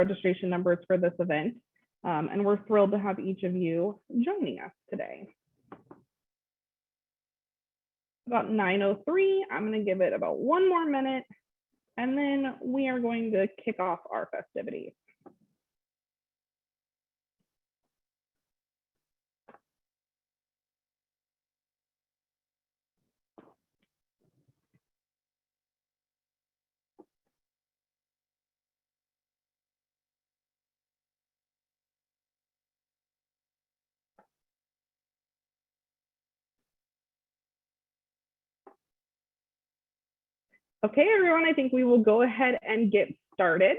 registration numbers for this event, and we're thrilled to have each of you joining us today. About 9:03, I'm going to give it about 1 more minute, and then we are going to kick off our festivities. Okay, everyone, I think we will go ahead and get started.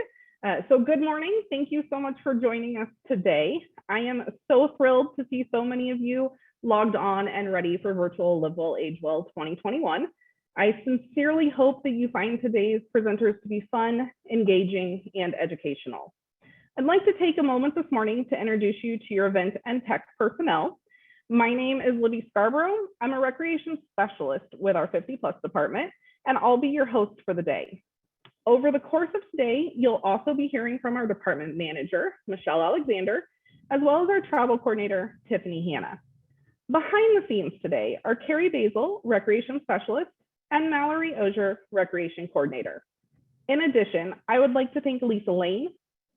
So good morning. Thank you so much for joining us today. I am so thrilled to see so many of you logged on and ready for virtual Live Well, Age Well 2021. I sincerely hope that you find today's presenters to be fun, engaging, and educational. I'd like to take a moment this morning to introduce you to your event and tech personnel. My name is Libby Scarborough. I'm a recreation specialist with our 50+ department, and I'll be your host for the day. Over the course of today, you'll also be hearing from our department manager, Michelle Alexander, as well as our travel coordinator, Tiffany Hanna. Behind the scenes today are Carrie Basil, recreation specialist, and Mallory Osier, recreation coordinator. In addition, I would like to thank Lisa Lane,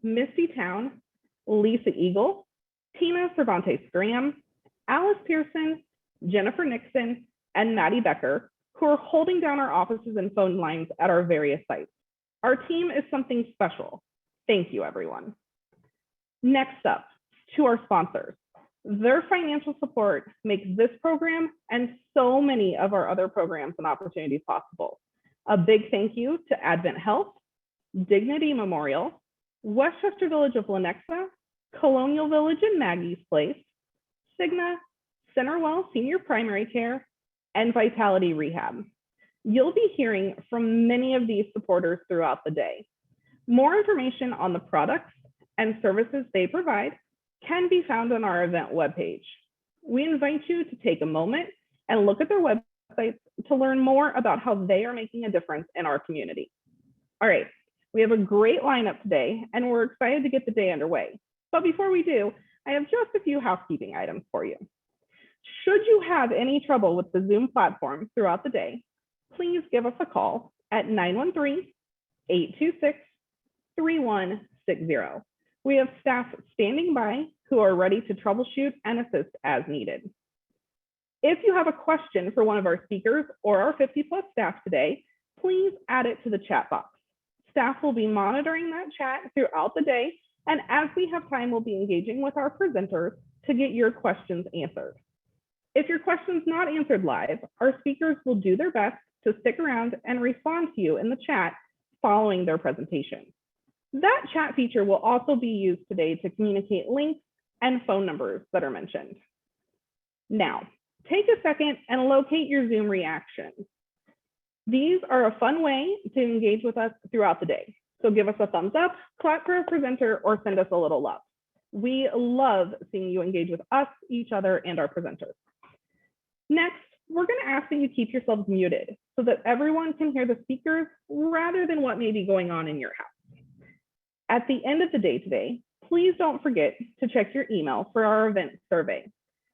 Misty Town, Lisa Eagle, Tina Cervantes Graham, Alice Pearson, Jennifer Nixon, and Maddie Becker, who are holding down our offices and phone lines at our various sites. Our team is something special. Thank you, everyone. Next up, to our sponsors. Their financial support makes this program and so many of our other programs and opportunities possible. A big thank you to Advent Health, Dignity Memorial, Westchester Village of Lenexa, Colonial Village and Maggie's Place, Cigna, Centerwell Senior Primary Care, and Vitality Rehab. You'll be hearing from many of these supporters throughout the day. More information on the products and services they provide can be found on our event webpage. We invite you to take a moment and look at their websites to learn more about how they are making a difference in our community. All right, we have a great lineup today, and we're excited to get the day underway. But before we do, I have just a few housekeeping items for you. Should you have any trouble with the Zoom platform throughout the day, please give us a call at 913-826-3160. We have staff standing by who are ready to troubleshoot and assist as needed. If you have a question for one of our speakers or our 50+ staff today, please add it to the chat box. Staff will be monitoring that chat throughout the day, and as we have time, we'll be engaging with our presenters to get your questions answered. If your question's not answered live, our speakers will do their best to stick around and respond to you in the chat following their presentation. That chat feature will also be used today to communicate links and phone numbers that are mentioned. Now, take a second and locate your Zoom reactions. These are a fun way to engage with us throughout the day. So give us a thumbs up, clap for a presenter, or send us a little love. We love seeing you engage with us, each other, and our presenters. Next, we're going to ask that you keep yourselves muted so that everyone can hear the speakers rather than what may be going on in your house. At the end of the day today, please don't forget to check your email for our event survey.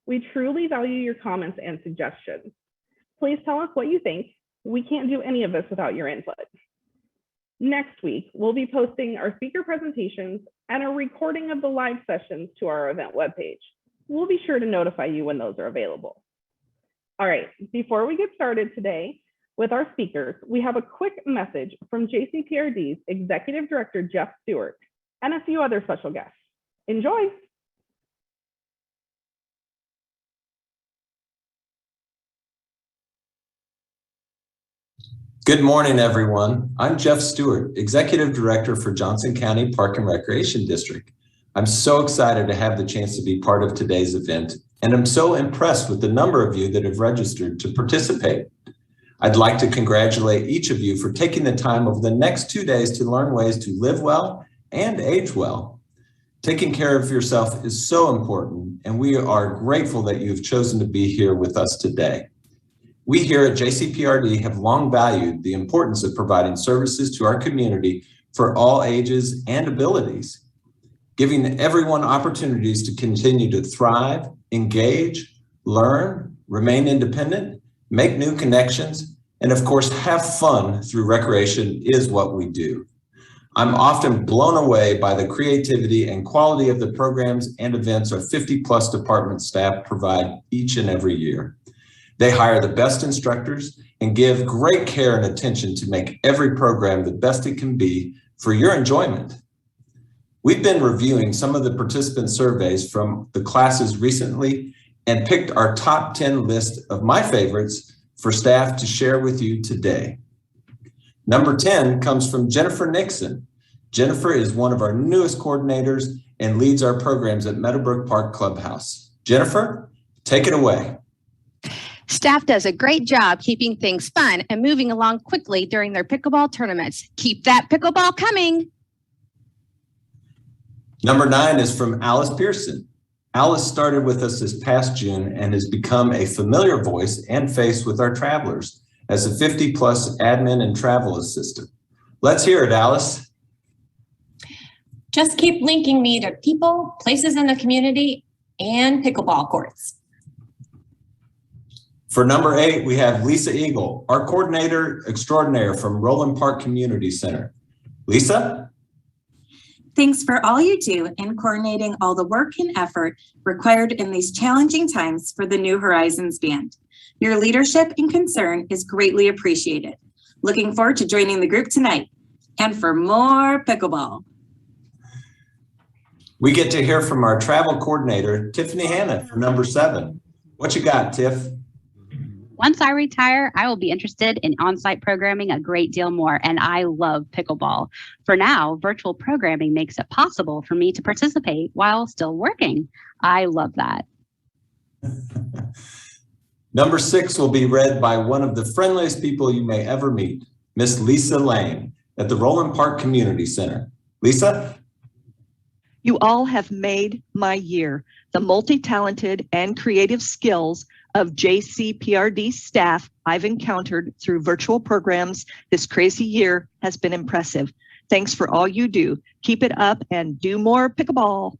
We truly value your comments and suggestions. Please tell us what you think. We can't do any of this without your input. Next week, we'll be posting our speaker presentations and a recording of the live sessions to our event webpage. We'll be sure to notify you when those are available. All right, before we get started today with our speakers, we have a quick message from JCPRD's Executive Director, Jeff Stewart, and a few other special guests. Enjoy. Good morning, everyone. I'm Jeff Stewart, Executive Director for Johnson County Park and Recreation District. I'm so excited to have the chance to be part of today's event, and I'm so impressed with the number of you that have registered to participate. I'd like to congratulate each of you for taking the time over the next 2 days to learn ways to live well and age well. Taking care of yourself is so important, and we are grateful that you've chosen to be here with us today. We here at JCPRD have long valued the importance of providing services to our community for all ages and abilities, giving everyone opportunities to continue to thrive, engage, learn, remain independent, make new connections, and of course, have fun through recreation is what we do. I'm often blown away by the creativity and quality of the programs and events our 50+ department staff provide each and every year. They hire the best instructors and give great care and attention to make every program the best it can be for your enjoyment. We've been reviewing some of the participant surveys from the classes recently and picked our top 10 list of my favorites for staff to share with you today. Number 10 comes from Jennifer Nixon. Jennifer is one of our newest coordinators and leads our programs at Meadowbrook Park Clubhouse. Jennifer, take it away. Staff does a great job keeping things fun and moving along quickly during their pickleball tournaments. Keep that pickleball coming. Number 9 is from Alice Pearson. Alice started with us this past June and has become a familiar voice and face with our travelers as a 50+ admin and travel assistant. Let's hear it, Alice. Just keep linking me to people, places in the community, and pickleball courts. For number 8, we have Lisa Eagle, our coordinator extraordinaire from Roland Park Community Center. Lisa? Thanks for all you do in coordinating all the work and effort required in these challenging times for the New Horizons Band. Your leadership and concern is greatly appreciated. Looking forward to joining the group tonight and for more pickleball. We get to hear from our travel coordinator, Tiffany Hanna, for number 7. What you got, Tiff? Once I retire, I will be interested in on-site programming a great deal more, and I love pickleball. For now, virtual programming makes it possible for me to participate while still working. I love that. Number 6 will be read by one of the friendliest people you may ever meet, Miss Lisa Lane at the Roland Park Community Center. Lisa? You all have made my year. The multi-talented and creative skills of JCPRD staff I've encountered through virtual programs this crazy year has been impressive. Thanks for all you do. Keep it up and do more pickleball.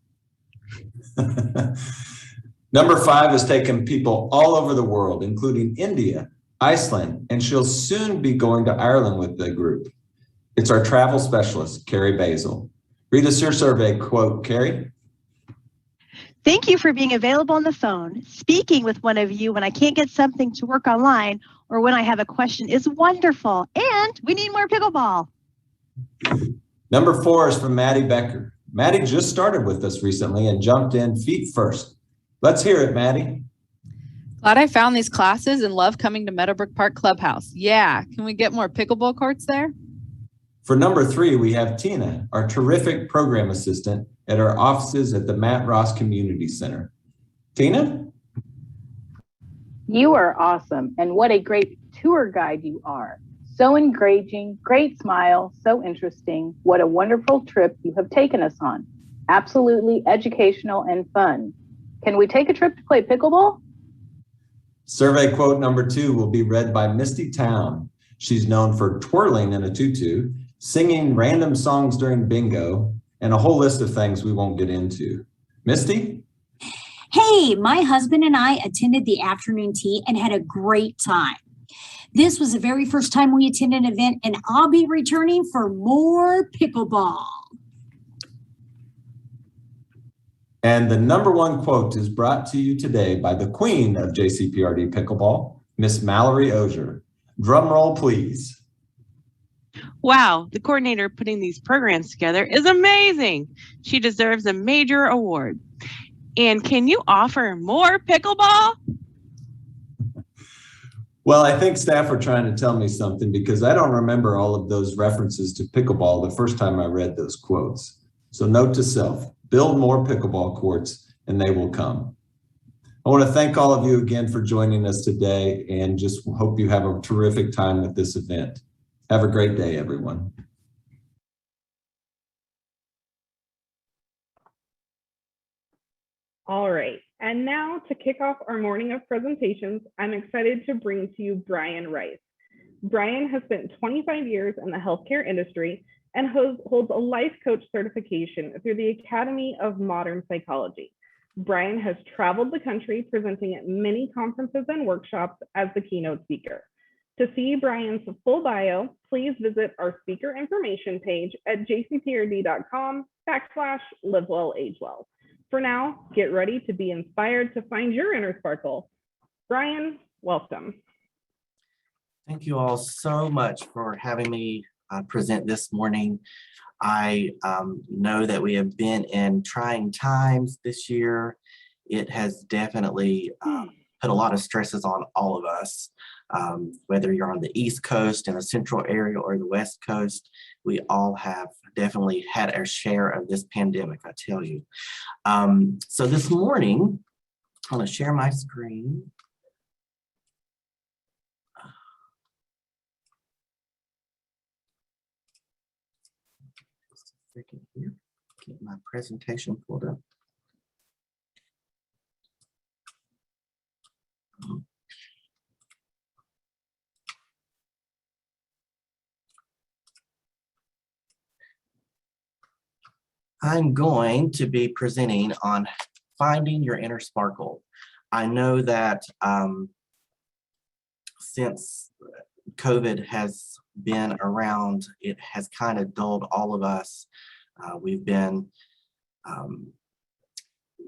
Number 5 has taken people all over the world, including India, Iceland, and she'll soon be going to Ireland with the group. It's our travel specialist, Carrie Basil. Read us your survey quote, Carrie. Thank you for being available on the phone. Speaking with one of you when I can't get something to work online or when I have a question is wonderful. And we need more pickleball. Number 4 is from Maddie Becker. Maddie just started with us recently and jumped in feet first. Let's hear it, Maddie. Glad I found these classes and love coming to Meadowbrook Park Clubhouse. Yeah, can we get more pickleball courts there? For number 3, we have Tina, our terrific program assistant at our offices at the Matt Ross Community Center. Tina? You are awesome, and what a great tour guide you are. So engaging, great smile, so interesting. What a wonderful trip you have taken us on. Absolutely educational and fun. Can we take a trip to play pickleball? Survey quote number 2 will be read by Misty Town. She's known for twirling in a tutu, singing random songs during bingo, and a whole list of things we won't get into. Misty? Hey, my husband and I attended the afternoon tea and had a great time. This was the very first time we attended an event, and I'll be returning for more pickleball. And the number 1 quote is brought to you today by the queen of JCPRD Pickleball, Miss Mallory Osier. Drum roll, please. Wow, the coordinator putting these programs together is amazing. She deserves a major award. And can you offer more pickleball? Well, I think staff are trying to tell me something because I don't remember all of those references to pickleball the first time I read those quotes. So note to self, build more pickleball courts and they will come. I want to thank all of you again for joining us today and just hope you have a terrific time with this event. Have a great day, everyone. All right, and now to kick off our morning of presentations, I'm excited to bring to you Brian Rice. Brian has spent 25 years in the healthcare industry and holds a life coach certification through the Academy of Modern Psychology. Brian has traveled the country presenting at many conferences and workshops as the keynote speaker. To see Brian's full bio, please visit our speaker information page at jcprd.com/livewellagewell. For now, get ready to be inspired to find your inner sparkle. Brian, welcome. Thank you all so much for having me present this morning. I know that we have been in trying times this year. It has definitely put a lot of stresses on all of us. Whether you're on the East Coast, in the central area, or the West Coast, we all have definitely had our share of this pandemic, I tell you. So this morning, I'm going to share my screen. Just a second here, get my presentation pulled up. I'm going to be presenting on finding your inner sparkle. I know that since COVID has been around, it has kind of dulled all of us. We've been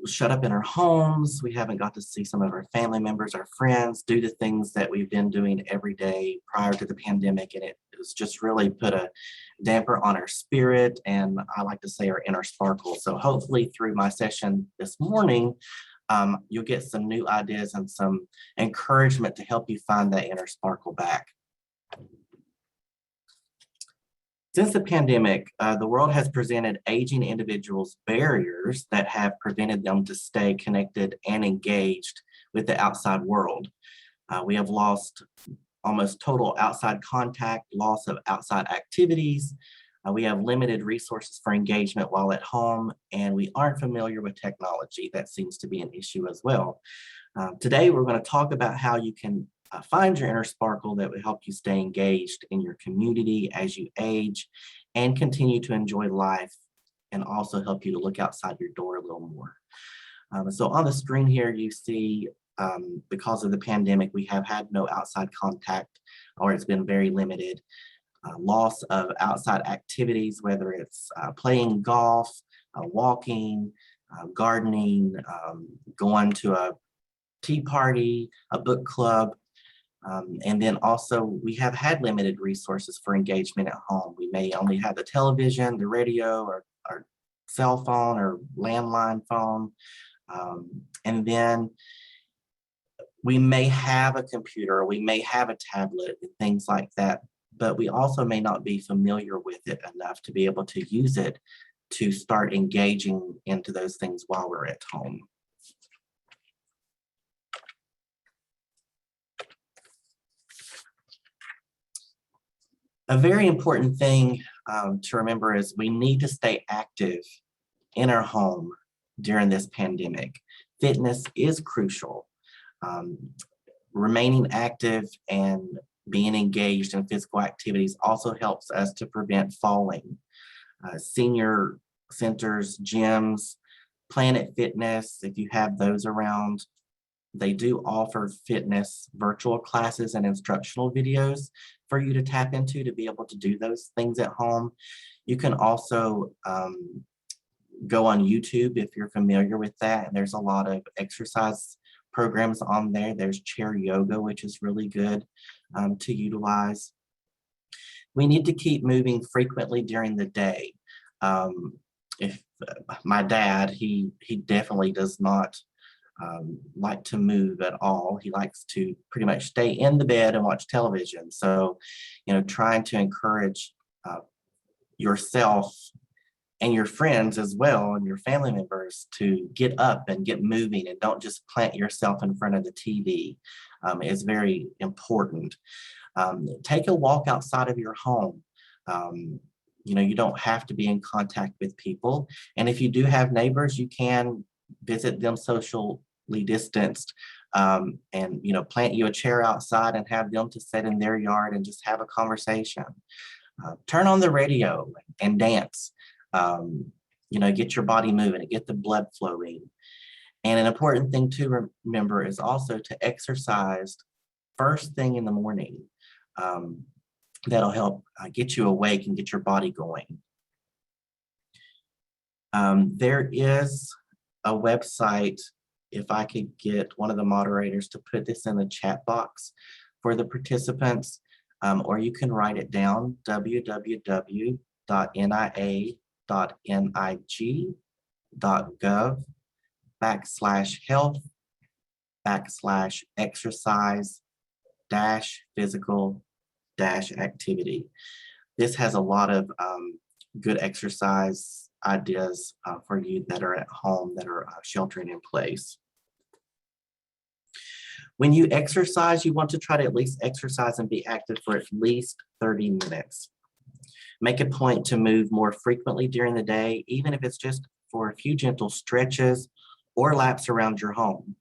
shut up in our homes. We haven't got to see some of our family members, our friends, do the things that we've been doing every day prior to the pandemic. And it was just really put a damper on our spirit, and I like to say our inner sparkle. So hopefully through my session this morning, you'll get some new ideas and some encouragement to help you find that inner sparkle back. Since the pandemic, the world has presented aging individuals barriers that have prevented them to stay connected and engaged with the outside world. We have lost almost total outside contact, loss of outside activities. We have limited resources for engagement while at home, and we aren't familiar with technology. That seems to be an issue as well. Today, we're going to talk about how you can find your inner sparkle that will help you stay engaged in your community as you age and continue to enjoy life, and also help you to look outside your door a little more. So on the screen here, you see because of the pandemic, we have had no outside contact, or it's been very limited. Loss of outside activities, whether it's playing golf, walking, gardening, going to a tea party, a book club. And then also we have had limited resources for engagement at home. We may only have the television, the radio, or our cell phone or landline phone. And then we may have a computer, or we may have a tablet and things like that, but we also may not be familiar with it enough to be able to use it to start engaging into those things while we're at home. A very important thing to remember is we need to stay active in our home during this pandemic. Fitness is crucial. Remaining active and being engaged in physical activities also helps us to prevent falling. Senior centers, gyms, Planet Fitness, if you have those around, they do offer fitness virtual classes and instructional videos for you to tap into to be able to do those things at home. You can also go on YouTube if you're familiar with that. And there's a lot of exercise programs on there. There's chair yoga, which is really good to utilize. We need to keep moving frequently during the day. If my dad, he definitely does not like to move at all. He likes to pretty much stay in the bed and watch television. So, trying to encourage yourself and your friends as well, and your family members, to get up and get moving and don't just plant yourself in front of the TV is very important. Take a walk outside of your home. You don't have to be in contact with people. And if you do have neighbors, you can visit them socially distanced, and plant you a chair outside and have them to sit in their yard and just have a conversation. Turn on the radio and dance. Get your body moving and get the blood flowing. And an important thing to remember is also to exercise first thing in the morning. That'll help get you awake and get your body going. There is a website, if I could get one of the moderators to put this in the chat box for the participants, or you can write it down, www.nig.gov/health/exercise-physical-activity. This has a lot of good exercise ideas for you that are at home, that are sheltering in place. When you exercise, you want to try to at least exercise and be active for at least 30 minutes. Make a point to move more frequently during the day, even if it's just for a few gentle stretches or laps around your home.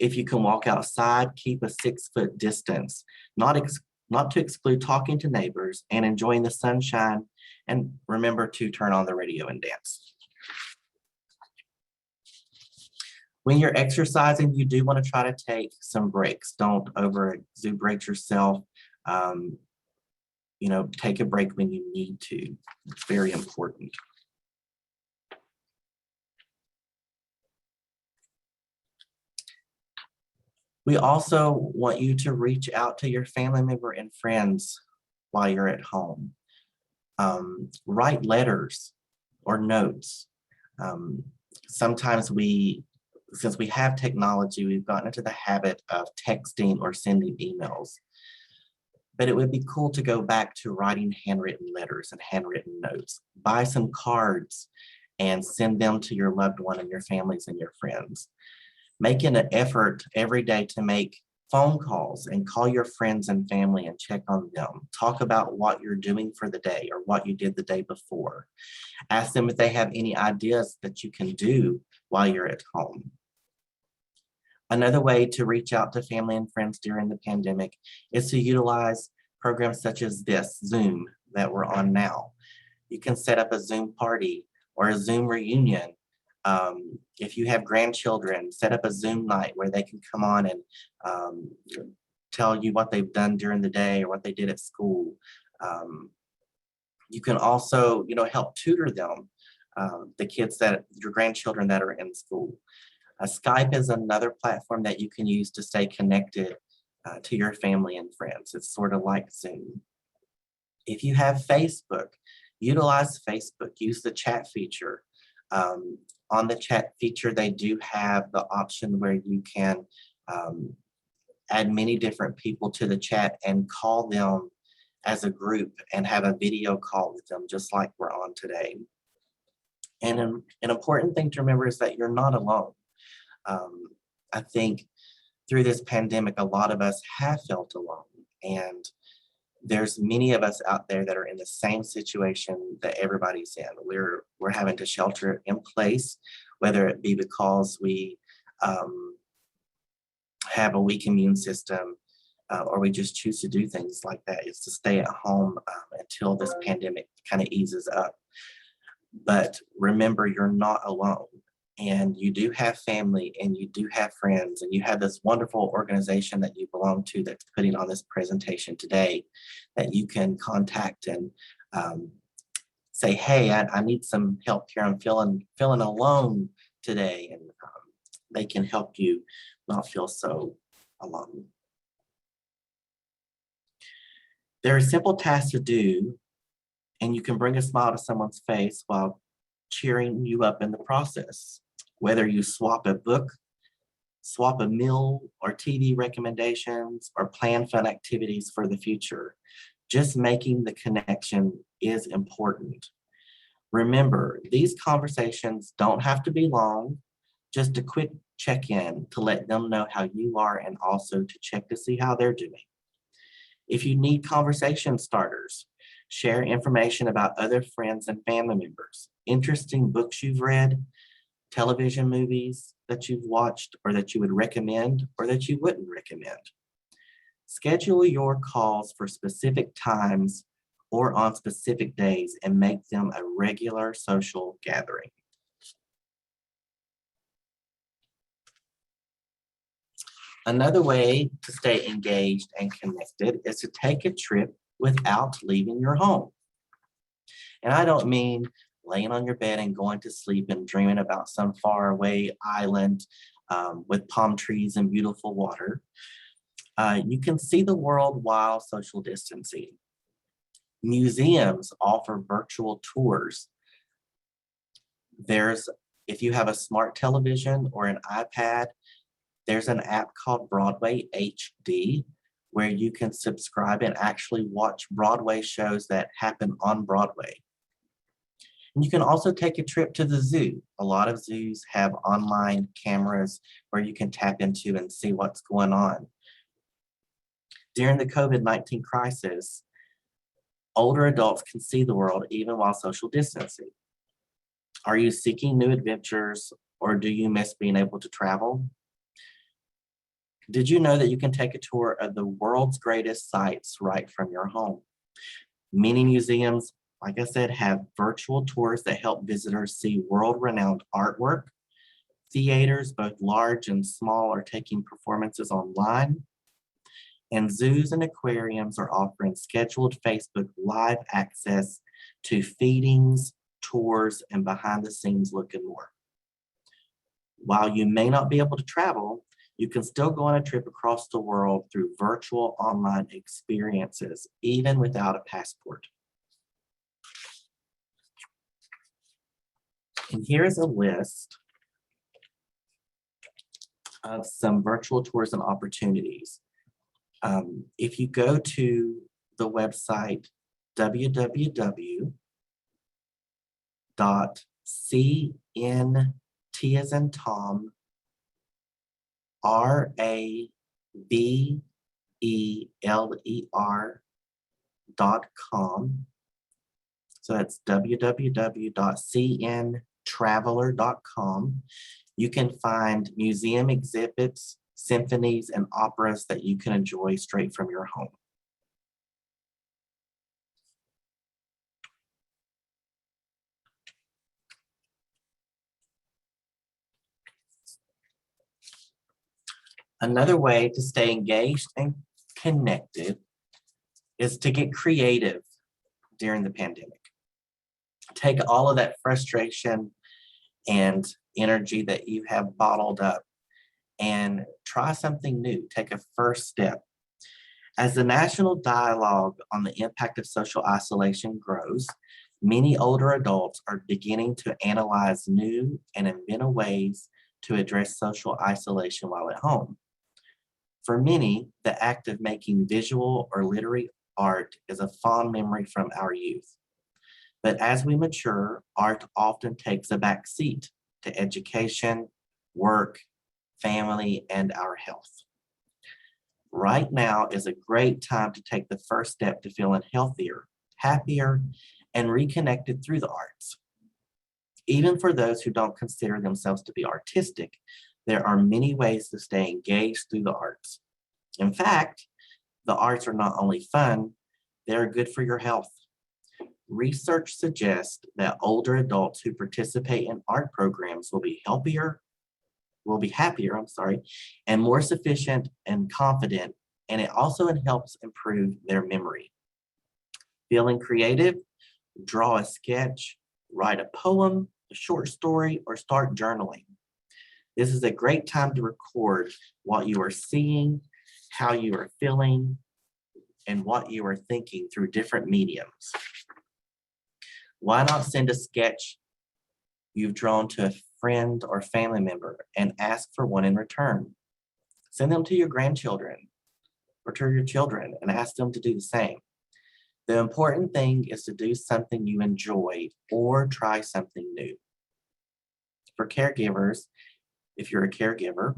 If you can walk outside, keep a 6-foot distance, not to exclude talking to neighbors and enjoying the sunshine, and remember to turn on the radio and dance. When you're exercising, you do want to try to take some breaks. Don't overexuberate yourself. Take a break when you need to. It's very important. We also want you to reach out to your family member and friends while you're at home. Write letters or notes. Sometimes since we have technology, we've gotten into the habit of texting or sending emails. But it would be cool to go back to writing handwritten letters and handwritten notes. Buy some cards and send them to your loved one and your families and your friends. Making an effort every day to make phone calls and call your friends and family and check on them. Talk about what you're doing for the day or what you did the day before. Ask them if they have any ideas that you can do while you're at home. Another way to reach out to family and friends during the pandemic is to utilize programs such as this, Zoom, that we're on now. You can set up a Zoom party or a Zoom reunion. If you have grandchildren, set up a Zoom night where they can come on and tell you what they've done during the day or what they did at school. You can also, help tutor them, your grandchildren that are in school. Skype is another platform that you can use to stay connected to your family and friends. It's sort of like Zoom. If you have Facebook, utilize Facebook, use the chat feature. On the chat feature, they do have the option where you can add many different people to the chat and call them as a group and have a video call with them, just like we're on today. And an important thing to remember is that you're not alone. I think through this pandemic, a lot of us have felt alone, and there's many of us out there that are in the same situation that everybody's in. We're having to shelter in place, whether it be because we have a weak immune system, or we just choose to do things like that, is to stay at home until this pandemic kind of eases up. But remember, you're not alone. And you do have family and you do have friends and you have this wonderful organization that you belong to that's putting on this presentation today that you can contact and say, hey, I need some help here. I'm feeling alone today. And they can help you not feel so alone. There are simple tasks to do, and you can bring a smile to someone's face while cheering you up in the process. Whether you swap a book, swap a meal or TV recommendations, or plan fun activities for the future, just making the connection is important. Remember, these conversations don't have to be long, just a quick check-in to let them know how you are and also to check to see how they're doing. If you need conversation starters, share information about other friends and family members, interesting books you've read, television movies that you've watched or that you would recommend or that you wouldn't recommend. Schedule your calls for specific times or on specific days and make them a regular social gathering. Another way to stay engaged and connected is to take a trip without leaving your home. And I don't mean laying on your bed and going to sleep and dreaming about some faraway island with palm trees and beautiful water. You can see the world while social distancing. Museums offer virtual tours. If you have a smart television or an iPad, there's an app called Broadway HD where you can subscribe and actually watch Broadway shows that happen on Broadway. And you can also take a trip to the zoo. A lot of zoos have online cameras where you can tap into and see what's going on. During the COVID-19 crisis, older adults can see the world even while social distancing. Are you seeking new adventures, or do you miss being able to travel? Did you know that you can take a tour of the world's greatest sites right from your home? Many museums, like I said, have virtual tours that help visitors see world-renowned artwork. Theaters, both large and small, are taking performances online. And zoos and aquariums are offering scheduled Facebook Live access to feedings, tours, and behind-the-scenes look and more. While you may not be able to travel, you can still go on a trip across the world through virtual online experiences, even without a passport. And here is a list of some virtual tours and opportunities. If you go to the website www.cnTaveler.com. So that's www.cntraveler.com. You can find museum exhibits, symphonies, and operas that you can enjoy straight from your home. Another way to stay engaged and connected is to get creative during the pandemic. Take all of that frustration and energy that you have bottled up and try something new. Take a first step. As the national dialogue on the impact of social isolation grows, many older adults are beginning to analyze new and inventive ways to address social isolation while at home. For many, the act of making visual or literary art is a fond memory from our youth. But as we mature, art often takes a back seat to education, work, family, and our health. Right now is a great time to take the first step to feeling healthier, happier, and reconnected through the arts. Even for those who don't consider themselves to be artistic, there are many ways to stay engaged through the arts. In fact, the arts are not only fun, they're good for your health. Research suggests that older adults who participate in art programs will be happier, and more sufficient and confident, and it also helps improve their memory. Feeling creative? Draw a sketch, write a poem, a short story, or start journaling. This is a great time to record what you are seeing, how you are feeling, and what you are thinking through different mediums. Why not send a sketch you've drawn to a friend or family member and ask for one in return? Send them to your grandchildren or to your children and ask them to do the same. The important thing is to do something you enjoy or try something new. For caregivers, if you're a caregiver,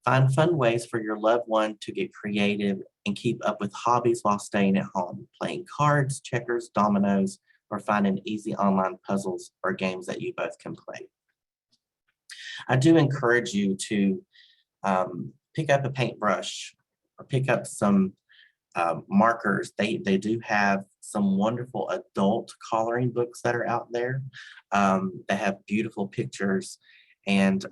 find fun ways for your loved one to get creative and keep up with hobbies while staying at home, playing cards, checkers, dominoes, or finding easy online puzzles or games that you both can play. I do encourage you to pick up a paintbrush or pick up some markers. They do have some wonderful adult coloring books that are out there that have beautiful pictures. And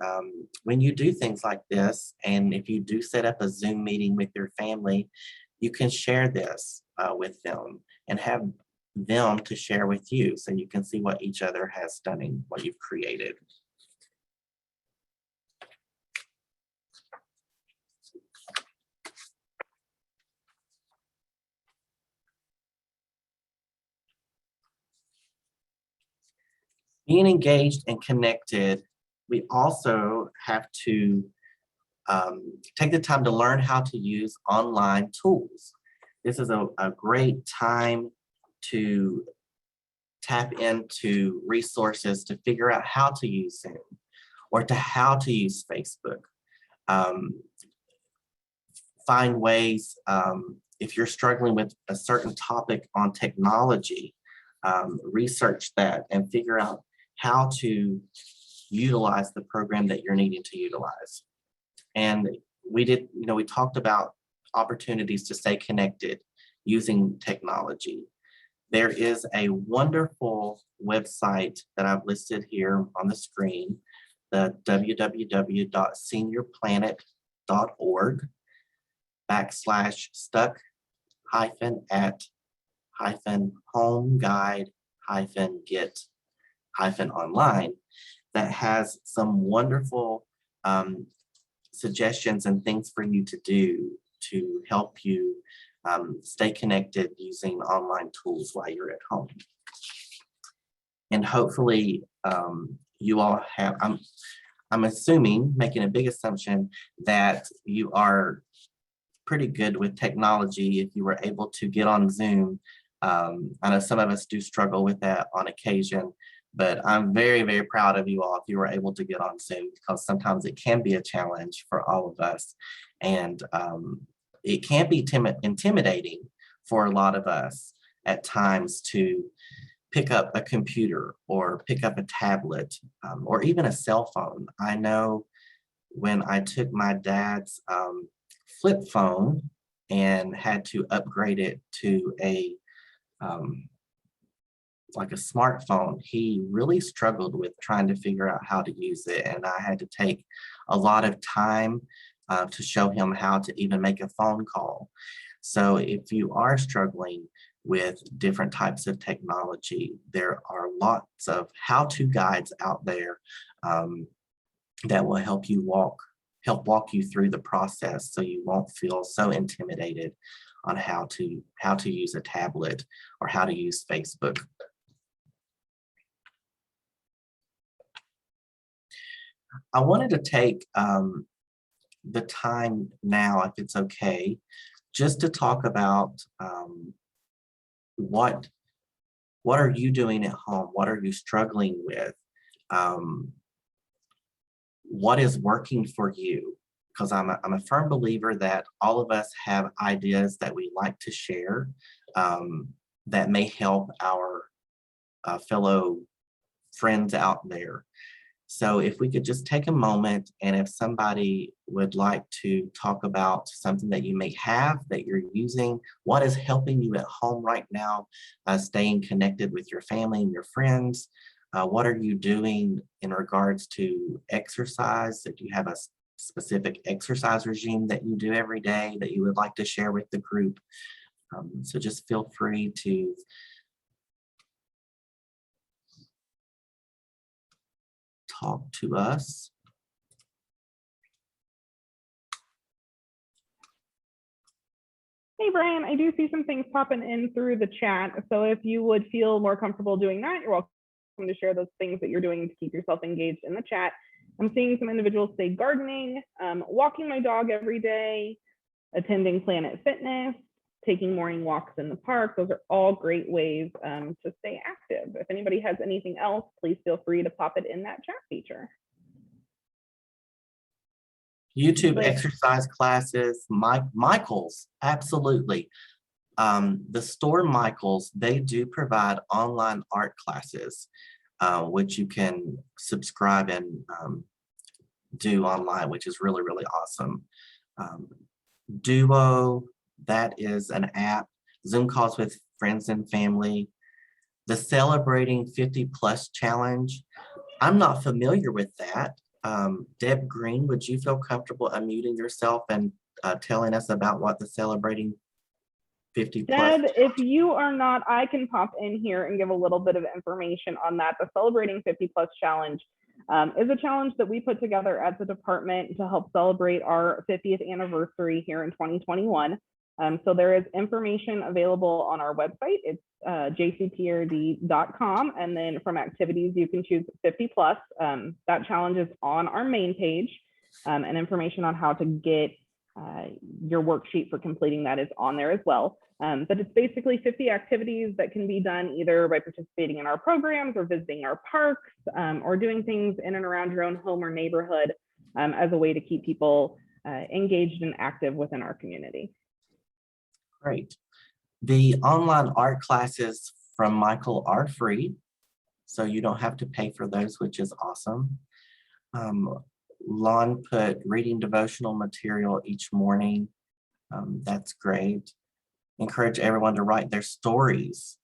when you do things like this, and if you do set up a Zoom meeting with your family, you can share this with them and have them to share with you so you can see what each other has done and what you've created. Being engaged and connected, we also have to take the time to learn how to use online tools. This is a great time to tap into resources to figure out how to use Zoom or to how to use Facebook. Find ways, if you're struggling with a certain topic on technology, research that and figure out how to utilize the program that you're needing to utilize. And we talked about opportunities to stay connected using technology. There is a wonderful website that I've listed here on the screen, the www.seniorplanet.org/stuck-home-guide-get-online that has some wonderful suggestions and things for you to do to help you stay connected using online tools while you're at home. And hopefully you all have, I'm assuming, making a big assumption, that you are pretty good with technology if you were able to get on Zoom. I know some of us do struggle with that on occasion, but I'm very, very proud of you all if you were able to get on Zoom, because sometimes it can be a challenge for all of us. And it can be intimidating for a lot of us at times to pick up a computer or pick up a tablet or even a cell phone. I know when I took my dad's flip phone and had to upgrade it to a like a smartphone, he really struggled with trying to figure out how to use it. And I had to take a lot of time to show him how to even make a phone call. So if you are struggling with different types of technology, there are lots of how-to guides out there that will help walk you through the process so you won't feel so intimidated on how to use a tablet or how to use Facebook. I wanted to take the time now, if it's okay, just to talk about what are you doing at home? What are you struggling with? What is working for you? Because I'm a firm believer that all of us have ideas that we like to share that may help our fellow friends out there. So if we could just take a moment, and if somebody would like to talk about something that you may have that you're using, what is helping you at home right now, staying connected with your family and your friends, what are you doing in regards to exercise? If you have a specific exercise regime that you do every day that you would like to share with the group. So just feel free to talk to us. Hey, Brian, I do see some things popping in through the chat. So if you would feel more comfortable doing that, you're welcome to share those things that you're doing to keep yourself engaged in the chat. I'm seeing some individuals say gardening, walking my dog every day, attending Planet Fitness, taking morning walks in the park. Those are all great ways to stay active. If anybody has anything else, please feel free to pop it in that chat feature. YouTube exercise classes, Michael's, absolutely. The store Michael's, they do provide online art classes, which you can subscribe and do online, which is really, really awesome. Duo, That is an app. Zoom calls with friends and family. The Celebrating 50 Plus Challenge. I'm not familiar with that. Deb Green, would you feel comfortable unmuting yourself and telling us about what the Celebrating 50 Plus? Deb, if you are not, I can pop in here and give a little bit of information on that. The Celebrating 50 Plus Challenge is a challenge that we put together as a department to help celebrate our 50th anniversary here in 2021. So there is information available on our website. It's jcprd.com. And then from activities, you can choose 50 plus. That challenge is on our main page, and information on how to get your worksheet for completing that is on there as well. But it's basically 50 activities that can be done either by participating in our programs or visiting our parks, or doing things in and around your own home or neighborhood, as a way to keep people engaged and active within our community. Great. The online art classes from Michael are free, so you don't have to pay for those, which is awesome. Lon put reading devotional material each morning. That's great. Encourage everyone to write their stories.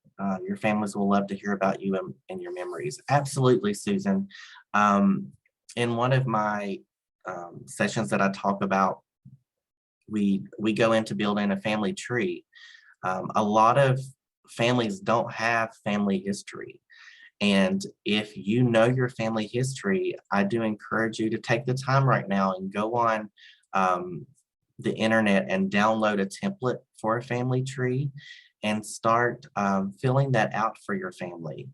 Your families will love to hear about you and your memories. Absolutely, Susan. In one of my sessions that I talk about, we go into building a family tree. A lot of families don't have family history. And if you know your family history, I do encourage you to take the time right now and go on the internet and download a template for a family tree and start filling that out for your family.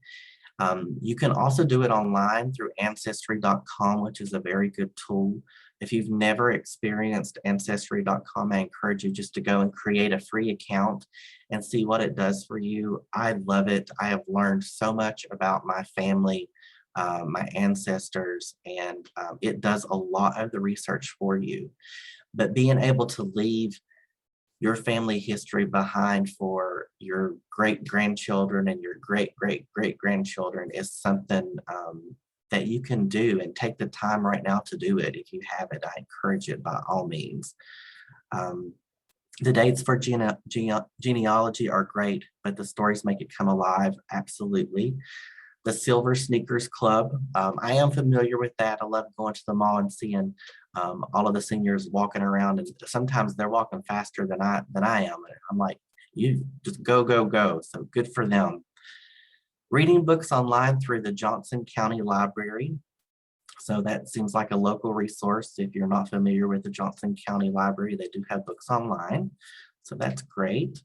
You can also do it online through ancestry.com, which is a very good tool. If you've never experienced ancestry.com, I encourage you just to go and create a free account and see what it does for you. I love it. I have learned so much about my family, my ancestors, and it does a lot of the research for you. But being able to leave your family history behind for your great-grandchildren and your great-great-great-grandchildren is something that you can do, and take the time right now to do it. If you have it, I encourage it by all means. The dates for genealogy are great, but the stories make it come alive, absolutely. The Silver Sneakers Club, I am familiar with that. I love going to the mall and seeing all of the seniors walking around, and sometimes they're walking faster than I am. And I'm like, you just go, go, go. So good for them. Reading books online through the Johnson County Library. So that seems like a local resource. If you're not familiar with the Johnson County Library, they do have books online. So that's great.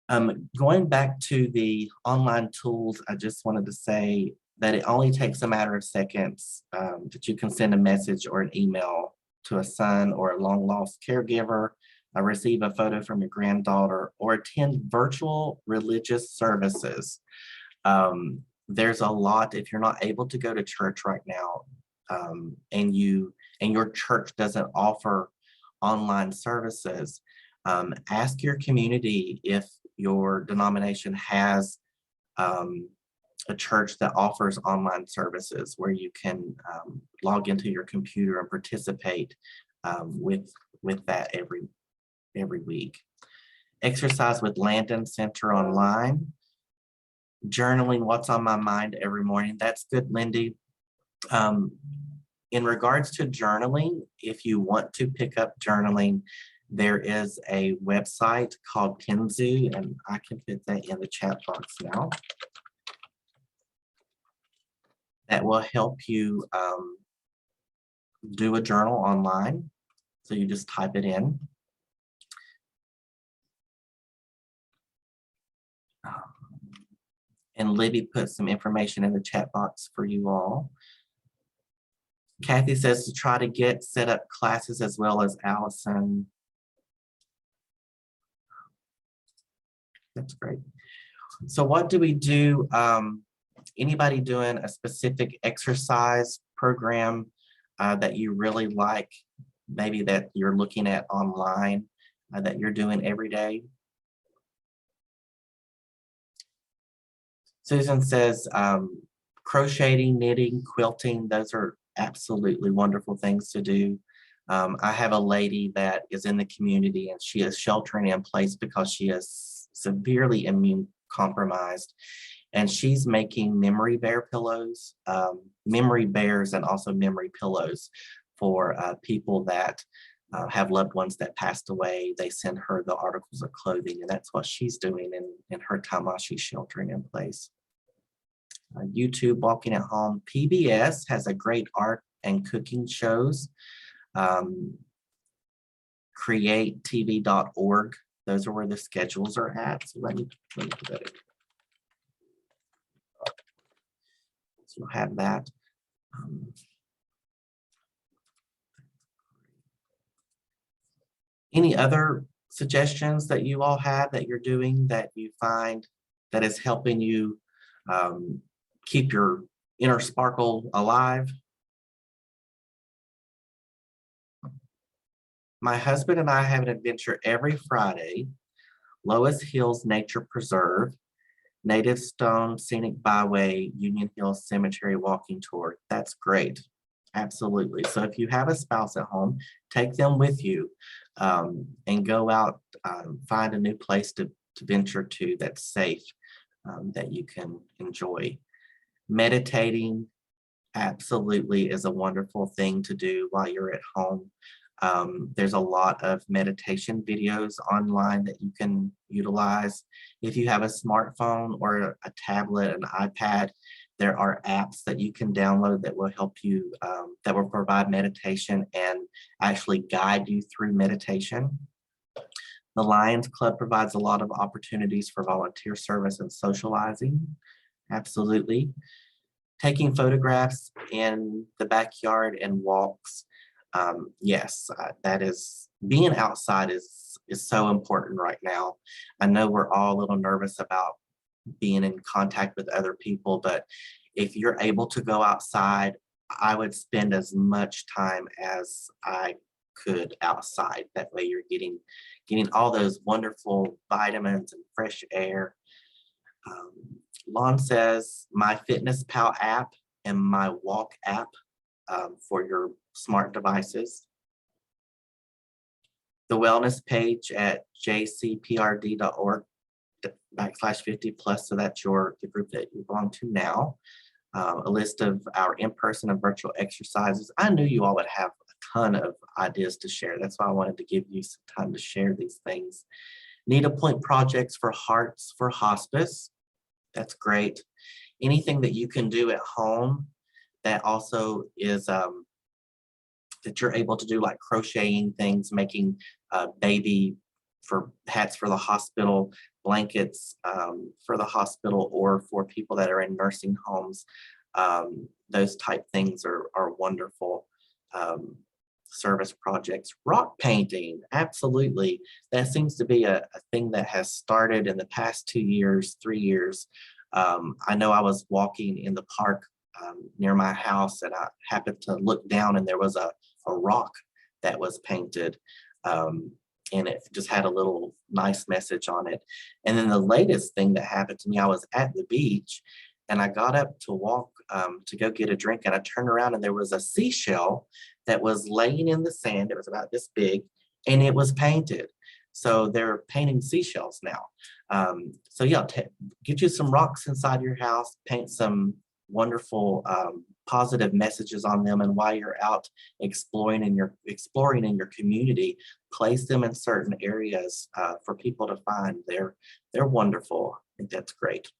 Going back to the online tools, I just wanted to say that it only takes a matter of seconds that you can send a message or an email to a son or a long lost caregiver, receive a photo from your granddaughter, or attend virtual religious services. There's a lot, if you're not able to go to church right now, and your church doesn't offer online services, ask your community if your denomination has a church that offers online services where you can log into your computer and participate with that every week. Exercise with Landon Center online. Journaling what's on my mind every morning. That's good, Lindy. In regards to journaling, if you want to pick up journaling, there is a website called Kinzu, and I can put that in the chat box now. That will help you do a journal online. So you just type it in. And Libby put some information in the chat box for you all. Kathy says to try to get set up classes as well as Allison. That's great. So what do we do? Anybody doing a specific exercise program that you really like, maybe that you're looking at online that you're doing every day? Susan says crocheting, knitting, quilting, those are absolutely wonderful things to do. I have a lady that is in the community and she is sheltering in place because she is severely immune compromised. And she's making memory bear pillows, memory bears, and also memory pillows for people that have loved ones that passed away. They send her the articles of clothing, and that's what she's doing in her time while she's sheltering in place. YouTube Walking at Home. PBS has a great art and cooking shows. CreateTV.org. Those are where the schedules are at. So let me put that in. So you'll have that. Any other suggestions that you all have that you're doing that you find that is helping you keep your inner sparkle alive? My husband and I have an adventure every Friday. Lois Hills Nature Preserve, Native Stone Scenic Byway, Union Hills Cemetery walking tour. That's great. Absolutely. So if you have a spouse at home, take them with you and go out, find a new place to venture to that's safe, that you can enjoy. Meditating absolutely is a wonderful thing to do while you're at home. There's a lot of meditation videos online that you can utilize. If you have a smartphone or a tablet, an iPad, there are apps that you can download that will help you, that will provide meditation and actually guide you through meditation. The Lions Club provides a lot of opportunities for volunteer service and socializing. Absolutely. Taking photographs in the backyard and walks. Yes, that is, being outside is so important right now. I know we're all a little nervous about being in contact with other people, but if you're able to go outside, I would spend as much time as I could outside. That way you're getting all those wonderful vitamins and fresh air. Lon says My Fitness Pal app and My Walk app for your smart devices. The wellness page at jcprd.org /50+, so that's the group that you belong to now. A list of our in-person and virtual exercises. I knew you all would have a ton of ideas to share. That's why I wanted to give you some time to share these things. Needlepoint projects for Hearts for Hospice. That's great. Anything that you can do at home that also is that you're able to do, like crocheting things, making baby for hats for the hospital, blankets for the hospital, or for people that are in nursing homes. Those type things are wonderful. Service projects. Rock painting, absolutely. That seems to be a thing that has started in the past 2 years, 3 years. I know I was walking in the park near my house and I happened to look down and there was a rock that was painted. And it just had a little nice message on it. And then the latest thing that happened to me, I was at the beach and I got up to walk to go get a drink, and I turned around and there was a seashell that was laying in the sand. It was about this big and it was painted. So they're painting seashells now. So yeah, get you some rocks inside your house, paint some wonderful positive messages on them, and while you're out exploring in your community, place them in certain areas for people to find. They're wonderful. I think that's great.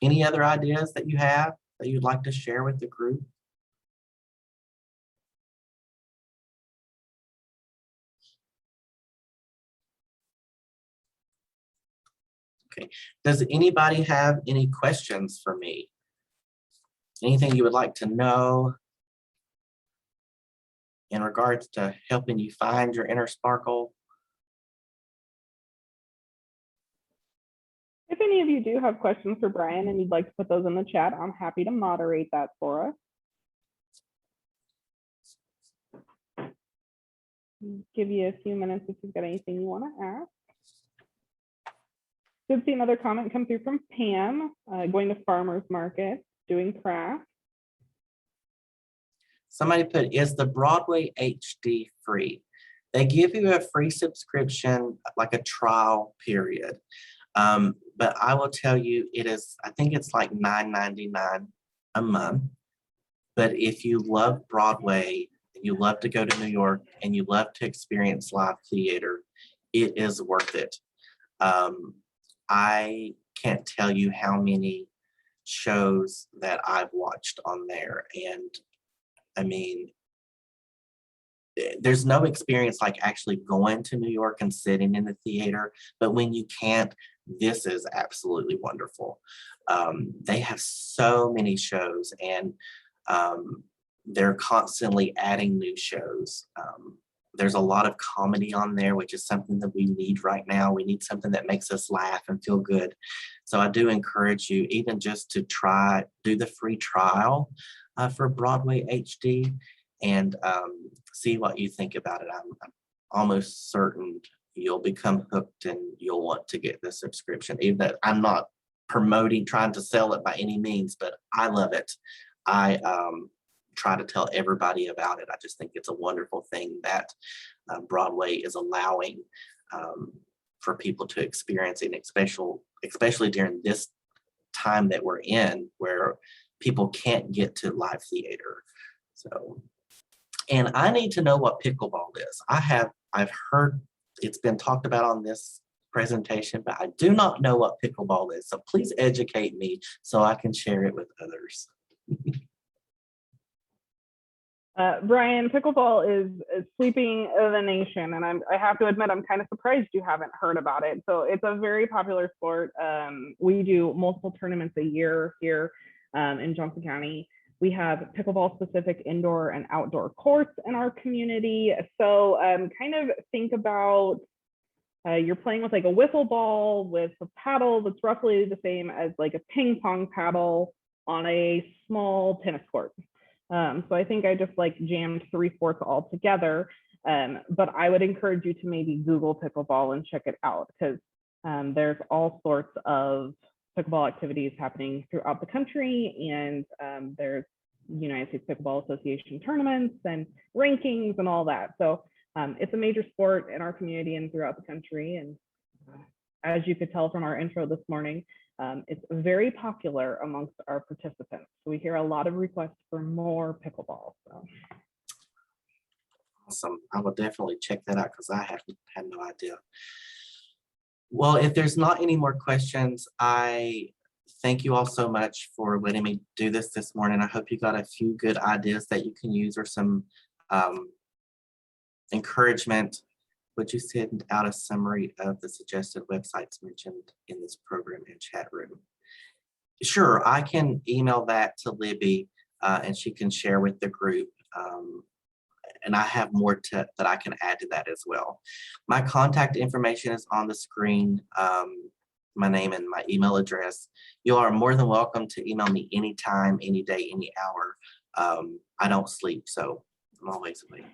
Any other ideas that you have that you'd like to share with the group? Okay, does anybody have any questions for me? Anything you would like to know in regards to helping you find your inner sparkle? If any of you do have questions for Brian and you'd like to put those in the chat, I'm happy to moderate that for us. Give you a few minutes if you've got anything you want to ask. Did see another comment come through from Pam, going to farmers market, doing crafts. Somebody put, is the Broadway HD free? They give you a free subscription, like a trial period. But I will tell you, it is, I think it's like $9.99 a month. But if you love Broadway, and you love to go to New York, and you love to experience live theater, it is worth it. I can't tell you how many shows that I've watched on there. And I mean, there's no experience like actually going to New York and sitting in the theater, but when you can't, this is absolutely wonderful. They have so many shows, and they're constantly adding new shows. There's a lot of comedy on there, which is something that we need right now. We need something that makes us laugh and feel good. So I do encourage you even just to do the free trial for Broadway HD and see what you think about it. I'm almost certain you'll become hooked and you'll want to get the subscription. Even though I'm not trying to sell it by any means, but I love it. I try to tell everybody about it. I just think it's a wonderful thing that Broadway is allowing for people to experience, and especially during this time that we're in, where people can't get to live theater. So, and I need to know what pickleball is. I've heard it's been talked about on this presentation, but I do not know what pickleball is. So please educate me so I can share it with others. Brian, pickleball is sweeping the nation, and I have to admit I'm kind of surprised you haven't heard about it. So it's a very popular sport. We do multiple tournaments a year here in Johnson County. We have pickleball specific indoor and outdoor courts in our community. So kind of think about you're playing with like a wiffle ball with a paddle that's roughly the same as like a ping pong paddle on a small tennis court. So I think I just like jammed 3 sports all together, but I would encourage you to maybe Google pickleball and check it out, because there's all sorts of pickleball activities happening throughout the country, and there's United States Pickleball Association tournaments and rankings and all that. So it's a major sport in our community and throughout the country. And as you could tell from our intro this morning, it's very popular amongst our participants. So we hear a lot of requests for more pickleball. So. Awesome. I will definitely check that out because I had no idea. Well, if there's not any more questions, I thank you all so much for letting me do this morning. I hope you got a few good ideas that you can use, or some encouragement. Would you send out a summary of the suggested websites mentioned in this program and chat room? Sure, I can email that to Libby and she can share with the group. And I have more that I can add to that as well. My contact information is on the screen, my name and my email address. You are more than welcome to email me anytime, any day, any hour. I don't sleep, so I'm always awake.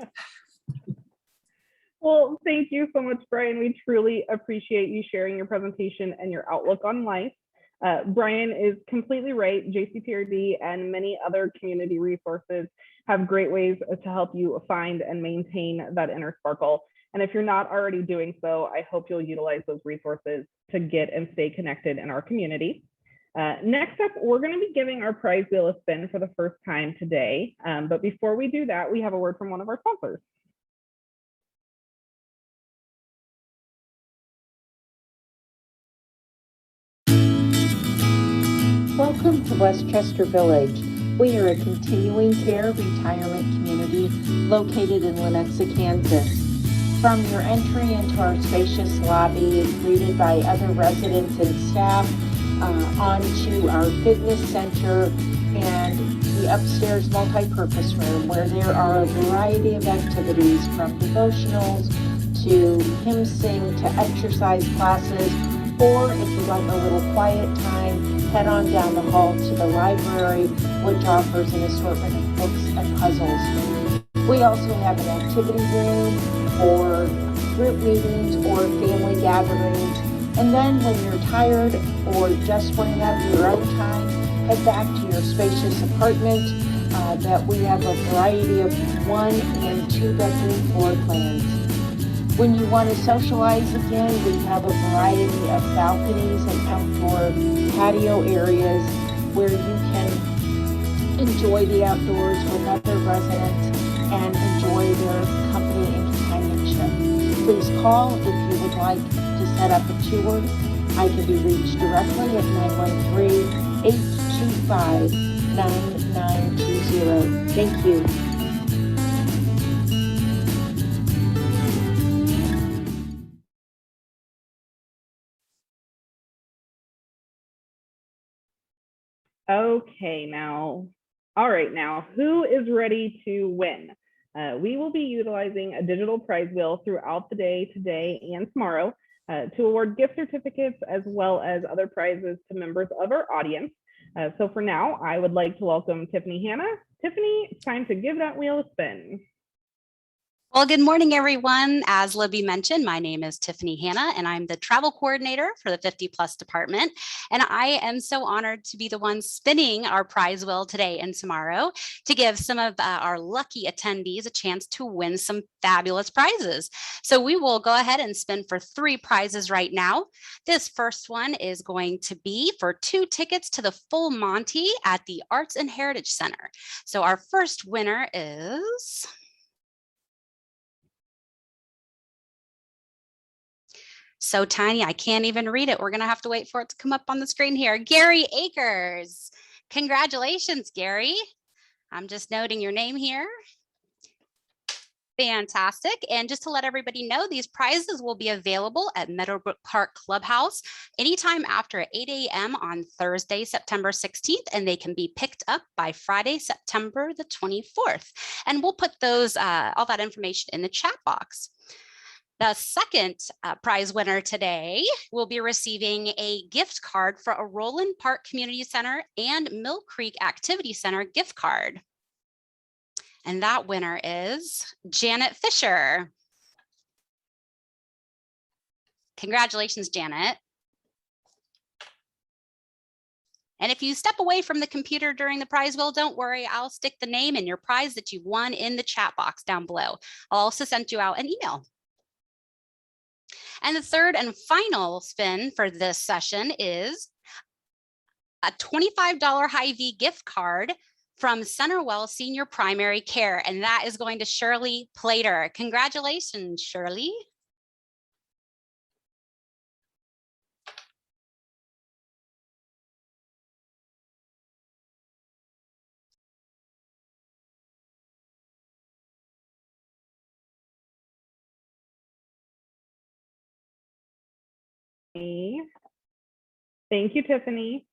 Well, thank you so much, Brian. We truly appreciate you sharing your presentation and your outlook on life. Brian is completely right. JCPRD and many other community resources have great ways to help you find and maintain that inner sparkle. And if you're not already doing so, I hope you'll utilize those resources to get and stay connected in our community. Next up, we're going to be giving our prize wheel a spin for the first time today. But before we do that, we have a word from one of our sponsors. Welcome to Westchester Village. We are a continuing care retirement community located in Lenexa, Kansas. From your entry into our spacious lobby, greeted by other residents and staff, on to our fitness center and the upstairs multi-purpose room, where there are a variety of activities from devotionals to hymn sing to exercise classes, or if you'd like a little quiet time, head on down the hall to the library, which offers an assortment of books and puzzles. We also have an activity room for group meetings or family gatherings. And then when you're tired or just want to have your own time, head back to your spacious apartment. that we have a variety of 1 and 2 bedroom floor plans. When you want to socialize again, we have a variety of balconies and outdoor patio areas where you can enjoy the outdoors with other residents and enjoy their company and companionship. Please call if you would like to set up a tour. I can be reached directly at 913-825-9920. Thank you. Okay, now, all right, now, who is ready to win? We will be utilizing a digital prize wheel throughout the day today and tomorrow to award gift certificates as well as other prizes to members of our audience. So for now, I would like to welcome Tiffany Hanna. Tiffany, it's time to give that wheel a spin. Well, good morning, everyone. As Libby mentioned, my name is Tiffany Hanna, and I'm the travel coordinator for the 50 Plus department. And I am so honored to be the one spinning our prize wheel today and tomorrow to give some of our lucky attendees a chance to win some fabulous prizes. So we will go ahead and spin for 3 prizes right now. This first one is going to be for 2 tickets to the Full Monty at the Arts and Heritage Center. So our first winner is so tiny, I can't even read it. We're going to have to wait for it to come up on the screen here. Gary Akers. Congratulations, Gary. I'm just noting your name here. Fantastic. And just to let everybody know, these prizes will be available at Meadowbrook Park Clubhouse anytime after 8 a.m. on Thursday, September 16th, and they can be picked up by Friday, September the 24th. And we'll put those all that information in the chat box. The second prize winner today will be receiving a gift card for a Roland Park Community Center and Mill Creek Activity Center gift card. And that winner is Janet Fisher. Congratulations, Janet. And if you step away from the computer during the prize wheel, don't worry, I'll stick the name and your prize that you won in the chat box down below. I'll also send you out an email. And the third and final spin for this session is a $25 Hy-Vee gift card from Centerwell Senior Primary Care, and that is going to Shirley Plater. Congratulations, Shirley. Thank you, Tiffany.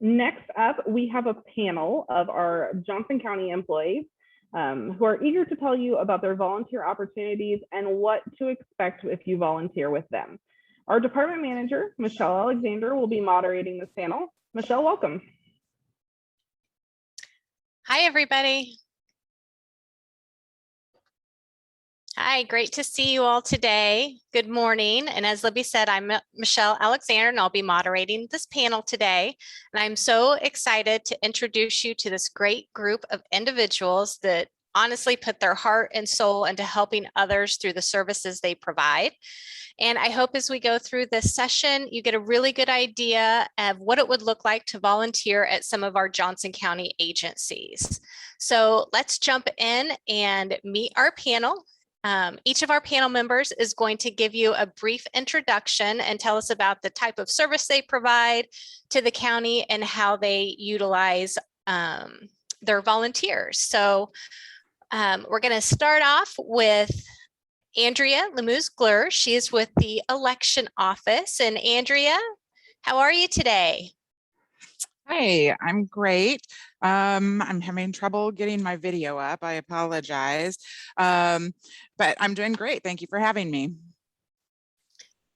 Next up, we have a panel of our Johnson County employees who are eager to tell you about their volunteer opportunities and what to expect if you volunteer with them. Our department manager, Michelle Alexander, will be moderating this panel. Michelle, welcome. Hi, everybody. Hi, great to see you all today. Good morning. And as Libby said, I'm Michelle Alexander, and I'll be moderating this panel today. And I'm so excited to introduce you to this great group of individuals that honestly put their heart and soul into helping others through the services they provide. And I hope as we go through this session, you get a really good idea of what it would look like to volunteer at some of our Johnson County agencies. So let's jump in and meet our panel. Each of our panel members is going to give you a brief introduction and tell us about the type of service they provide to the county and how they utilize their volunteers. So we're going to start off with Andrea Lemuse-Glur. She is with the election office. And Andrea, how are you today? Hey, I'm great. I'm having trouble getting my video up. I apologize. But I'm doing great. Thank you for having me.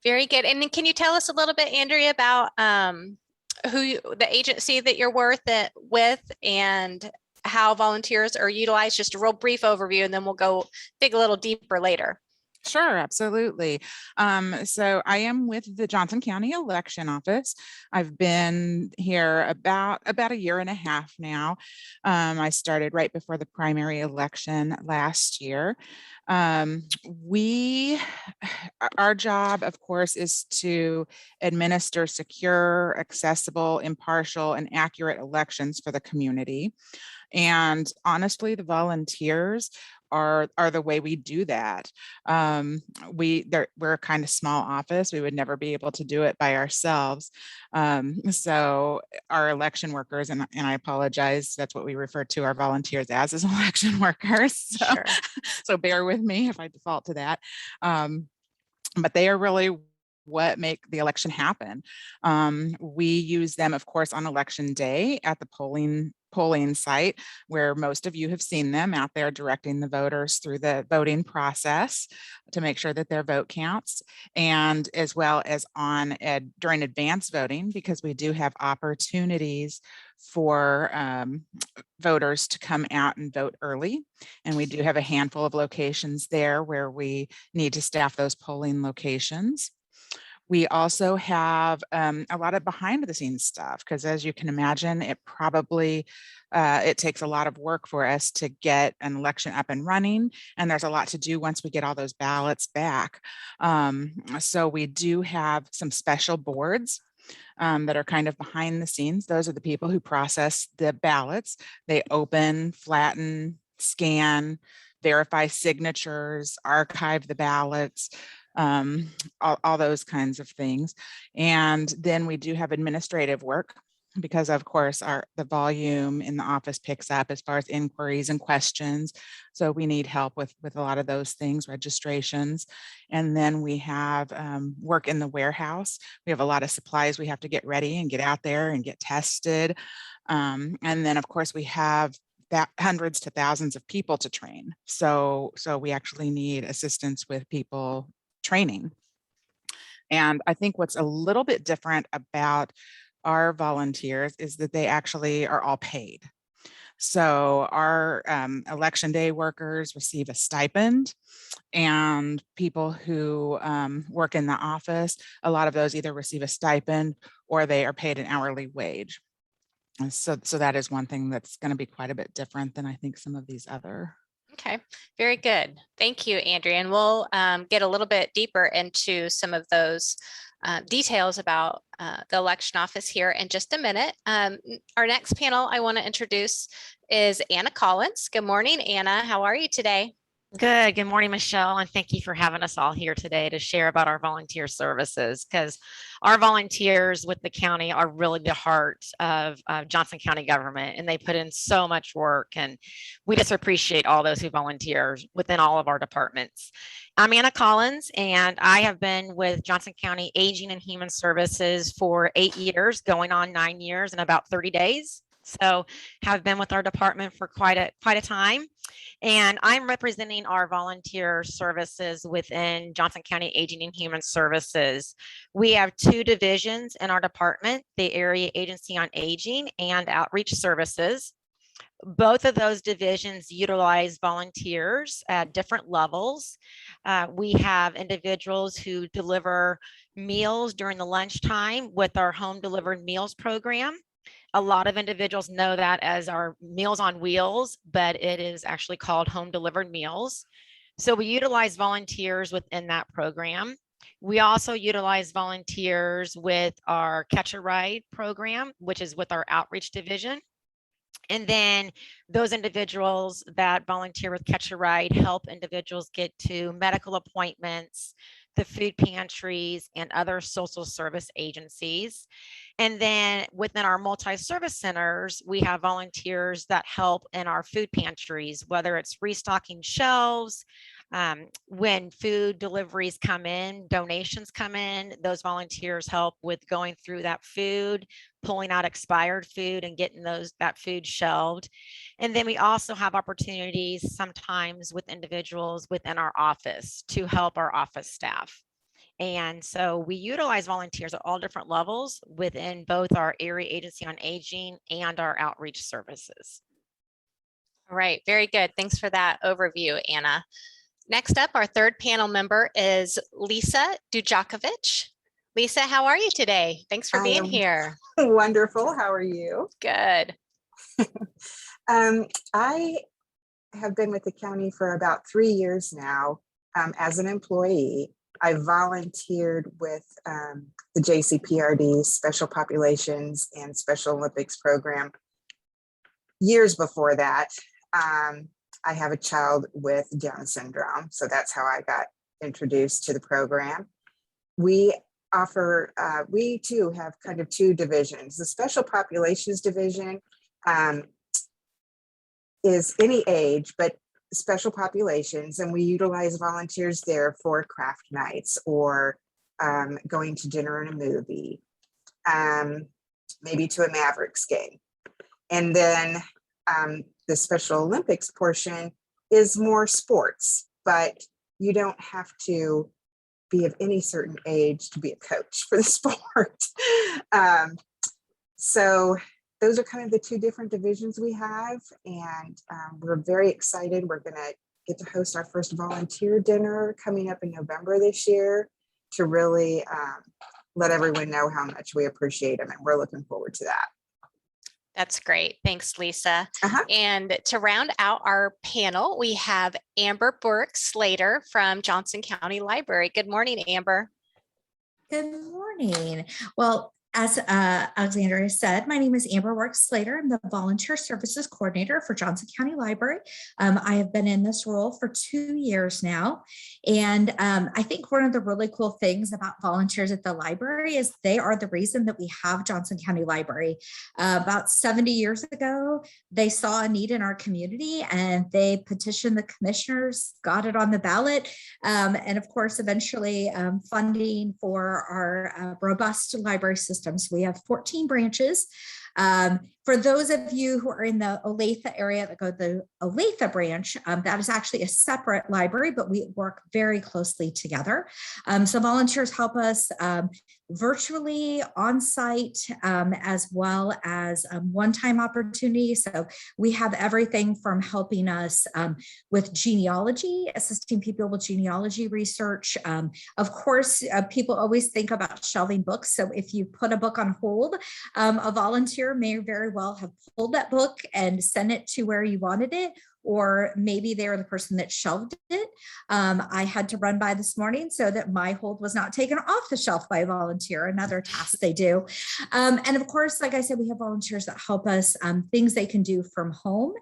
Very good. And can you tell us a little bit, Andrea, about the agency that you're with and how volunteers are utilized? Just a real brief overview, and then we'll go dig a little deeper later. Sure, absolutely. So I am with the Johnson County Election Office. I've been here about a year and a half now. I started right before the primary election last year. Our job, of course, is to administer secure, accessible, impartial, and accurate elections for the community. And honestly, the volunteers are the way we do that. We're a kind of small office. We would never be able to do it by ourselves. So our election workers, and I apologize, that's what we refer to our volunteers as election workers. So, Sure. so bear with me if I default to that. But they are really what make the election happen. We use them, of course, on election day at the polling site, where most of you have seen them out there directing the voters through the voting process to make sure that their vote counts, and as well as during advance voting, because we do have opportunities for voters to come out and vote early. And we do have a handful of locations there where we need to staff those polling locations. We also have a lot of behind the scenes stuff, because as you can imagine, it takes a lot of work for us to get an election up and running. And there's a lot to do once we get all those ballots back. So we do have some special boards that are kind of behind the scenes. Those are the people who process the ballots. They open, flatten, scan, verify signatures, archive the ballots, all those kinds of things. And then we do have administrative work, because of course the volume in the office picks up as far as inquiries and questions. So we need help with a lot of those things, registrations. And then we have work in the warehouse. We have a lot of supplies we have to get ready and get out there and get tested. And then of course we have hundreds to thousands of people to train. So we actually need assistance with people training. And I think what's a little bit different about our volunteers is that they actually are all paid. So our election day workers receive a stipend, and people who work in the office, a lot of those either receive a stipend or they are paid an hourly wage. And so that is one thing that's going to be quite a bit different than I think some of these other. Okay, very good. Thank you, Andrea. And we'll get a little bit deeper into some of those details about the election office here in just a minute. Our next panel I want to introduce is Anna Collins. Good morning, Anna. How are you today? Good. Good morning, Michelle, and thank you for having us all here today to share about our volunteer services, because our volunteers with the county are really the heart of Johnson County government, and they put in so much work, and we just appreciate all those who volunteer within all of our departments. I'm Anna Collins, and I have been with Johnson County Aging and Human Services for 8 years, going on 9 years in about 30 days. So have been with our department for quite a time. And I'm representing our volunteer services within Johnson County Aging and Human Services. We have 2 divisions in our department, the Area Agency on Aging and Outreach Services. Both of those divisions utilize volunteers at different levels. We have individuals who deliver meals during the lunchtime with our home delivered meals program. A lot of individuals know that as our Meals on Wheels, but it is actually called Home Delivered Meals. So we utilize volunteers within that program. We also utilize volunteers with our Catch a Ride program, which is with our outreach division. And then those individuals that volunteer with Catch a Ride help individuals get to medical appointments, the food pantries, and other social service agencies. And then within our multi-service centers, we have volunteers that help in our food pantries, whether it's restocking shelves, when food deliveries come in, donations come in, those volunteers help with going through that food, pulling out expired food and getting that food shelved. And then we also have opportunities sometimes with individuals within our office to help our office staff. And so we utilize volunteers at all different levels within both our Area Agency on Aging and our outreach services. All right, very good. Thanks for that overview, Anna. Next up, our third panel member is Lisa Dujakovic. Lisa, how are you today? Thanks for being here. Wonderful. How are you? Good. I have been with the county for about 3 years now as an employee. I volunteered with the JCPRD Special Populations and Special Olympics program years before that. I have a child with Down syndrome, so that's how I got introduced to the program. We offer, we too have kind of two divisions. The Special Populations Division is any age, but special populations, and we utilize volunteers there for craft nights or going to dinner and a movie, maybe to a Mavericks game. And then the Special Olympics portion is more sports, but you don't have to be of any certain age to be a coach for the sport. So those are kind of the two different divisions we have, and we're very excited. We're going to get to host our first volunteer dinner coming up in November this year to really let everyone know how much we appreciate them, and we're looking forward to that. That's great. Thanks, Lisa. And to round out our panel, we have Amber Burke-Slater from Johnson County Library. Good morning, Amber. Good morning. Well, as Alexandria said, my name is Amber Burke-Slater. I'm the Volunteer Services Coordinator for Johnson County Library. I have been in this role for 2 years now. And I think one of the really cool things about volunteers at the library is they are the reason that we have Johnson County Library. About 70 years ago, they saw a need in our community and they petitioned the commissioners, got it on the ballot, and of course, eventually funding for our robust library system. We have 14 branches. For those of you who are in the Olathe area that go to the Olathe branch, that is actually a separate library, but we work very closely together. So volunteers help us virtually, on site, as well as one-time opportunities. So we have everything from helping us with genealogy, assisting people with genealogy research. Of course, people always think about shelving books. So if you put a book on hold, a volunteer may very well have pulled that book and sent it to where you wanted it, or maybe they were the person that shelved it. I had to run by this morning so that my hold was not taken off the shelf by a volunteer, another task they do. And of course, like I said, we have volunteers that help us, things they can do from home.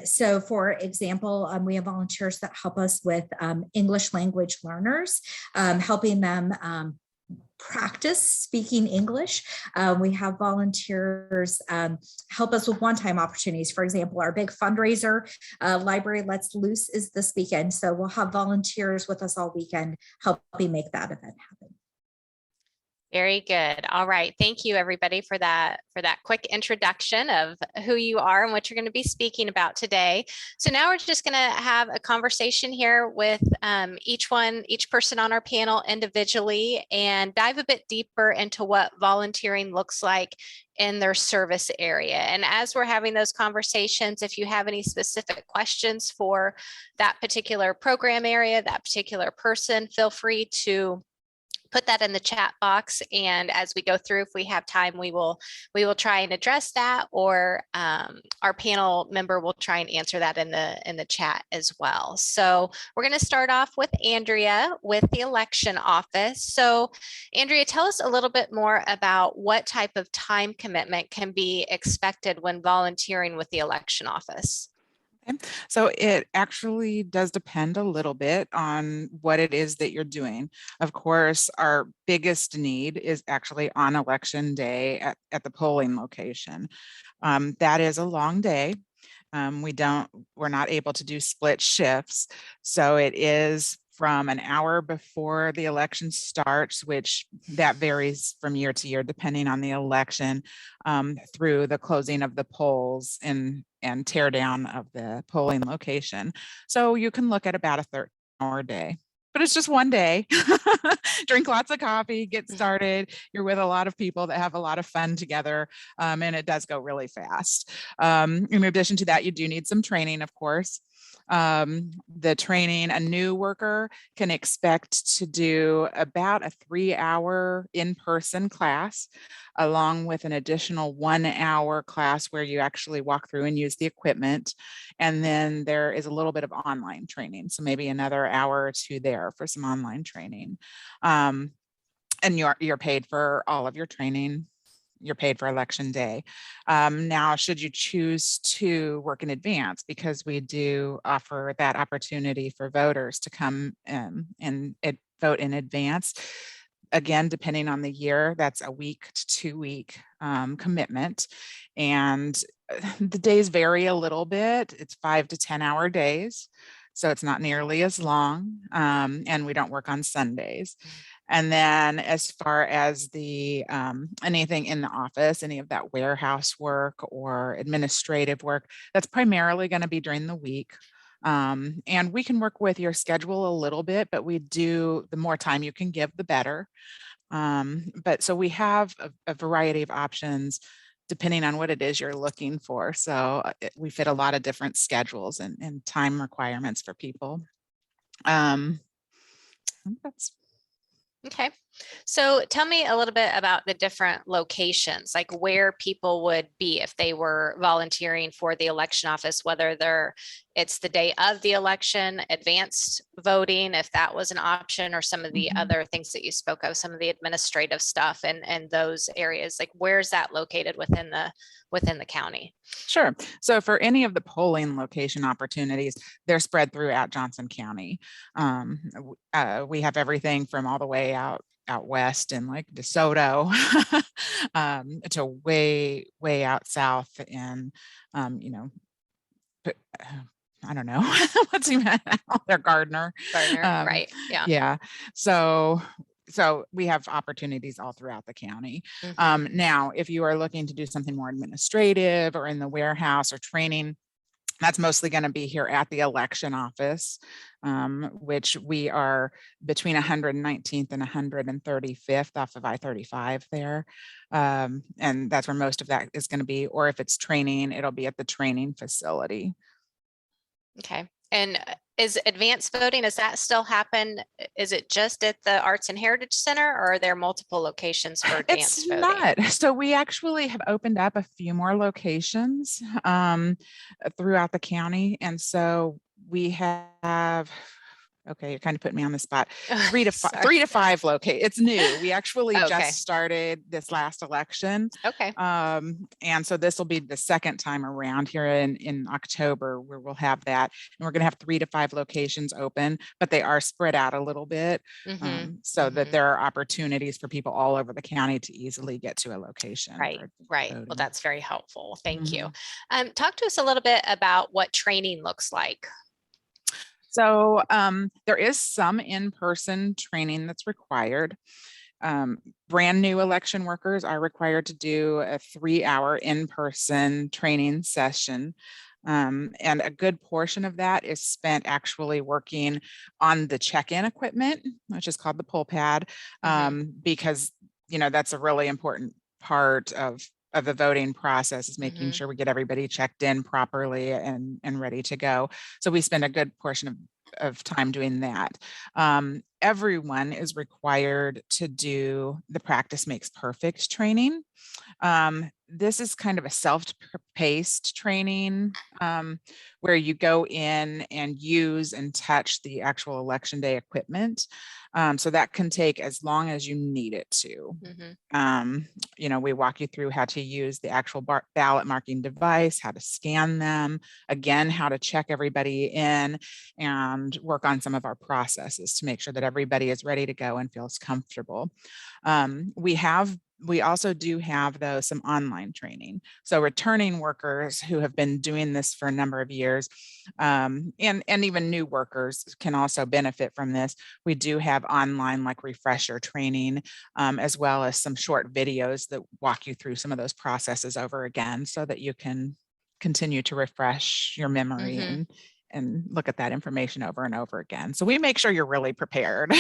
So for example, we have volunteers that help us with English language learners, helping them practice speaking English. We have volunteers help us with one-time opportunities. For example, our big fundraiser, Library Let's Loose, is this weekend. So we'll have volunteers with us all weekend helping make that event happen. Very good. All right. Thank you, everybody, for that quick introduction of who you are and what you're going to be speaking about today. So now we're just going to have a conversation here with each person on our panel individually and dive a bit deeper into what volunteering looks like in their service area. And as we're having those conversations, if you have any specific questions for that particular program area, that particular person, feel free to put that in the chat box, and as we go through, if we have time, we will try and address that, or our panel member will try and answer that in the chat as well. So we're going to start off with Andrea with the election office. So Andrea, tell us a little bit more about what type of time commitment can be expected when volunteering with the election office. So it actually does depend a little bit on what it is that you're doing. Of course, our biggest need is actually on election day at the polling location. That is a long day. We're not able to do split shifts. So it is from an hour before the election starts, which that varies from year to year, depending on the election, through the closing of the polls and tear down of the polling location. So you can look at about a 13-hour day, but it's just one day. Drink lots of coffee, get started. You're with a lot of people that have a lot of fun together, and it does go really fast. In addition to that, you do need some training, of course. The training, a new worker can expect to do about a 3-hour in-person class, along with an additional 1-hour class where you actually walk through and use the equipment. And then there is a little bit of online training. So maybe another hour or two there for some online training. And you're paid for all of your training. You're paid for election day. Now, should you choose to work in advance, because we do offer that opportunity for voters to come and vote in advance. Again, depending on the year, that's a week to 2-week commitment. And the days vary a little bit. It's 5 to 10-hour days. So it's not nearly as long. And we don't work on Sundays. And then as far as the anything in the office, any of that warehouse work or administrative work, that's primarily going to be during the week. And we can work with your schedule a little bit, but we do, the more time you can give, the better. But so we have a variety of options depending on what it is you're looking for. So we fit a lot of different schedules and time requirements for people. I think that's Okay. So tell me a little bit about the different locations, like where people would be if they were volunteering for the election office, whether it's the day of the election, advanced voting, if that was an option, or some of the other things that you spoke of, some of the administrative stuff and those areas, like where's that located within the county? Sure. So for any of the polling location opportunities, they're spread throughout Johnson County. We have everything from all the way out west in like DeSoto to way out south in, I don't know what's even out there, Gardner. Right. Yeah. Yeah. So we have opportunities all throughout the county. Now, if you are looking to do something more administrative or in the warehouse or training, that's mostly going to be here at the election office, which we are between 119th and 135th off of I-35 there. And that's where most of that is going to be. Or if it's training, it'll be at the training facility. Okay. And is advanced voting, does that still happen? Is it just at the Arts and Heritage Center, or are there multiple locations for advanced voting? It's not. So we actually have opened up a few more locations throughout the county. And so we have, okay, you're kind of putting me on the spot. 3 to 5 locations. It's new. We actually just started this last election. Okay. And so this will be the second time around here in October where we'll have that. And we're going to have 3 to 5 locations open, but they are spread out a little bit so that there are opportunities for people all over the county to easily get to a location. Right. Well, that's very helpful. Thank you. Talk to us a little bit about what training looks like. So there is some in-person training that's required. Brand new election workers are required to do a 3-hour in-person training session. And a good portion of that is spent actually working on the check-in equipment, which is called the pull pad, because, that's a really important part of the voting process, is making sure we get everybody checked in properly and ready to go. So we spend a good portion of time doing that. Everyone is required to do the practice makes perfect training. This is kind of a self-paced training where you go in and use and touch the actual election day equipment. So that can take as long as you need it to. We walk you through how to use the actual ballot marking device, how to scan them, again, how to check everybody in, and work on some of our processes to make sure that everybody is ready to go and feels comfortable. We also do have, though, some online training. So returning workers who have been doing this for a number of years, and even new workers can also benefit from this. We do have online like refresher training, as well as some short videos that walk you through some of those processes over again so that you can continue to refresh your memory and look at that information over and over again. So we make sure you're really prepared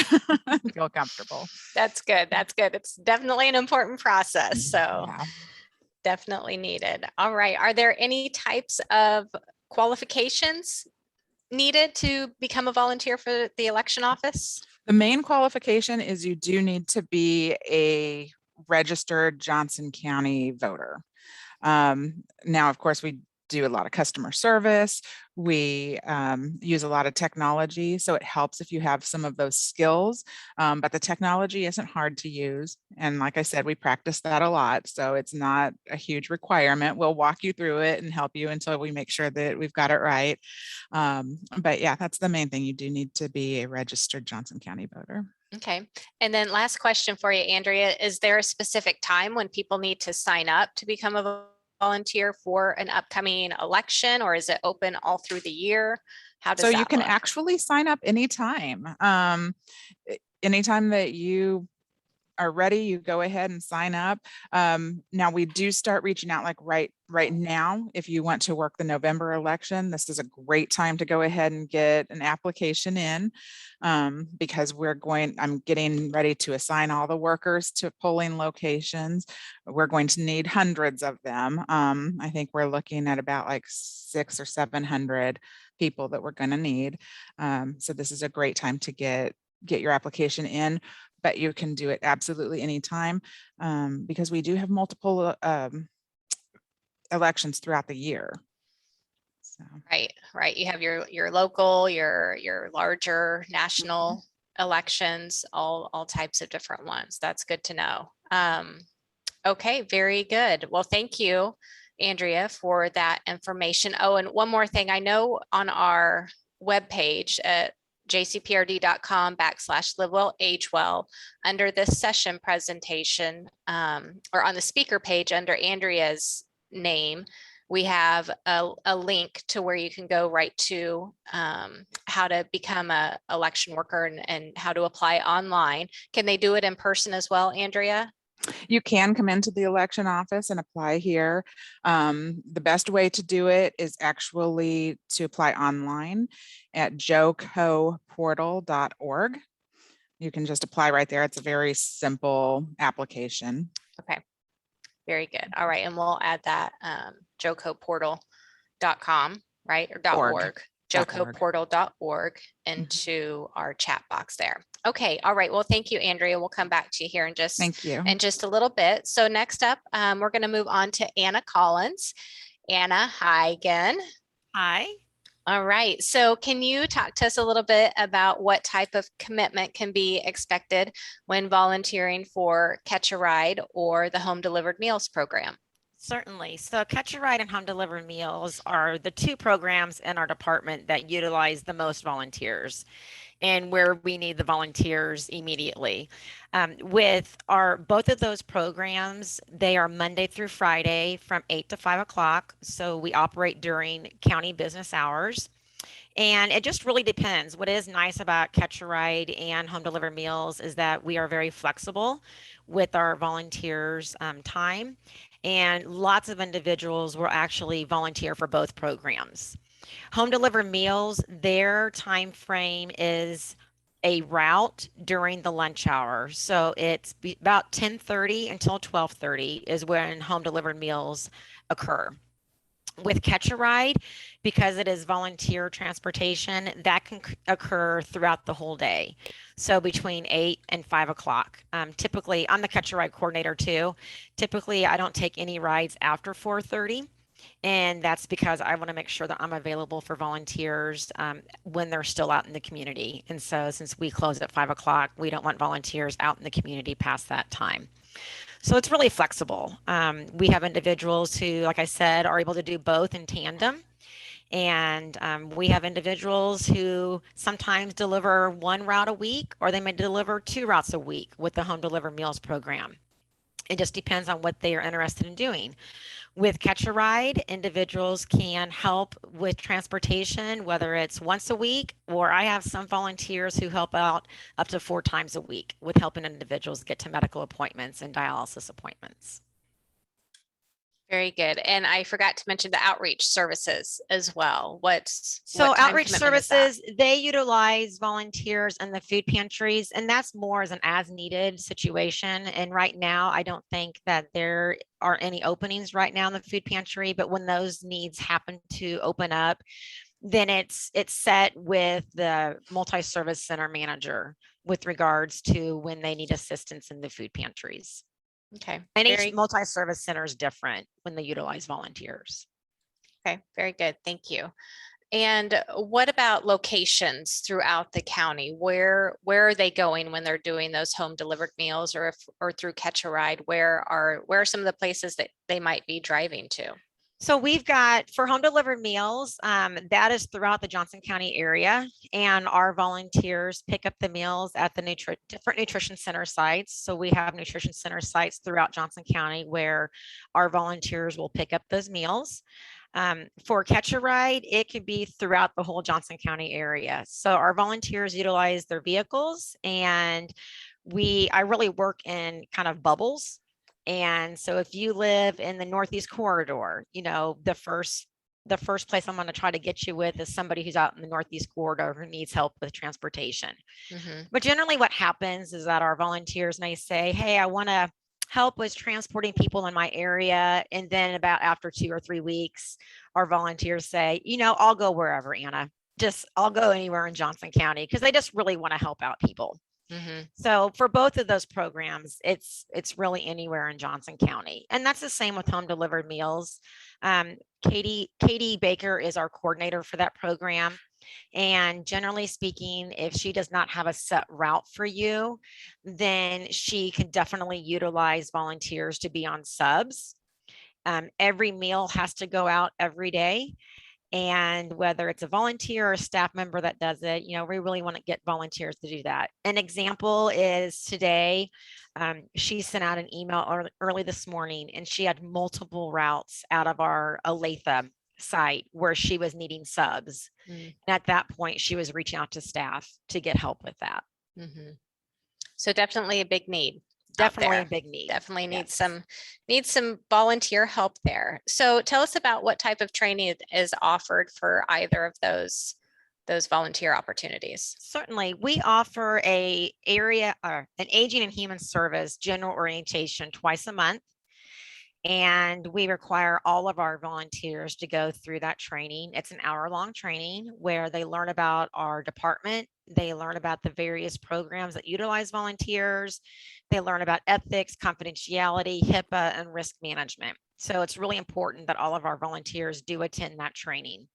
and feel comfortable. That's good. That's good. It's definitely an important process. So definitely needed. All right. Are there any types of qualifications needed to become a volunteer for the election office? The main qualification is you do need to be a registered Johnson County voter. Now, of course, we do a lot of customer service. We use a lot of technology, so it helps if you have some of those skills, but the technology isn't hard to use. And like I said, we practice that a lot, so it's not a huge requirement. We'll walk you through it and help you until we make sure that we've got it right. But yeah, that's the main thing. You do need to be a registered Johnson County voter. Okay. And then last question for you, Andrea, is there a specific time when people need to sign up to become a volunteer for an upcoming election, or is it open all through the year? How does so that you can look? actually sign up anytime. Anytime that you are ready, you go ahead and sign up. Now we do start reaching out like right now. If you want to work the November election, this is a great time to go ahead and get an application in, because I'm getting ready to assign all the workers to polling locations. We're going to need hundreds of them. I think we're looking at about like 600 or 700 people that we're going to need. So this is a great time to get your application in, but you can do it absolutely anytime, because we do have multiple elections throughout the year. So. Right. You have your local, your larger national elections, all types of different ones. That's good to know. Okay, very good. Well, thank you, Andrea, for that information. Oh, and one more thing. I know on our webpage at jcprd.com/livewell-agewell, under this session presentation, or on the speaker page under Andrea's name, we have a link to where you can go right to how to become a election worker and how to apply online. Can they do it in person as well, Andrea? You can come into the election office and apply here. The best way to do it is actually to apply online at jocoportal.org. You can just apply right there. It's a very simple application. Okay, very good. All right, and we'll add that jocoportal.com, right, or .org. jocoportal.org into our chat box there. Okay, all right. Well, thank you, Andrea. We'll come back to you here in just a little bit. So next up, we're going to move on to Anna Collins. Anna, hi again. Hi. All right. So can you talk to us a little bit about what type of commitment can be expected when volunteering for Catch a Ride or the Home Delivered Meals program? Certainly. So Catch a Ride and Home Delivered Meals are the two programs in our department that utilize the most volunteers and where we need the volunteers immediately. With both of those programs, they are Monday through Friday from 8 to 5 o'clock. So we operate during county business hours. And it just really depends. What is nice about Catch a Ride and Home Delivered Meals is that we are very flexible with our volunteers' time. And lots of individuals will actually volunteer for both programs. Home Delivered Meals, their time frame is a route during the lunch hour. So it's about 10:30 until 12:30 is when Home Delivered Meals occur. With Catch a Ride, because it is volunteer transportation, that can occur throughout the whole day. So between 8 and 5 o'clock. Typically, I'm the Catch a Ride coordinator too. Typically, I don't take any rides after 4:30. And that's because I want to make sure that I'm available for volunteers when they're still out in the community. And so since we close at 5 o'clock, we don't want volunteers out in the community past that time. So it's really flexible. We have individuals who, like I said, are able to do both in tandem. And we have individuals who sometimes deliver one route a week, or they may deliver 2 routes a week with the Home Delivered Meals program. It just depends on what they are interested in doing. With Catch a Ride, individuals can help with transportation, whether it's once a week, or I have some volunteers who help out up to 4 times a week with helping individuals get to medical appointments and dialysis appointments. Very good. And I forgot to mention the outreach services as well. What outreach services, they utilize volunteers in the food pantries, and that's more as an as-needed situation. And right now, I don't think that there are any openings right now in the food pantry, but when those needs happen to open up, then it's set with the multi-service center manager with regards to when they need assistance in the food pantries. Okay. And each multi-service center is different when they utilize volunteers. Okay, very good. Thank you. And what about locations throughout the county? Where are they going when they're doing those home delivered meals, or through Catch a Ride? Where are some of the places that they might be driving to? So we've got for home delivered meals, that is throughout the Johnson County area, and our volunteers pick up the meals at the different nutrition center sites. So we have nutrition center sites throughout Johnson County where our volunteers will pick up those meals. For Catch a Ride, it could be throughout the whole Johnson County area. So our volunteers utilize their vehicles, and I really work in kind of bubbles. And so if you live in the Northeast corridor, the first place I'm going to try to get you with is somebody who's out in the Northeast corridor who needs help with transportation. But generally what happens is that our volunteers may say, hey, I want to help with transporting people in my area. And then about after 2 or 3 weeks, our volunteers say, I'll go wherever, Anna. I'll go anywhere in Johnson County, because they just really want to help out people. So for both of those programs, it's really anywhere in Johnson County. And that's the same with home delivered meals. Katie Baker is our coordinator for that program. And generally speaking, if she does not have a set route for you, then she can definitely utilize volunteers to be on subs. Every meal has to go out every day. And whether it's a volunteer or a staff member that does it, we really want to get volunteers to do that. An example is today, she sent out an email early this morning, and she had multiple routes out of our Olathe site where she was needing subs. And at that point, she was reaching out to staff to get help with that. So definitely a big need. Definitely a big need. Definitely needs some volunteer help there. So tell us about what type of training is offered for either of those volunteer opportunities. Certainly, we offer an aging and human service general orientation twice a month. And we require all of our volunteers to go through that training. It's an hour-long training where they learn about our department. They learn about the various programs that utilize volunteers. They learn about ethics, confidentiality, HIPAA, and risk management. So it's really important that all of our volunteers do attend that training.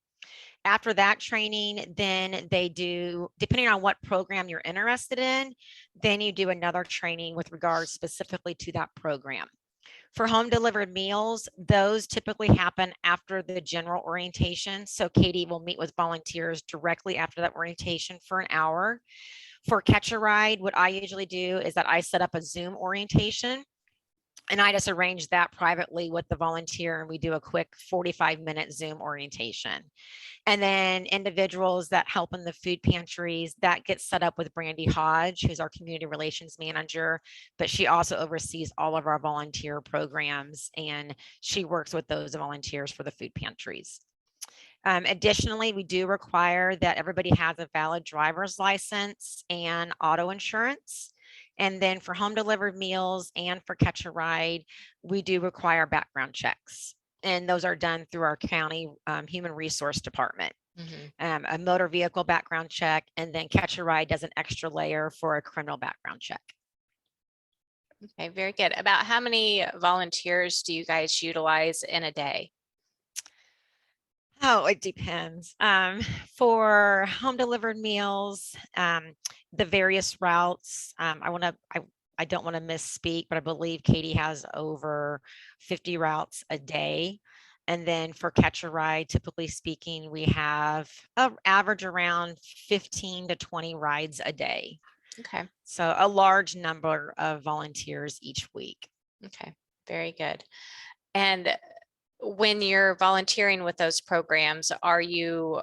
After that training, then they do, depending on what program you're interested in, then you do another training with regards specifically to that program. For home delivered meals, those typically happen after the general orientation. So Katie will meet with volunteers directly after that orientation for an hour. For Catch a Ride, what I usually do is that I set up a Zoom orientation, and I just arrange that privately with the volunteer, and we do a quick 45-minute Zoom orientation. And then individuals that help in the food pantries, that gets set up with Brandy Hodge, who's our community relations manager, but she also oversees all of our volunteer programs, and she works with those volunteers for the food pantries. Additionally, we do require that everybody has a valid driver's license and auto insurance. And then for home delivered meals and for Catch a Ride, we do require background checks. And those are done through our county human resource department. A motor vehicle background check, and then Catch a Ride does an extra layer for a criminal background check. Okay, very good. About how many volunteers do you guys utilize in a day? Oh, it depends. For home delivered meals, the various routes, I don't want to misspeak, but I believe Katie has over 50 routes a day. And then for Catch a Ride, typically speaking, we have an average around 15 to 20 rides a day. Okay. So a large number of volunteers each week. Okay, very good. And when you're volunteering with those programs, are you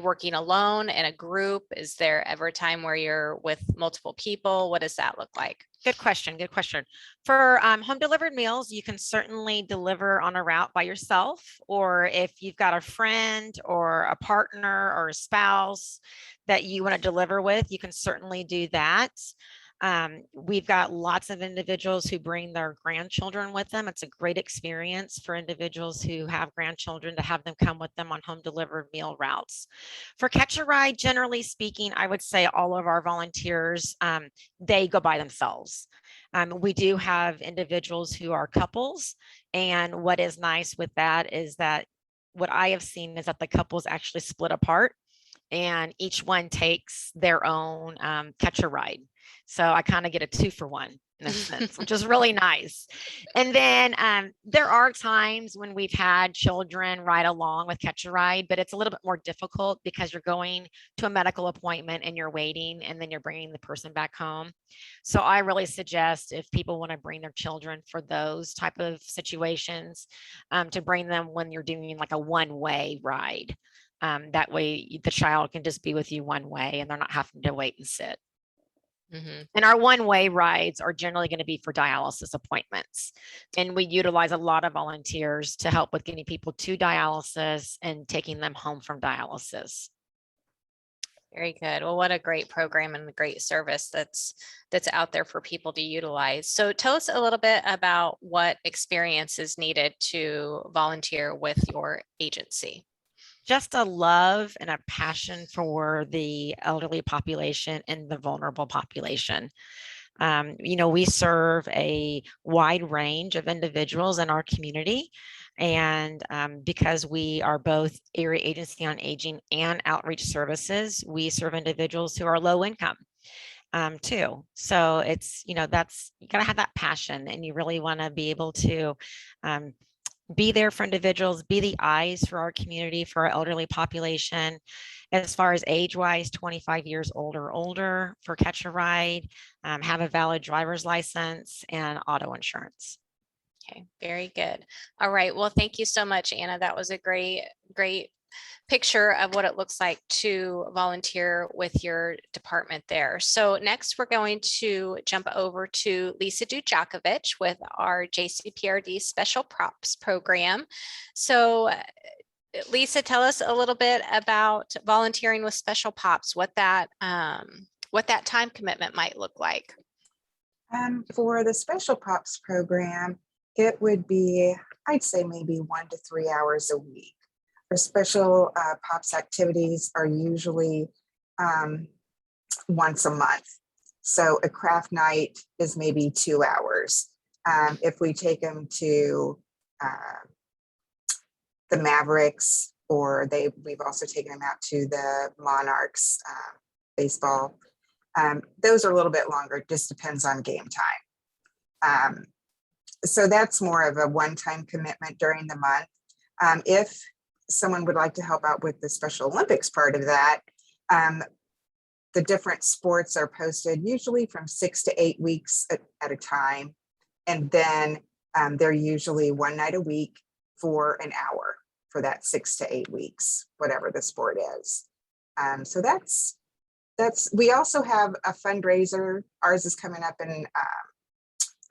working alone, in a group? Is there ever a time where you're with multiple people? What does that look like? Good question. Good question. For home delivered meals, you can certainly deliver on a route by yourself, or if you've got a friend or a partner or a spouse that you want to deliver with, you can certainly do that. We've got lots of individuals who bring their grandchildren with them. It's a great experience for individuals who have grandchildren to have them come with them on home delivered meal routes. For Catch a Ride, generally speaking, I would say all of our volunteers, they go by themselves. We do have individuals who are couples, and what is nice with that is that what I have seen is that the couples actually split apart and each one takes their own Catch a Ride. So I kind of get a 2-for-1 in a sense, which is really nice. And then there are times when we've had children ride along with Catch a Ride, but it's a little bit more difficult because you're going to a medical appointment and you're waiting and then you're bringing the person back home. So I really suggest if people want to bring their children for those type of situations, to bring them when you're doing like a one-way ride. That way the child can just be with you one way and they're not having to wait and sit. And our one-way rides are generally going to be for dialysis appointments. And we utilize a lot of volunteers to help with getting people to dialysis and taking them home from dialysis. Very good. Well, what a great program and a great service that's out there for people to utilize. So tell us a little bit about what experience is needed to volunteer with your agency. Just a love and a passion for the elderly population and the vulnerable population. We serve a wide range of individuals in our community. And because we are both Area Agency on Aging and Outreach Services, we serve individuals who are low income too. So it's, you gotta have that passion and you really wanna be able to be there for individuals, be the eyes for our community, for our elderly population. As far as age-wise, 25 years old or older for Catch a Ride, have a valid driver's license and auto insurance. Okay, very good. All right, well, thank you so much, Anna. That was a great picture of what it looks like to volunteer with your department there. So next we're going to jump over to Lisa Dujakovic with our JCPRD Special Props program. So Lisa, tell us a little bit about volunteering with Special Props, what that time commitment might look like. For the Special Props program, it would be, I'd say maybe 1 to 3 hours a week. Our special POPS activities are usually once a month. So a craft night is maybe 2 hours. If we take them to the Mavericks, or we've also taken them out to the Monarchs baseball. Those are a little bit longer, just depends on game time. So that's more of a one-time commitment during the month. If someone would like to help out with the Special Olympics part of that, the different sports are posted usually from 6 to 8 weeks at a time. And then they're usually one night a week for an hour for that 6 to 8 weeks, whatever the sport is. So that's, we also have a fundraiser. Ours is coming up in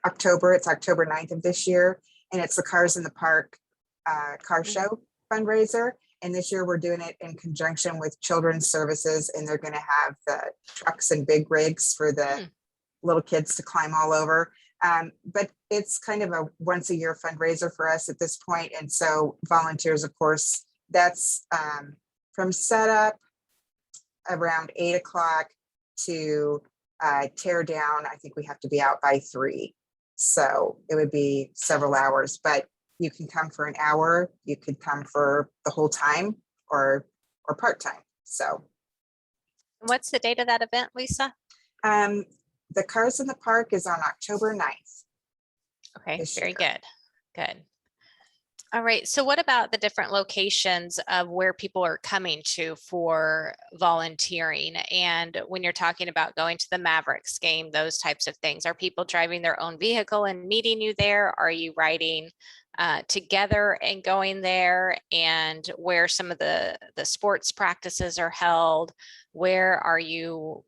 October. It's October 9th of this year. And it's the Cars in the Park car show fundraiser. And this year we're doing it in conjunction with Children's Services, and they're going to have the trucks and big rigs for the little kids to climb all over. But it's kind of a once a year fundraiser for us at this point. And so volunteers, of course, that's from setup around 8 o'clock to tear down. I think we have to be out by 3. So it would be several hours, but you can come for an hour, you could come for the whole time or part-time. So what's the date of that event, Lisa? The Cars in the Park is on October 9th. Okay, very good. Good. All right. So what about the different locations of where people are coming to for volunteering? And when you're talking about going to the Mavericks game, those types of things, are people driving their own vehicle and meeting you there? Are you riding together and going there? And where some of the sports practices are held? Where are you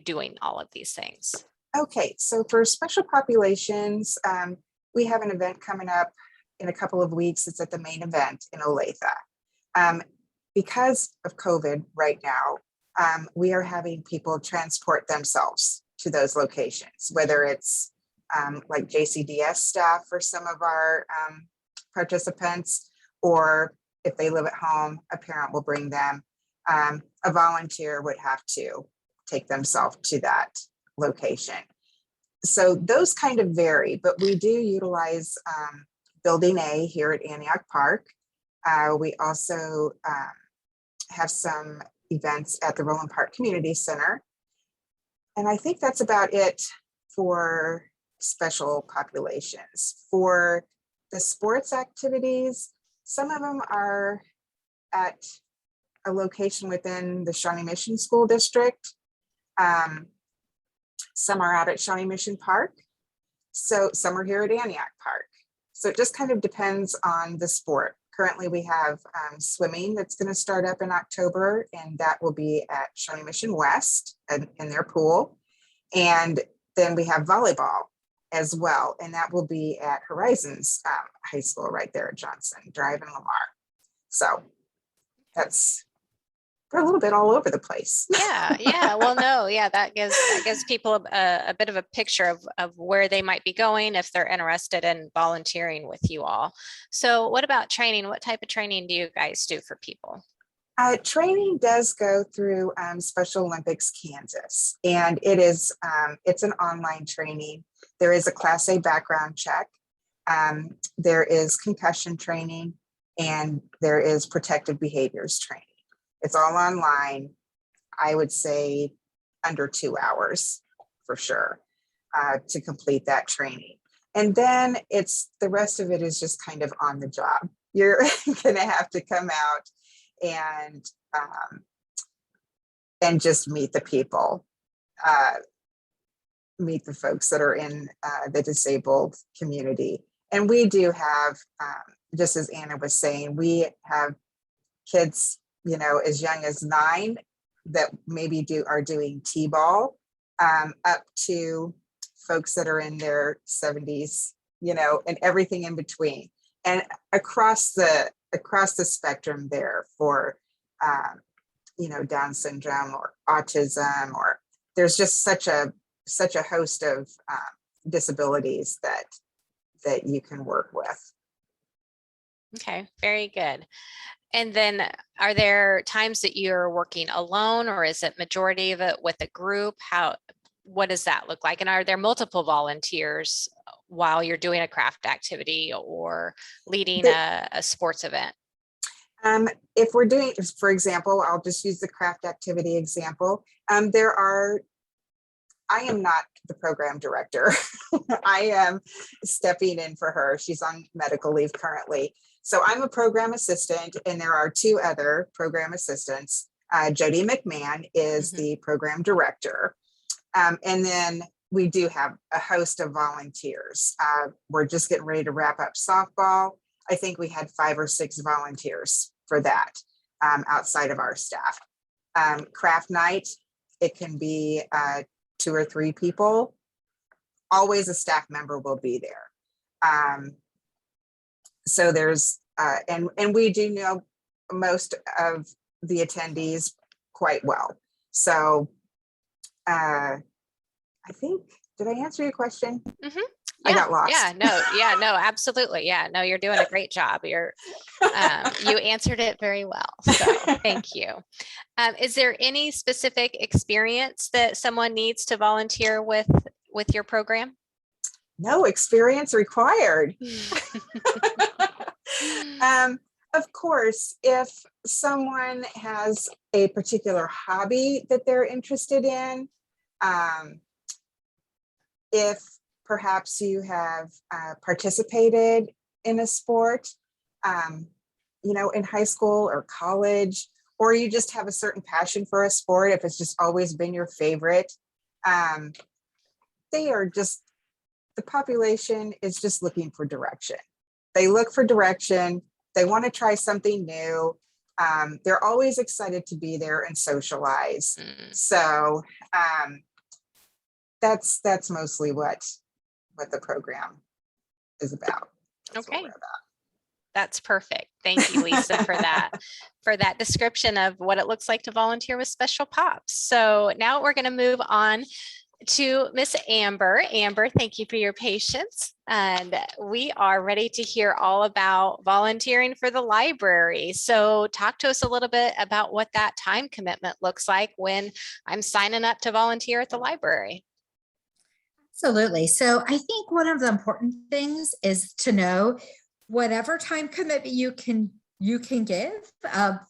doing all of these things? Okay, so for special populations, we have an event coming up in a couple of weeks. It's at the main event in Olathe. Because of COVID right now, we are having people transport themselves to those locations, whether it's like JCDS staff for some of our participants, or if they live at home, a parent will bring them. A volunteer would have to take themselves to that location. So those kind of vary, but we do utilize Building A here at Antioch Park. We also have some events at the Roland Park Community Center. And I think that's about it for special populations. For the sports activities, some of them are at a location within the Shawnee Mission School District. Some are out at Shawnee Mission Park. So some are here at Antioch Park. So it just kind of depends on the sport. Currently we have swimming that's going to start up in October, and that will be at Shawnee Mission West in their pool. And then we have volleyball as well, and that will be at Horizons High School right there at Johnson Drive in Lamar. So that's, we're a little bit all over the place. Yeah. Well, no, yeah, that gives people a bit of a picture of where they might be going if they're interested in volunteering with you all. So what about training? What type of training do you guys do for people? Training does go through Special Olympics Kansas, and it's an online training. There is a Class A background check. There is concussion training, and there is protective behaviors training. It's all online. I would say under 2 hours for sure to complete that training. And then the rest of it is just kind of on the job. You're going to have to come out and just meet the people, meet the folks that are in the disabled community. And we do have, just as Anna was saying, we have kids, as young as 9 that maybe are doing T-ball, up to folks that are in their 70s, and everything in between. And across the spectrum there for, Down syndrome or autism, or there's just such a host of disabilities that you can work with. Okay, very good. And then are there times that you're working alone, or is it majority of it with a group? What does that look like? And are there multiple volunteers while you're doing a craft activity or leading a sports event? If we're doing, for example, I'll just use the craft activity example. I am not the program director. I am stepping in for her. She's on medical leave currently. So I'm a program assistant, and there are 2 other program assistants. Jody McMahon is the program director. And then we do have a host of volunteers. We're just getting ready to wrap up softball. I think we had 5 or 6 volunteers for that outside of our staff. Craft night, it can be 2 or 3 people. Always a staff member will be there. So there's, and we do know most of the attendees quite well. So I think, did I answer your question? Mm-hmm. I got lost. No, absolutely. Yeah, no, you're doing a great job. You answered it very well. So thank you. Is there any specific experience that someone needs to volunteer with your program? No experience required. Of course, if someone has a particular hobby that they're interested in, if perhaps you have participated in a sport, in high school or college, or you just have a certain passion for a sport, if it's just always been your favorite, the population is just looking for direction. They look for direction. They want to try something new. They're always excited to be there and socialize. So that's mostly what the program is about. Okay. That's perfect. Thank you, Lisa, for that description of what it looks like to volunteer with Special Pops. So now we're going to move on to Miss Amber. Amber, thank you for your patience. And we are ready to hear all about volunteering for the library. So talk to us a little bit about what that time commitment looks like when I'm signing up to volunteer at the library. Absolutely. So I think one of the important things is to know whatever time commitment you can give,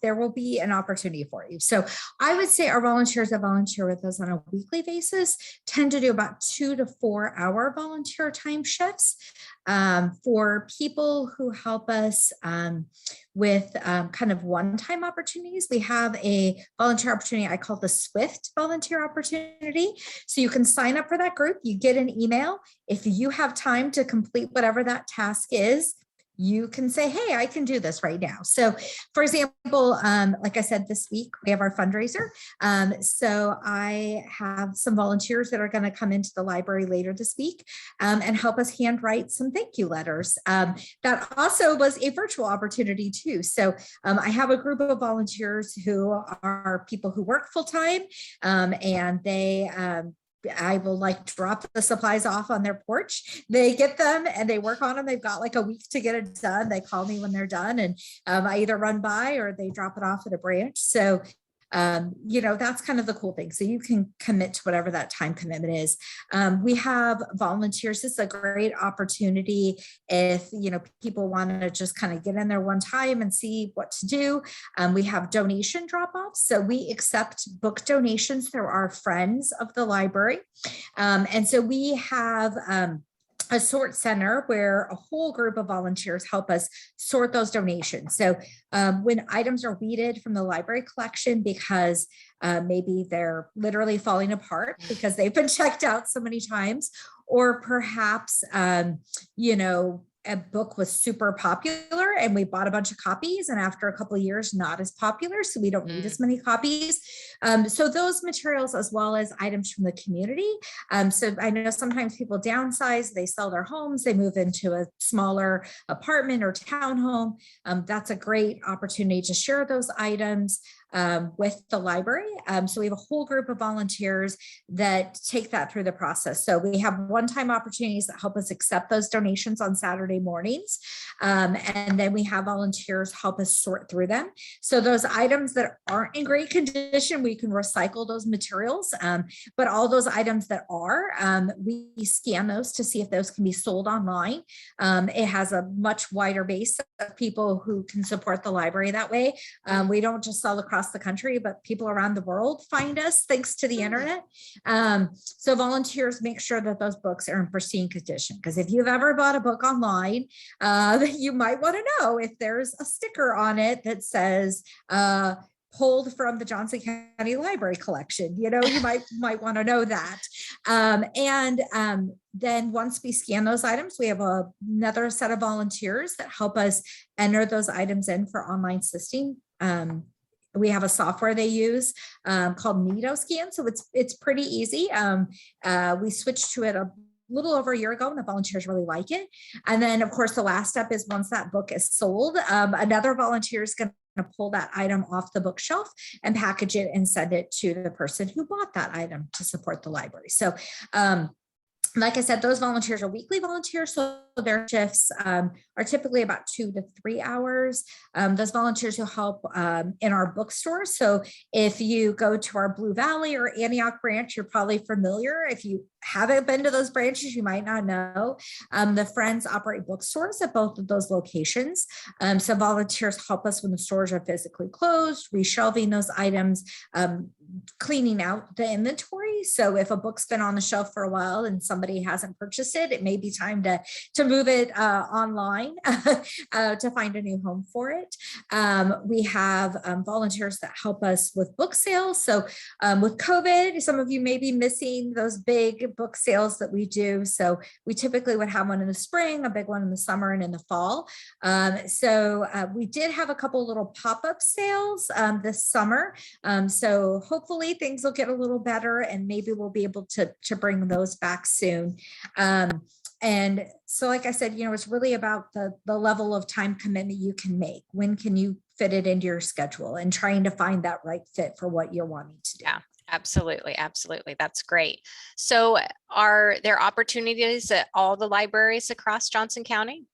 there will be an opportunity for you. So I would say our volunteers that volunteer with us on a weekly basis tend to do about 2 to 4 hour volunteer time shifts. For people who help us with kind of one-time opportunities, we have a volunteer opportunity I call the SWIFT volunteer opportunity. So you can sign up for that group, you get an email. If you have time to complete whatever that task is, you can say, hey, I can do this right now. So for example, like I said, this week we have our fundraiser. So I have some volunteers that are going to come into the library later this week and help us handwrite some thank you letters. That also was a virtual opportunity too. So I have a group of volunteers who are people who work full-time and they I will like drop the supplies off on their porch. They get them and they work on them. They've got like a week to get it done. They call me when they're done and I either run by or they drop it off at a branch. So that's kind of the cool thing. So you can commit to whatever that time commitment is. We have volunteers. This is a great opportunity if, people want to just kind of get in there one time and see what to do. We have donation drop-offs. So we accept book donations through our friends of the library. And so we have a sort center where a whole group of volunteers help us sort those donations. So when items are weeded from the library collection because maybe they're literally falling apart because they've been checked out so many times, or perhaps, a book was super popular and we bought a bunch of copies and after a couple of years, not as popular. So we don't need as many copies. So those materials, as well as items from the community. So I know sometimes people downsize, they sell their homes, they move into a smaller apartment or townhome. That's a great opportunity to share those items with the library. So we have a whole group of volunteers that take that through the process. So we have one-time opportunities that help us accept those donations on Saturday mornings. And then we have volunteers help us sort through them. So those items that aren't in great condition, we can recycle those materials. But all those items that are, we scan those to see if those can be sold online. It has a much wider base of people who can support the library that way. We don't just sell across the country, but people around the world find us thanks to the internet. So volunteers make sure that those books are in pristine condition, because if you've ever bought a book online, you might want to know if there's a sticker on it that says pulled from the Johnson County Library collection. You might want to know that. Then once we scan those items, we have another set of volunteers that help us enter those items in for online listing. We have a software they use called NitoScan, so it's pretty easy. We switched to it a little over a year ago and the volunteers really like it. And then of course, the last step is once that book is sold, another volunteer is going to pull that item off the bookshelf and package it and send it to the person who bought that item to support the library. So like I said, those volunteers are weekly volunteers, so their shifts are typically about 2 to 3 hours. Those volunteers will help in our bookstores. So if you go to our Blue Valley or Antioch branch, you're probably familiar. If you haven't been to those branches, you might not know. The Friends operate bookstores at both of those locations. So volunteers help us when the stores are physically closed, reshelving those items, cleaning out the inventory. So if a book's been on the shelf for a while and somebody hasn't purchased it, it may be time to move it online to find a new home for it. We have volunteers that help us with book sales. So with COVID, some of you may be missing those big book sales that we do. So we typically would have one in the spring, a big one in the summer and in the fall. So we did have a couple little pop-up sales this summer. So hopefully things will get a little better and maybe we'll be able to bring those back soon. And so, like I said, it's really about the level of time commitment you can make. When can you fit it into your schedule and trying to find that right fit for what you're wanting to do? Yeah. Absolutely, absolutely. That's great. So are there opportunities at all the libraries across Johnson County?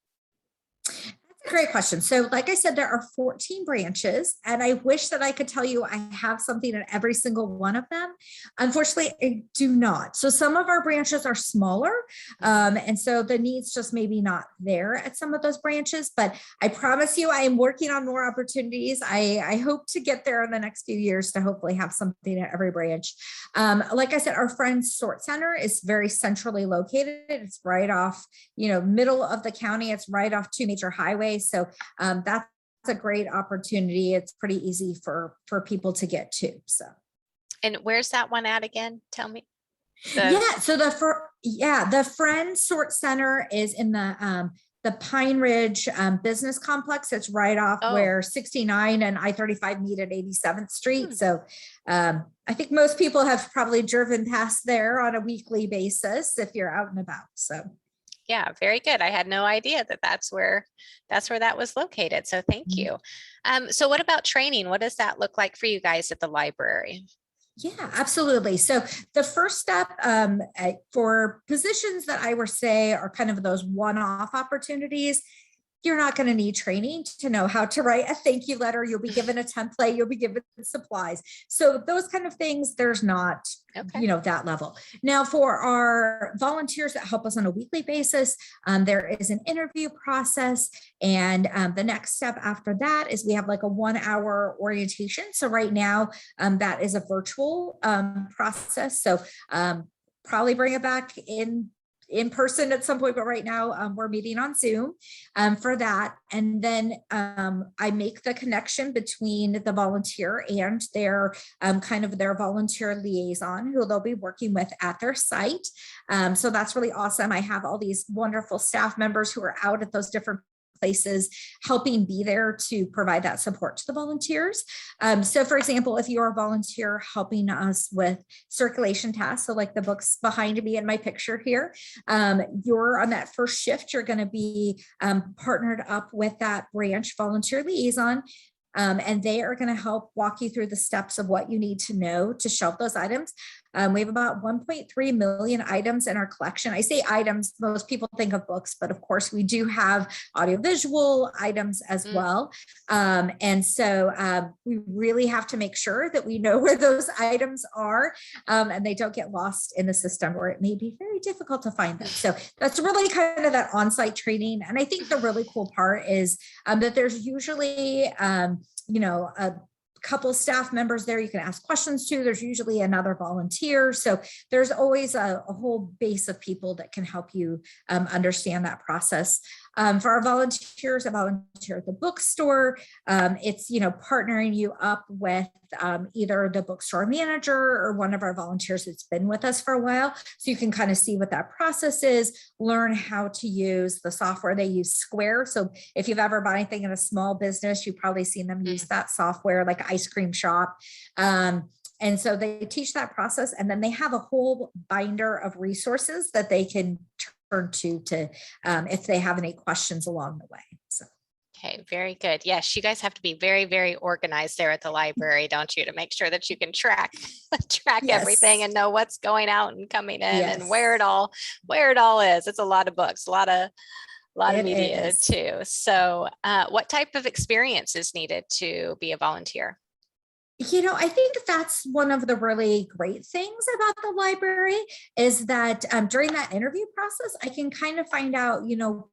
Great question. So, like I said, there are 14 branches, and I wish that I could tell you I have something at every single one of them. Unfortunately, I do not. So, some of our branches are smaller, and so the needs just maybe not there at some of those branches. But I promise you, I am working on more opportunities. I hope to get there in the next few years to hopefully have something at every branch. Like I said, our Friends Sort Center is very centrally located. It's right off, middle of the county. It's right off two major highways. So that's a great opportunity. It's pretty easy for people to get to. So, and where's that one at again? Tell me. So the Friends Sort Center is in the Pine Ridge Business Complex. It's right off where 69 and I-35 meet at 87th Street. So I think most people have probably driven past there on a weekly basis if you're out and about. So. Yeah, very good. I had no idea that that's where that was located. So thank you. So what about training? What does that look like for you guys at the library? Yeah, absolutely. So the first step for positions that I would say are kind of those one-off opportunities, you're not going to need training to know how to write a thank you letter. You'll be given a template, you'll be given supplies. So those kind of things, there's not, that level. Now for our volunteers that help us on a weekly basis, there is an interview process. And the next step after that is we have like a 1-hour orientation. So right now that is a virtual process. So probably bring it back in person at some point, but right now we're meeting on Zoom for that. And then I make the connection between the volunteer and their their volunteer liaison who they'll be working with at their site. So that's really awesome. I have all these wonderful staff members who are out at those different places helping be there to provide that support to the volunteers. So for example, if you're a volunteer helping us with circulation tasks, so like the books behind me in my picture here, you're on that first shift, you're going to be partnered up with that branch volunteer liaison. And they are going to help walk you through the steps of what you need to know to shelf those items. We have about 1.3 million items in our collection. I say items, most people think of books, but of course we do have audiovisual items as well. And so we really have to make sure that we know where those items are and they don't get lost in the system, or it may be very difficult to find them. So that's really kind of that on-site training. And I think the really cool part is that there's usually a couple staff members there you can ask questions to. There's usually another volunteer. So there's always a whole base of people that can help you understand that process. For our volunteers, I volunteer at the bookstore. It's, partnering you up with either the bookstore manager or one of our volunteers that's been with us for a while. So you can kind of see what that process is, learn how to use the software. They use Square. So if you've ever bought anything in a small business, you've probably seen them use that software, like Ice Cream Shop. And so they teach that process, and then they have a whole binder of resources that they can turn to if they have any questions along the way. So. Okay, very good. Yes, you guys have to be very, very organized there at the library, don't you, to make sure that you can track everything and know what's going out and coming in and where it all is. It's a lot of books, a lot of media too. So what type of experience is needed to be a volunteer? I think that's one of the really great things about the library is that during that interview process, I can kind of find out,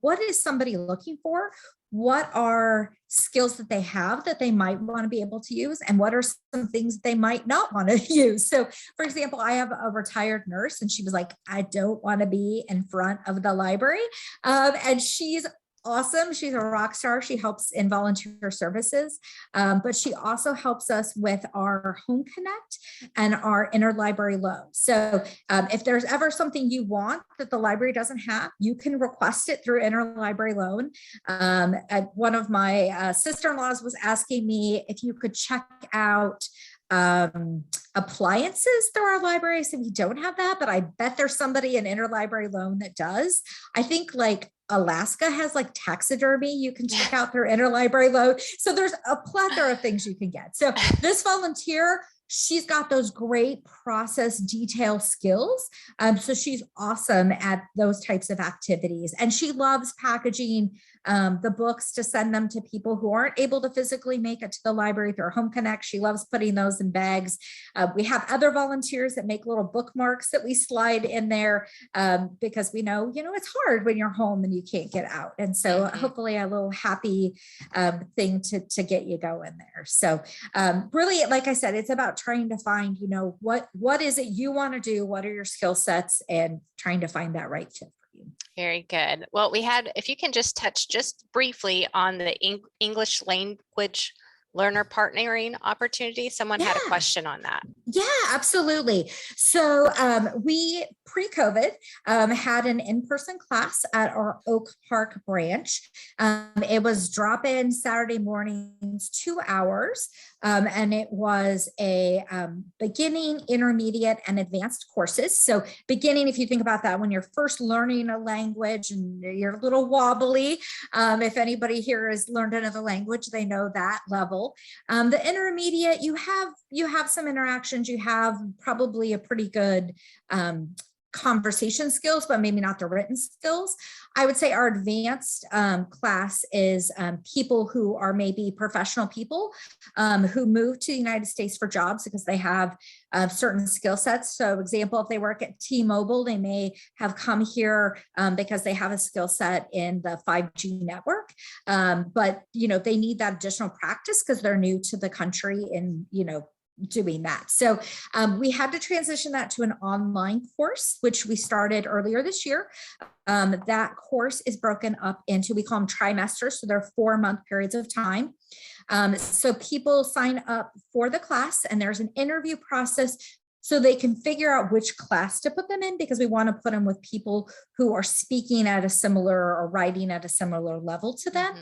what is somebody looking for? What are skills that they have that they might want to be able to use? And what are some things they might not want to use? So for example, I have a retired nurse and she was like, I don't want to be in front of the library. And she's awesome. She's a rock star. She helps in volunteer services, but she also helps us with our Home Connect and our interlibrary loan. So if there's ever something you want that the library doesn't have, you can request it through interlibrary loan. One of my sister-in-laws was asking me if you could check out appliances through our library. So we don't have that, but I bet there's somebody in interlibrary loan that does. I think like Alaska has like taxidermy you can check out through interlibrary loan. So there's a plethora of things you can get. So this volunteer she's got those great process detail skills. So she's awesome at those types of activities. And she loves packaging the books to send them to people who aren't able to physically make it to the library through Home Connect. She loves putting those in bags. We have other volunteers that make little bookmarks that we slide in there because we know, it's hard when you're home and you can't get out. And so hopefully a little happy thing to get you going there. So really, like I said, it's about trying to find, what is it you want to do? What are your skill sets, and trying to find that right fit for you. Very good. Well, if you can just touch just briefly on the English language learner partnering opportunity. Someone had a question on that. Yeah, absolutely. So we pre-COVID had an in-person class at our Oak Park branch. It was drop-in Saturday mornings, 2 hours. And it was a beginning, intermediate, and advanced courses. So beginning, if you think about that, when you're first learning a language and you're a little wobbly, if anybody here has learned another language, they know that level. The intermediate, you have some interactions, you have probably a pretty good conversation skills, but maybe not the written skills. I would say our advanced class is people who are maybe professional people who move to the United States for jobs because they have certain skill sets. So example, if they work at T-Mobile, they may have come here because they have a skill set in the 5G network. But, they need that additional practice because they're new to the country and, doing that. So we had to transition that to an online course, which we started earlier this year. That course is broken up into, we call them trimesters. So they're 4-month periods of time. So people sign up for the class and there's an interview process so they can figure out which class to put them in, because we want to put them with people who are speaking at a similar or writing at a similar level to them.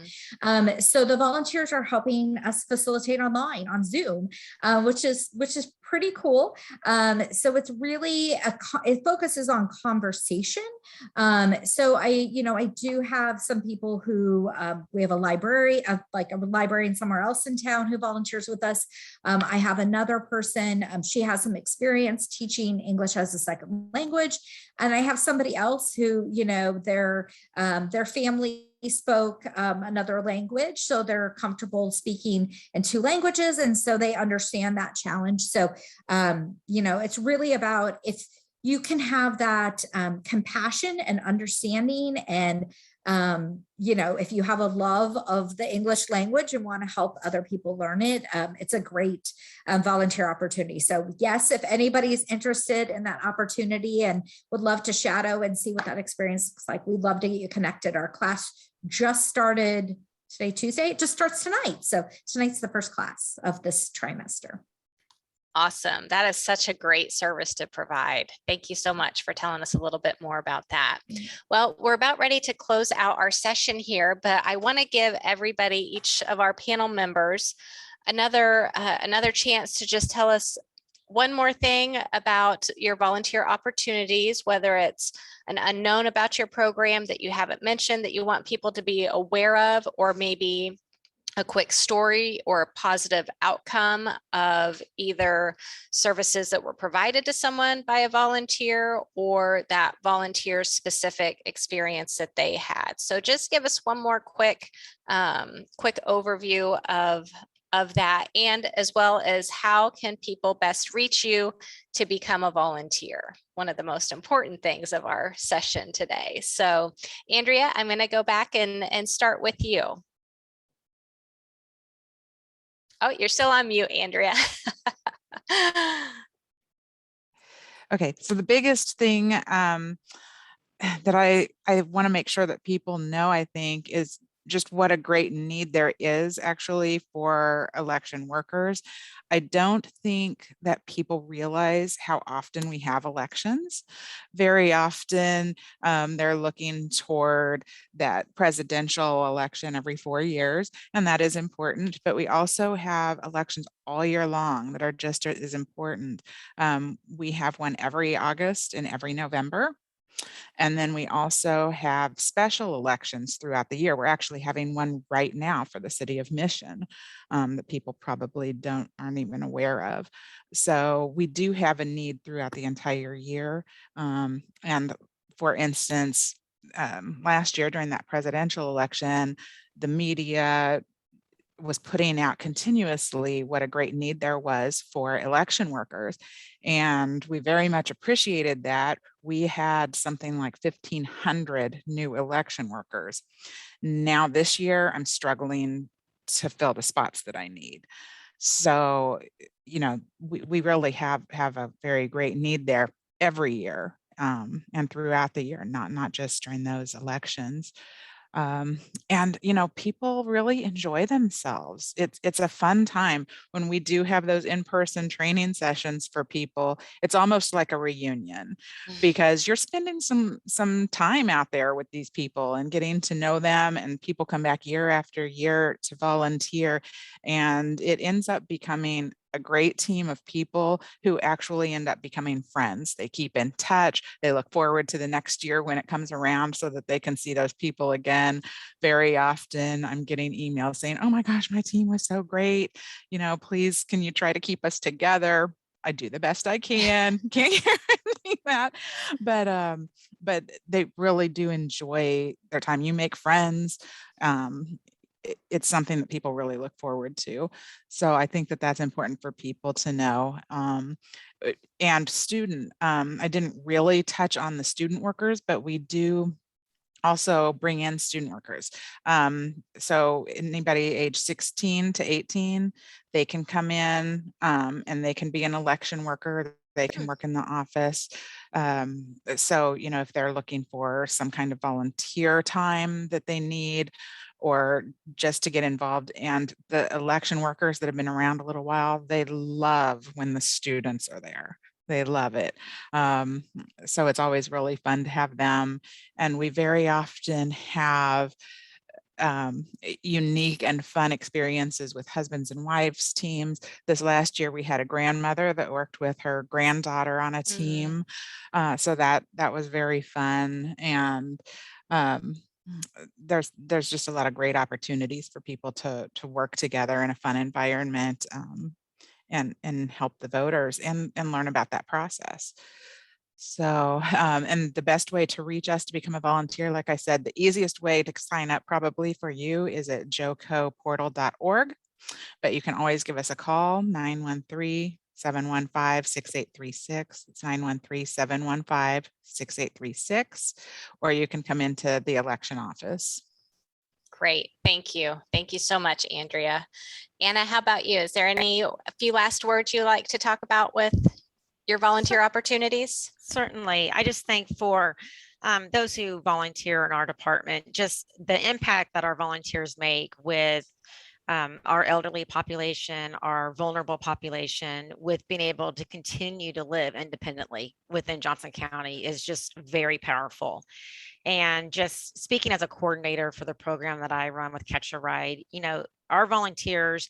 So the volunteers are helping us facilitate online on Zoom, which is pretty cool. So it's really, it focuses on conversation. So I do have some people who, we have a librarian somewhere else in town who volunteers with us. I have another person, she has some experience teaching English as a second language. And I have somebody else who, their family spoke another language, so they're comfortable speaking in 2 languages, and so they understand that challenge. So it's really about if you can have that compassion and understanding, and if you have a love of the English language and want to help other people learn it, it's a great volunteer opportunity. So yes, if anybody's interested in that opportunity and would love to shadow and see what that experience looks like, we'd love to get you connected. Our class just started today, Tuesday. It just starts tonight. So tonight's the first class of this trimester. Awesome. That is such a great service to provide. Thank you so much for telling us a little bit more about that. Well, we're about ready to close out our session here, but I want to give everybody, each of our panel members, another chance to just tell us one more thing about your volunteer opportunities, whether it's an unknown about your program that you haven't mentioned that you want people to be aware of, or maybe a quick story or a positive outcome of either services that were provided to someone by a volunteer or that volunteer specific experience that they had. So just give us one more quick overview of that, and as well as how can people best reach you to become a volunteer, one of the most important things of our session today. So Andrea, I'm going to go back and start with you. Oh, you're still on mute, Andrea. Okay, so the biggest thing that I want to make sure that people know, I think, is just what a great need there is actually for election workers. I don't think that people realize how often we have elections. Very often they're looking toward that presidential election every 4 years, and that is important, but we also have elections all year long that are just as important. We have one every August and every November. And then we also have special elections throughout the year. We're actually having one right now for the city of Mission that people probably aren't even aware of. So we do have a need throughout the entire year. And for instance, last year during that presidential election, the media was putting out continuously what a great need there was for election workers. And we very much appreciated that. We had something like 1,500 new election workers. Now this year, I'm struggling to fill the spots that I need. So, we really have a very great need there every year and throughout the year, not just during those elections. And people really enjoy themselves. It's a fun time when we do have those in-person training sessions for people. It's almost like a reunion because you're spending some time out there with these people and getting to know them, and people come back year after year to volunteer, and it ends up becoming a great team of people who actually end up becoming friends. They keep in touch. They look forward to the next year when it comes around so that they can see those people again. Very often I'm getting emails saying, oh my gosh, my team was so great. Please, can you try to keep us together? I do the best I can. Can't guarantee that. But they really do enjoy their time. You make friends. It's something that people really look forward to. So I think that that's important for people to know. And I didn't really touch on the student workers, but we do also bring in student workers. So anybody age 16 to 18, they can come in and they can be an election worker. They can work in the office. So, if they're looking for some kind of volunteer time that they need, or just to get involved. And the election workers that have been around a little while, they love when the students are there. They love it. So it's always really fun to have them. And we very often have unique and fun experiences with husbands and wives teams. This last year, we had a grandmother that worked with her granddaughter on a team. So that was very fun. And there's just a lot of great opportunities for people to work together in a fun environment and help the voters and learn about that process. So, and the best way to reach us to become a volunteer, like I said, the easiest way to sign up probably for you is at jocoportal.org, but you can always give us a call, 913-715-6836. It's 913-715-6836, or you can come into the election office. Great. Thank you. Thank you so much, Andrea. Anna, how about you? Is there a few last words you like to talk about with your volunteer opportunities? Certainly. I just think for those who volunteer in our department, just the impact that our volunteers make with our elderly population, our vulnerable population, with being able to continue to live independently within Johnson County is just very powerful. And just speaking as a coordinator for the program that I run with Catch a Ride, our volunteers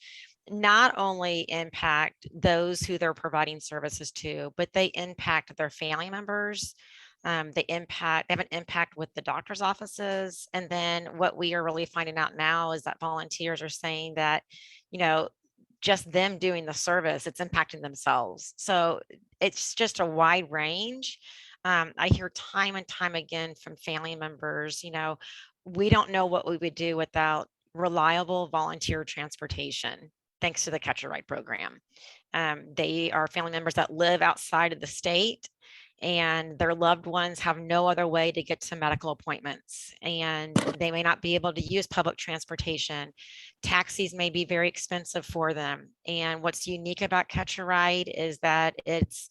not only impact those who they're providing services to, but they impact their family members. They have an impact with the doctor's offices. And then what we are really finding out now is that volunteers are saying that, just them doing the service, it's impacting themselves. So it's just a wide range. I hear time and time again from family members, we don't know what we would do without reliable volunteer transportation, thanks to the Catch a Ride program. They are family members that live outside of the state, and their loved ones have no other way to get to medical appointments, and they may not be able to use public transportation. Taxis may be very expensive for them. And what's unique about Catch a Ride is that it's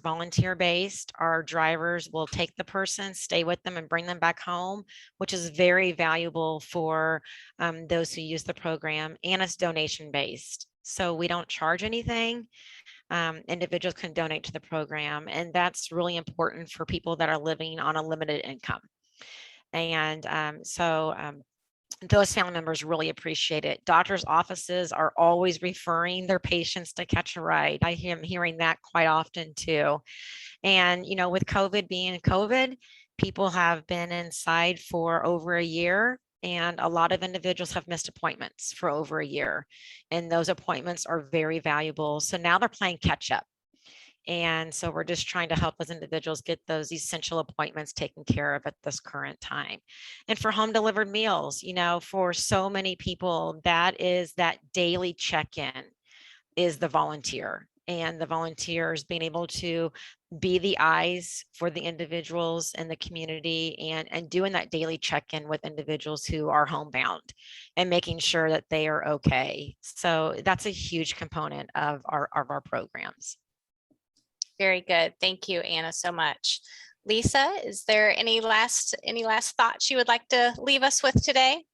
volunteer based. Our drivers will take the person, stay with them, and bring them back home, which is very valuable for those who use the program. And it's donation based. So we don't charge anything. Individuals can donate to the program. And that's really important for people that are living on a limited income. And those family members really appreciate it. Doctors' offices are always referring their patients to Catch a Ride. I am hearing that quite often too. And, you know, with COVID being COVID, people have been inside for over a year, and a lot of individuals have missed appointments for over a year. And those appointments are very valuable. So now they're playing catch up. And so we're just trying to help those individuals get those essential appointments taken care of at this current time. And for home delivered meals, you know, for so many people, that is that daily check-in is the volunteer, and the volunteers being able to be the eyes for the individuals in the community, and doing that daily check-in with individuals who are homebound and making sure that they are okay. So that's a huge component of our programs. Very good. Thank you, Anna, so much. Lisa, is there any last thoughts you would like to leave us with today?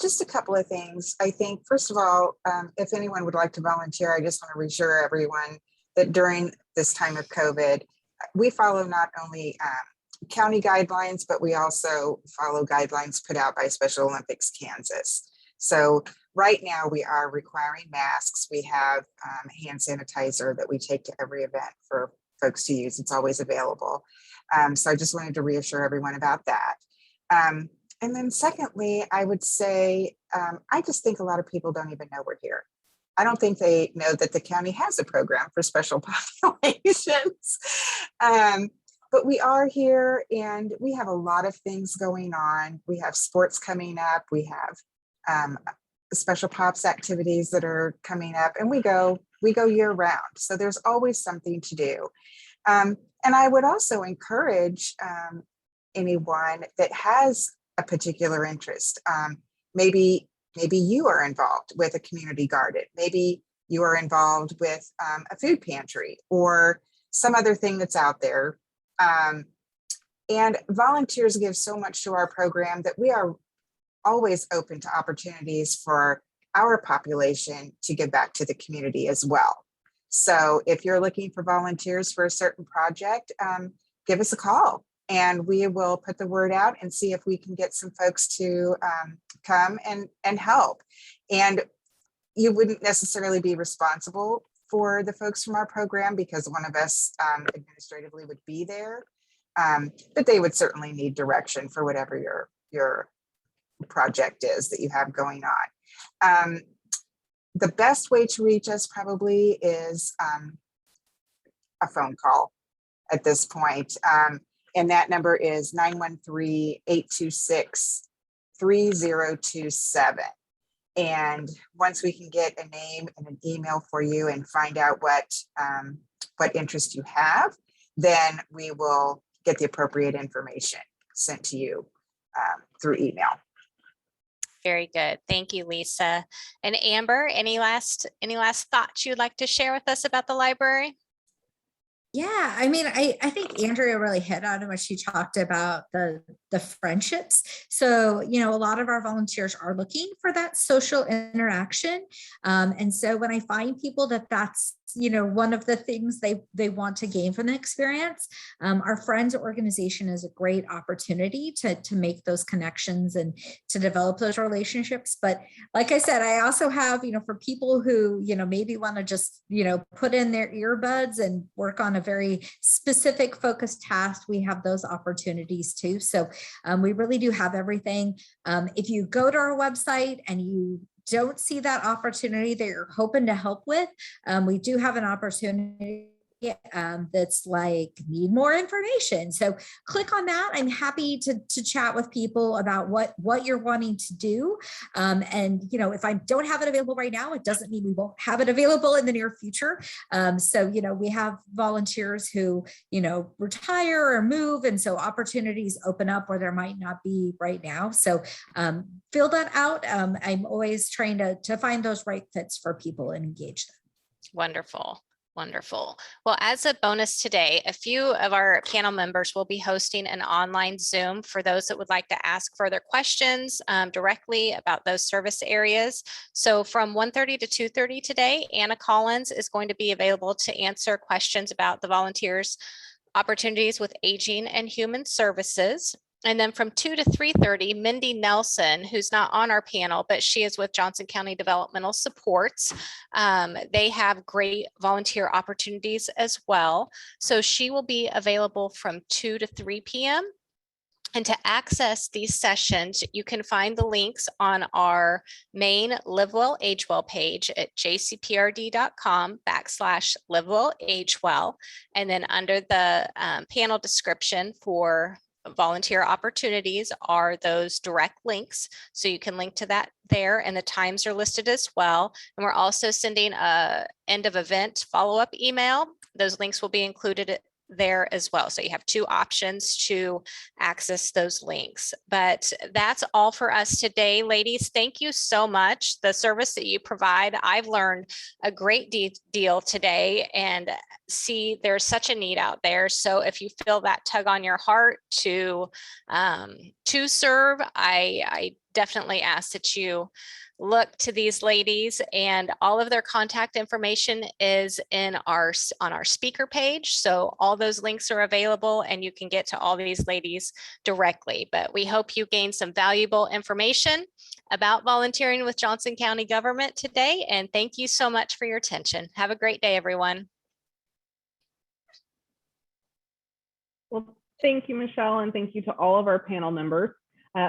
Just a couple of things. I think, first of all, if anyone would like to volunteer, I just want to reassure everyone that during this time of COVID, we follow not only county guidelines, but we also follow guidelines put out by Special Olympics Kansas. So right now we are requiring masks. We have hand sanitizer that we take to every event for folks to use. It's always available. So I just wanted to reassure everyone about that. And then secondly, I would say, I just think a lot of people don't even know we're here. I don't think they know that the county has a program for special populations. But we are here, and we have a lot of things going on. We have sports coming up. We have special pops activities that are coming up, and we go year round. So there's always something to do. And I would also encourage anyone that has a particular interest. Maybe you are involved with a community garden. Maybe you are involved with a food pantry or some other thing that's out there. And volunteers give so much to our program that we are always open to opportunities for our population to give back to the community as well. So if you're looking for volunteers for a certain project, give us a call, and we will put the word out and see if we can get some folks to come and help. And you wouldn't necessarily be responsible for the folks from our program because one of us administratively would be there, but they would certainly need direction for whatever your project is that you have going on. The best way to reach us probably is a phone call at this point. And that number is 913-826-3027. And once we can get a name and an email for you and find out what interest you have, then we will get the appropriate information sent to you through email. Very good. Thank you, Lisa. And Amber, any last thoughts you'd like to share with us about the library? Yeah, I mean, I think Andrea really hit on it when she talked about the friendships. So, you know, a lot of our volunteers are looking for that social interaction. And so when I find people that's, you know, one of the things they want to gain from the experience, our Friends organization is a great opportunity to make those connections and to develop those relationships. But like I said, I also have, you know, for people who, you know, maybe want to just, you know, put in their earbuds and work on a very specific focused task, we have those opportunities too. So we really do have everything. If you go to our website and you don't see that opportunity that you're hoping to help with, we do have an opportunity that's like, need more information. So click on that. I'm happy to chat with people about what you're wanting to do. And, you know, if I don't have it available right now, it doesn't mean we won't have it available in the near future. So, you know, we have volunteers who, you know, retire or move. And so opportunities open up where there might not be right now. So fill that out. I'm always trying to find those right fits for people and engage them. Wonderful. Wonderful. Well, as a bonus today, a few of our panel members will be hosting an online Zoom for those that would like to ask further questions directly about those service areas. So from 1:30 to 2:30 today, Anna Collins is going to be available to answer questions about the volunteers' opportunities with aging and human services. And then from 2 to 3:30, Mindy Nelson, who's not on our panel, but she is with Johnson County Developmental Supports. They have great volunteer opportunities as well. So she will be available from 2 to 3 p.m. And to access these sessions, you can find the links on our main Live Well Age Well page at jcprd.com/Live Well Age Well. And then under the panel description for volunteer opportunities are those direct links. So you can link to that there, and the times are listed as well. And we're also sending a end of event follow-up email. Those links will be included there as well. So you have two options to access those links. But that's all for us today, ladies. Thank you so much. The service that you provide, I've learned a great deal today, and see there's such a need out there. So if you feel that tug on your heart to serve, I definitely ask that you look to these ladies, and all of their contact information is on our speaker page. So all those links are available, and you can get to all these ladies directly. But we hope you gain some valuable information about volunteering with Johnson County government today. And thank you so much for your attention. Have a great day, everyone. Well, thank you, Michelle, and thank you to all of our panel members.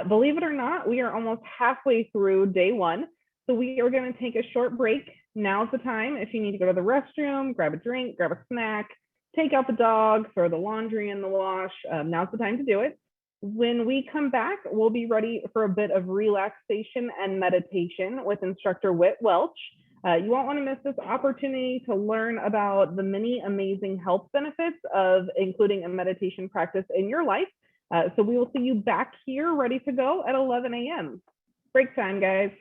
Believe it or not, we are almost halfway through day one. So we are going to take a short break. Now's the time. If you need to go to the restroom, grab a drink, grab a snack, take out the dog, throw the laundry in the wash, now's the time to do it. When we come back, we'll be ready for a bit of relaxation and meditation with instructor Whit Welch. You won't want to miss this opportunity to learn about the many amazing health benefits of including a meditation practice in your life. So we will see you back here ready to go at 11 a.m. Break time, guys.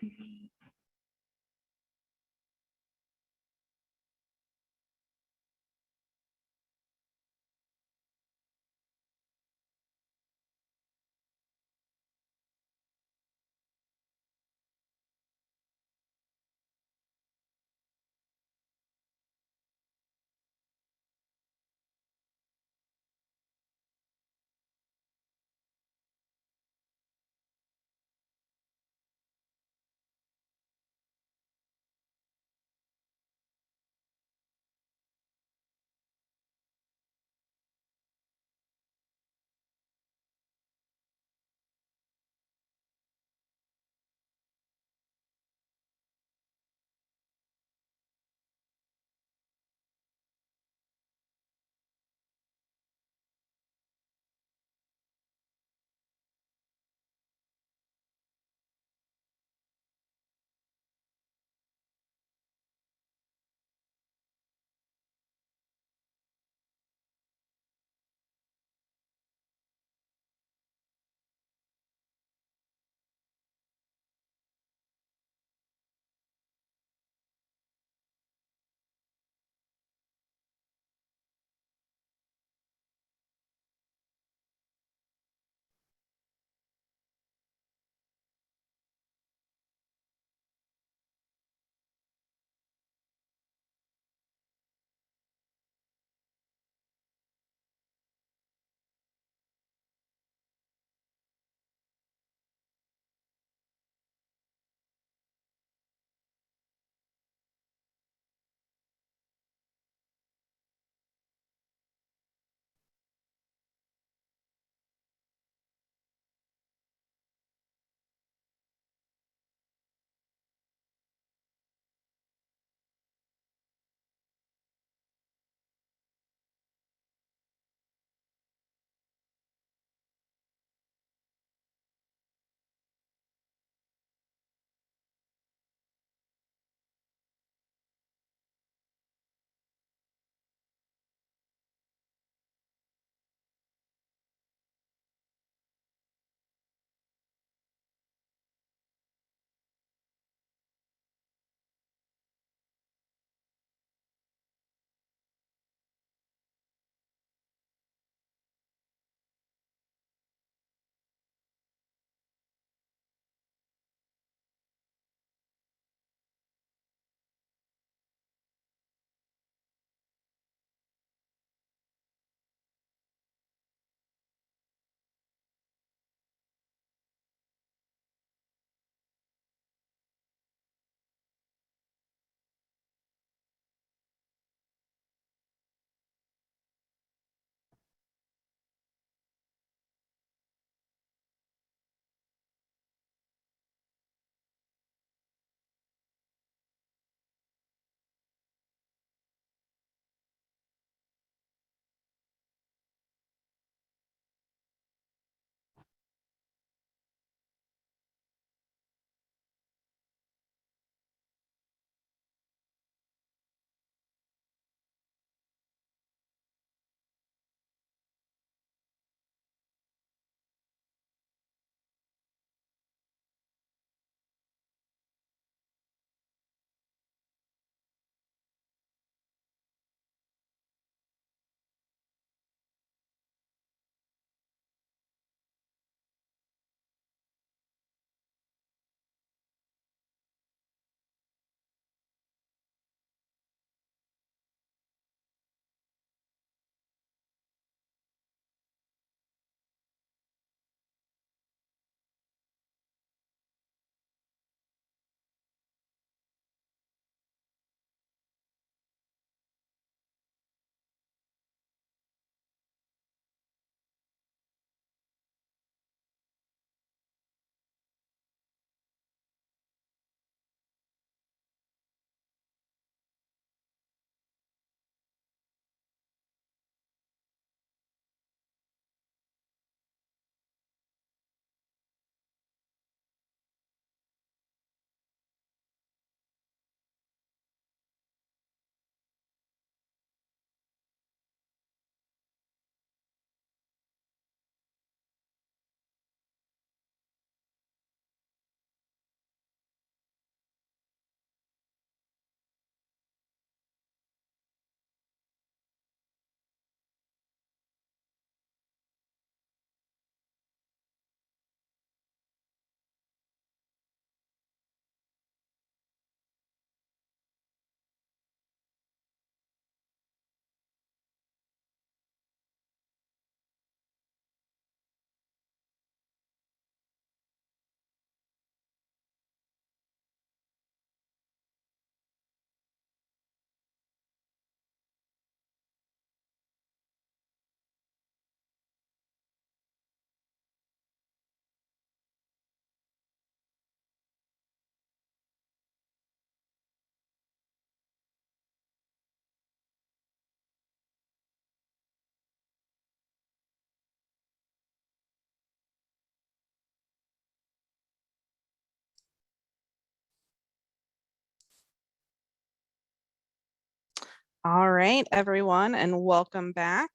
All right, everyone, and welcome back.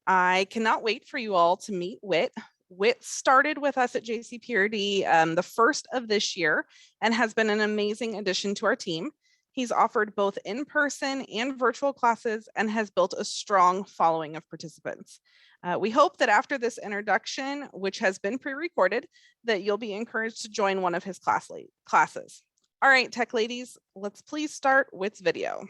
I cannot wait for you all to meet Whit. Whit started with us at JCPRD the first of this year and has been an amazing addition to our team. He's offered both in-person and virtual classes and has built a strong following of participants. We hope that after this introduction, which has been pre-recorded, that you'll be encouraged to join one of his classes. All right, tech ladies, let's please start with video.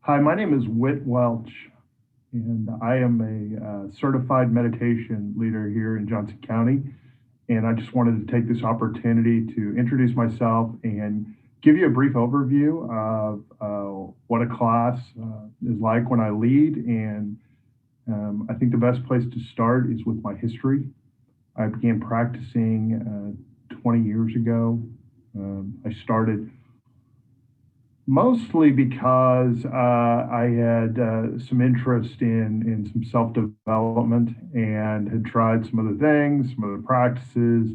Hi, my name is Whit Welch, and I am a certified meditation leader here in Johnson County. And I just wanted to take this opportunity to introduce myself and give you a brief overview of what a class is like when I lead. And I think the best place to start is with my history. I began practicing 20 years ago. I started mostly because I had some interest in some self-development and had tried some other things, some other practices,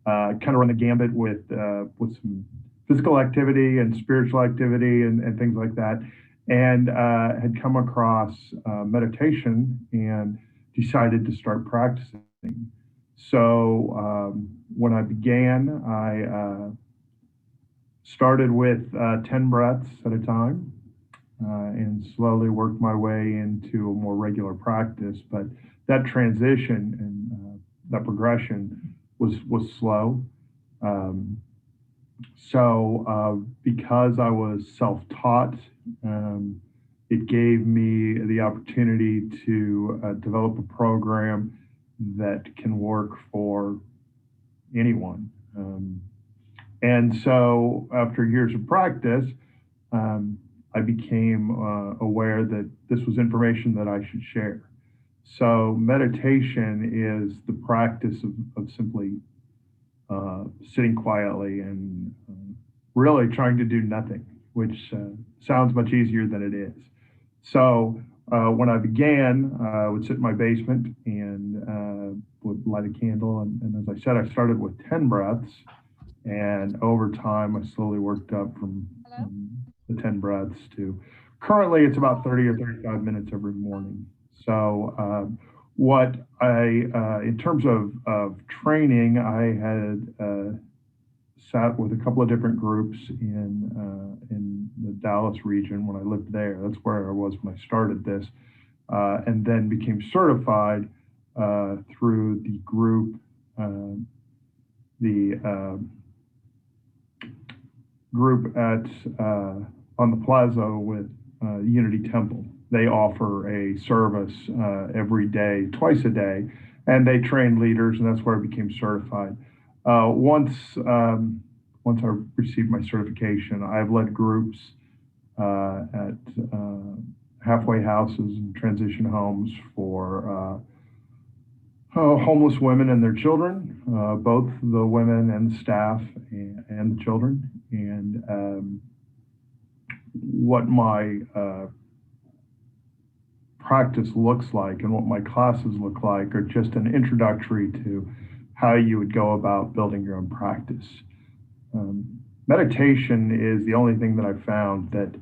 kind of run the gambit with some physical activity and spiritual activity and things like that, and had come across meditation and decided to start practicing. So when I began, I started with 10 breaths at a time and slowly worked my way into a more regular practice. But that transition and that progression was slow. So because I was self-taught, it gave me the opportunity to develop a program that can work for anyone. And so after years of practice, I became aware that this was information that I should share. So meditation is the practice of simply sitting quietly and really trying to do nothing, which sounds much easier than it is. So when I began, I would sit in my basement and would light a candle. And as I said, I started with 10 breaths. And over time, I slowly worked up from the 10 breaths to currently it's about 30 or 35 minutes every morning. So what in terms of training, I had sat with a couple of different groups in the Dallas region when I lived there. That's where I was when I started this, and then became certified through the group, group at on the plaza with Unity Temple. They offer a service every day, twice a day, and they train leaders, and that's where I became certified. Once I received my certification, I've led groups at halfway houses and transition homes for homeless women and their children, both the women and the staff and the children. And what my practice looks like and what my classes look like are just an introductory to how you would go about building your own practice. Meditation is the only thing that I've found that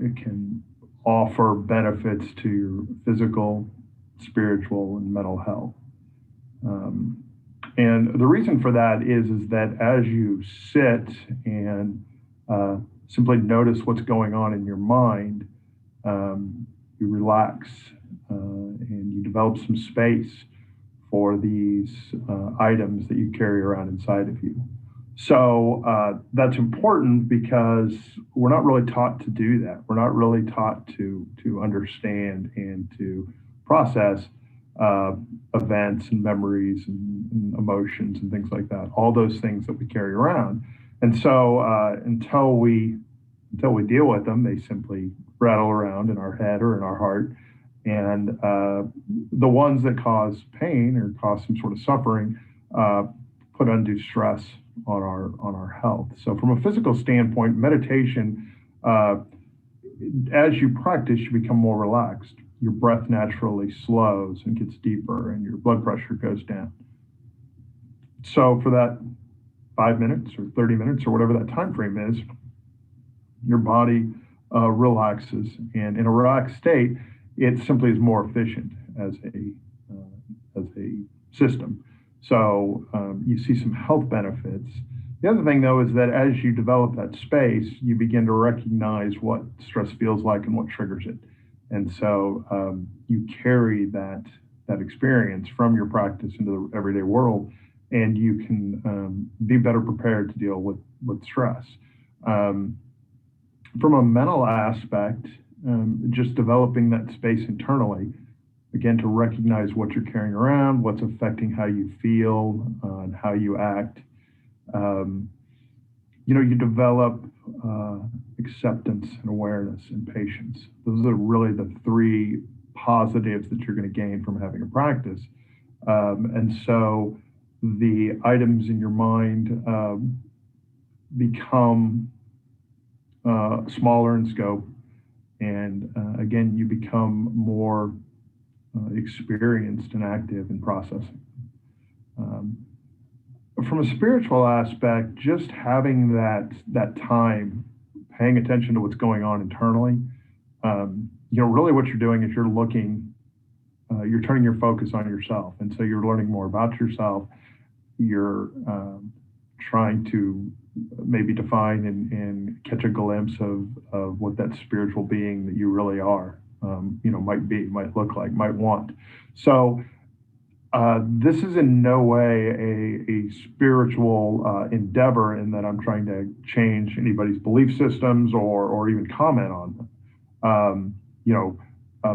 it can offer benefits to your physical, spiritual, and mental health. And the reason for that is that as you sit and simply notice what's going on in your mind, you relax and you develop some space for these items that you carry around inside of you. So that's important because we're not really taught to do that. We're not really taught to understand and to process events and memories and emotions and things like that, all those things that we carry around. And so until we deal with them, they simply rattle around in our head or in our heart. And the ones that cause pain or cause some sort of suffering put undue stress on our health. So from a physical standpoint, meditation, as you practice, you become more relaxed. your breath naturally slows and gets deeper and your blood pressure goes down. So for that 5 minutes or 30 minutes or whatever that time frame is, your body relaxes, and in a relaxed state, it simply is more efficient as a system. So you see some health benefits. The other thing, though, is that as you develop that space, you begin to recognize what stress feels like and what triggers it. And so you carry that experience from your practice into the everyday world, and you can be better prepared to deal with stress. From a mental aspect, just developing that space internally, again, to recognize what you're carrying around, what's affecting how you feel and how you act. You develop acceptance and awareness and patience. Those are really the three positives that you're going to gain from having a practice. And so the items in your mind become smaller in scope. And again, you become more experienced and active in processing. From a spiritual aspect, just having that time, paying attention to what's going on internally, really what you're doing is you're turning your focus on yourself. And so you're learning more about yourself. You're trying to maybe define and catch a glimpse of what that spiritual being that you really are, might be, might look like, might want. So this is in no way a spiritual endeavor in that I'm trying to change anybody's belief systems or even comment on them.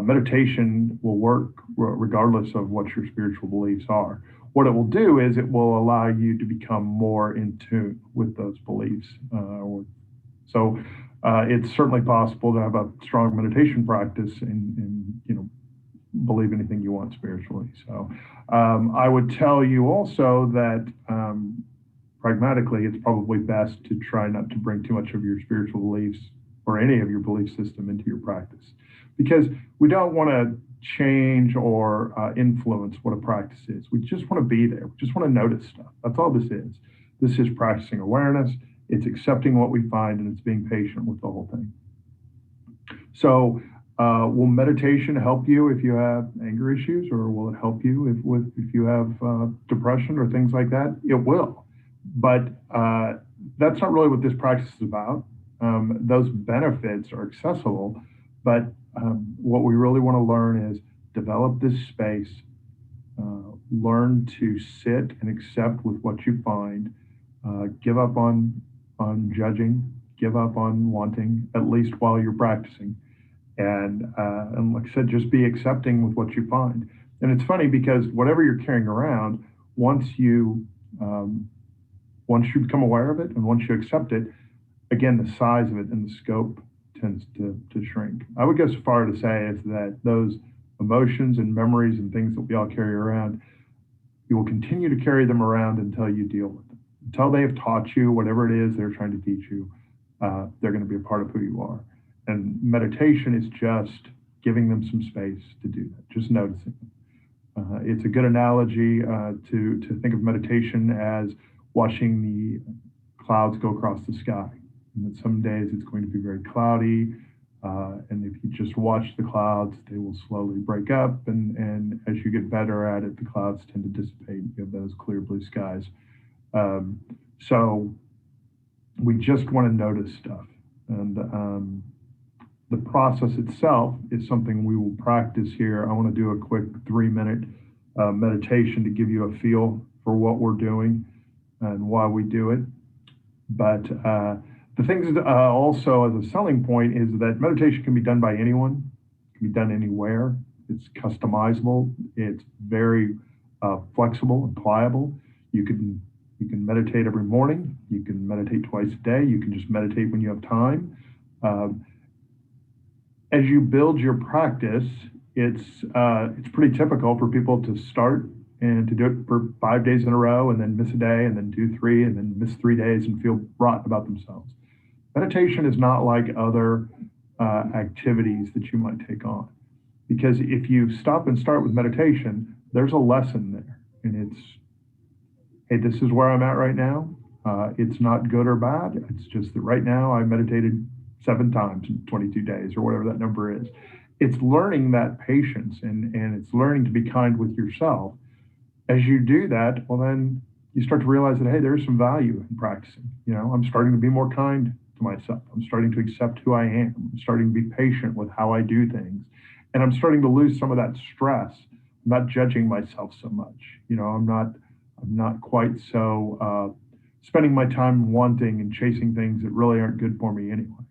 Meditation will work regardless of what your spiritual beliefs are. What it will do is it will allow you to become more in tune with those beliefs. So it's certainly possible to have a strong meditation practice and believe anything you want spiritually. So I would tell you also that pragmatically, it's probably best to try not to bring too much of your spiritual beliefs or any of your belief system into your practice, because we don't want to change or influence what a practice is. We just want to be there. We just want to notice stuff. That's all this is. This is practicing awareness. It's accepting what we find, and it's being patient with the whole thing. So will meditation help you if you have anger issues, or will it help you if you have depression or things like that? It will. But that's not really what this practice is about. Those benefits are accessible, but what we really want to learn is develop this space, learn to sit and accept with what you find, give up on judging, give up on wanting, at least while you're practicing. And like I said, just be accepting with what you find. And it's funny because whatever you're carrying around, once you become aware of it and once you accept it, again, the size of it and the scope tends to shrink. I would go so far to say is that those emotions and memories and things that we all carry around, you will continue to carry them around until you deal with them. Until they have taught you whatever it is they're trying to teach you, they're going to be a part of who you are. And meditation is just giving them some space to do that, just noticing them. It's a good analogy to think of meditation as watching the clouds go across the sky. And that some days it's going to be very cloudy, and if you just watch the clouds, they will slowly break up, and as you get better at it, the clouds tend to dissipate. You have those clear blue skies. So we just want to notice stuff, and the process itself is something we will practice here. I want to do a quick 3-minute meditation to give you a feel for what we're doing and why we do it. But the things also as a selling point is that meditation can be done by anyone, it can be done anywhere. It's customizable. It's very flexible and pliable. You can meditate every morning. You can meditate twice a day. You can just meditate when you have time. As you build your practice, it's pretty typical for people to start and to do it for 5 days in a row and then miss a day and then do 3 and then miss 3 days and feel rotten about themselves. Meditation is not like other activities that you might take on. Because if you stop and start with meditation, there's a lesson there. And it's, hey, this is where I'm at right now. It's not good or bad. It's just that right now I meditated 7 times in 22 days or whatever that number is. It's learning that patience and it's learning to be kind with yourself. As you do that, well, then you start to realize that, hey, there's some value in practicing. You know, I'm starting to be more kind to myself. I'm starting to accept who I am. I'm starting to be patient with how I do things. And I'm starting to lose some of that stress. I'm not judging myself so much. You know, I'm not quite so spending my time wanting and chasing things that really aren't good for me anyway.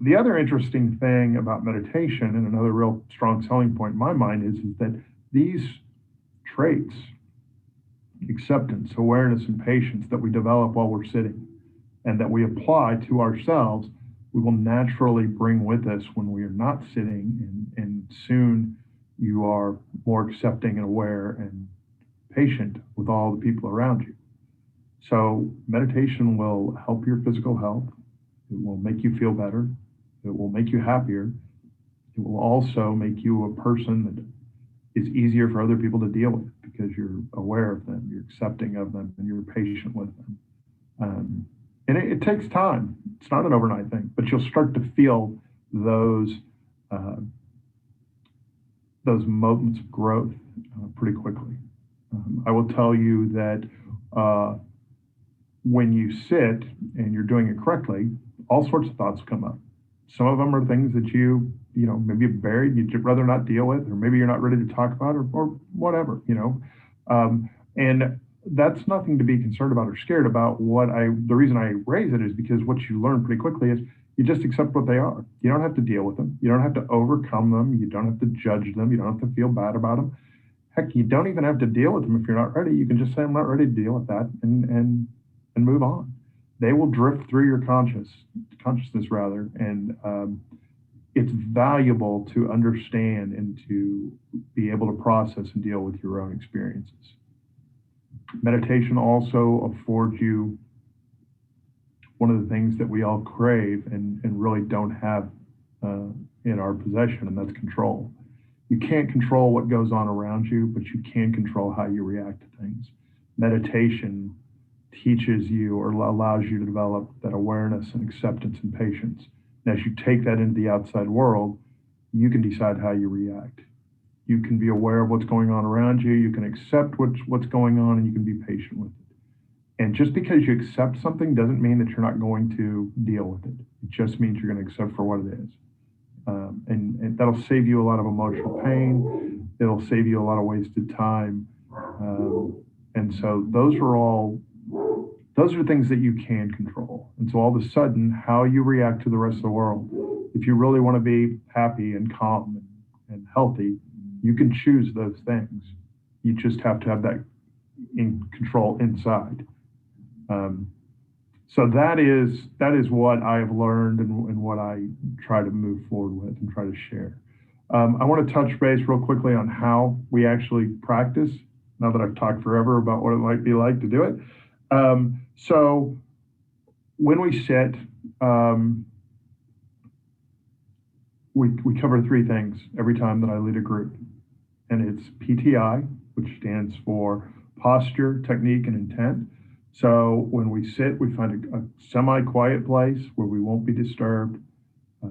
The other interesting thing about meditation, and another real strong selling point in my mind, is that these traits, acceptance, awareness, and patience that we develop while we're sitting and that we apply to ourselves, we will naturally bring with us when we are not sitting, and soon you are more accepting and aware and patient with all the people around you. So meditation will help your physical health. It will make you feel better. It will make you happier. It will also make you a person that is easier for other people to deal with because you're aware of them, you're accepting of them, and you're patient with them. And it takes time. It's not an overnight thing, but you'll start to feel those moments of growth pretty quickly. I will tell you that when you sit and you're doing it correctly, all sorts of thoughts come up. Some of them are things that you know, maybe you've buried, you'd rather not deal with, or maybe you're not ready to talk about, or whatever, you know. And that's nothing to be concerned about or scared about. The reason I raise it is because what you learn pretty quickly is you just accept what they are. You don't have to deal with them. You don't have to overcome them. You don't have to judge them. You don't have to feel bad about them. Heck, you don't even have to deal with them if you're not ready. You can just say, I'm not ready to deal with that, and move on. They will drift through your consciousness rather, and it's valuable to understand and to be able to process and deal with your own experiences. Meditation also affords you one of the things that we all crave and really don't have in our possession, and that's control. You can't control what goes on around you, but you can control how you react to things. Meditation teaches you or allows you to develop that awareness and acceptance and patience. And as you take that into the outside world, you can decide how you react. You can be aware of what's going on around you. You can accept what's going on, and you can be patient with it. And just because you accept something doesn't mean that you're not going to deal with it. It just means you're going to accept for what it is. And that'll save you a lot of emotional pain. It'll save you a lot of wasted time. And so those are things that you can control. And so all of a sudden, how you react to the rest of the world, if you really want to be happy and calm and healthy, you can choose those things. You just have to have that in control inside. So that is what I have learned and what I try to move forward with and try to share. I want to touch base real quickly on how we actually practice, now that I've talked forever about what it might be like to do it. So when we sit, we cover 3 things every time that I lead a group. And it's PTI, which stands for posture, technique, and intent. So when we sit, we find a semi-quiet place where we won't be disturbed,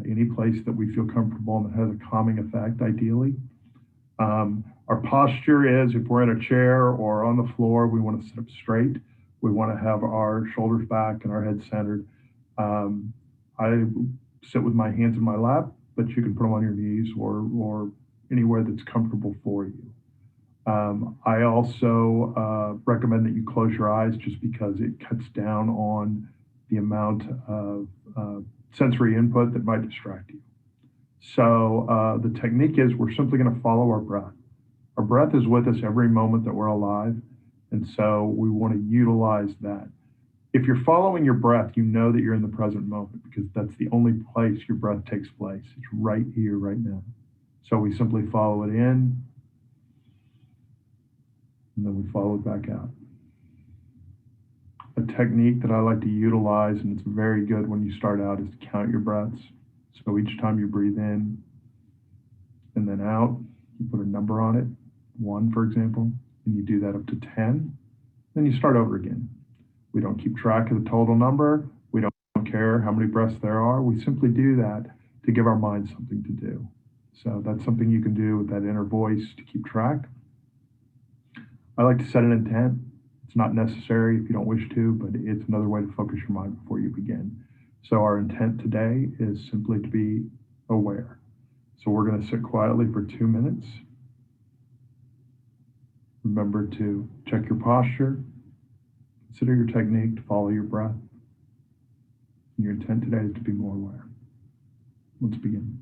any place that we feel comfortable and that has a calming effect, ideally. Our posture is, if we're in a chair or on the floor, we want to sit up straight. We want to have our shoulders back and our head centered. I sit with my hands in my lap, but you can put them on your knees or anywhere that's comfortable for you. I also recommend that you close your eyes just because it cuts down on the amount of sensory input that might distract you. So the technique is we're simply going to follow our breath. Our breath is with us every moment that we're alive, and so we want to utilize that. If you're following your breath, you know that you're in the present moment because that's the only place your breath takes place. It's right here, right now. So we simply follow it in, and then we follow it back out. A technique that I like to utilize, and it's very good when you start out, is to count your breaths. So each time you breathe in, and then out, you put a number on it, 1, for example, and you do that up to 10, then you start over again. We don't keep track of the total number. We don't care how many breaths there are. We simply do that to give our mind something to do. So that's something you can do with that inner voice to keep track. I like to set an intent. It's not necessary if you don't wish to, but it's another way to focus your mind before you begin. So our intent today is simply to be aware. So we're going to sit quietly for 2 minutes. Remember to check your posture, consider your technique, to follow your breath. And your intent today is to be more aware. Let's begin.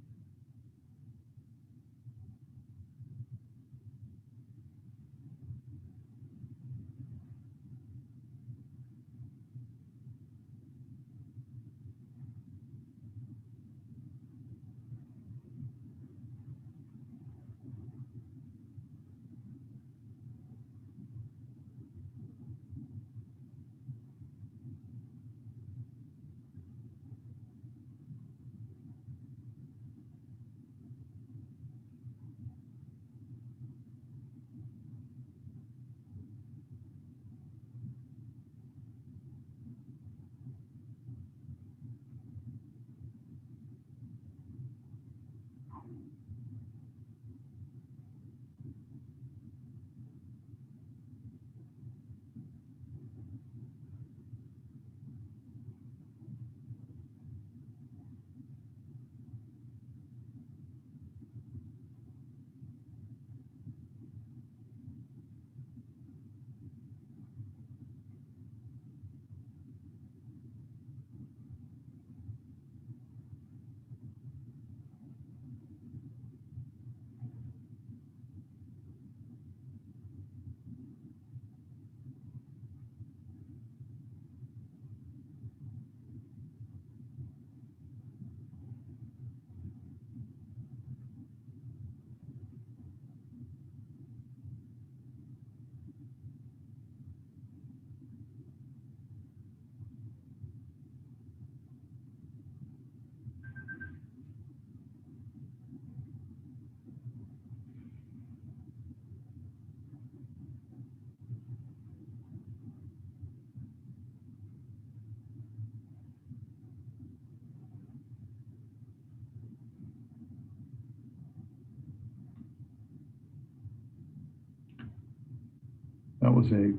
That was a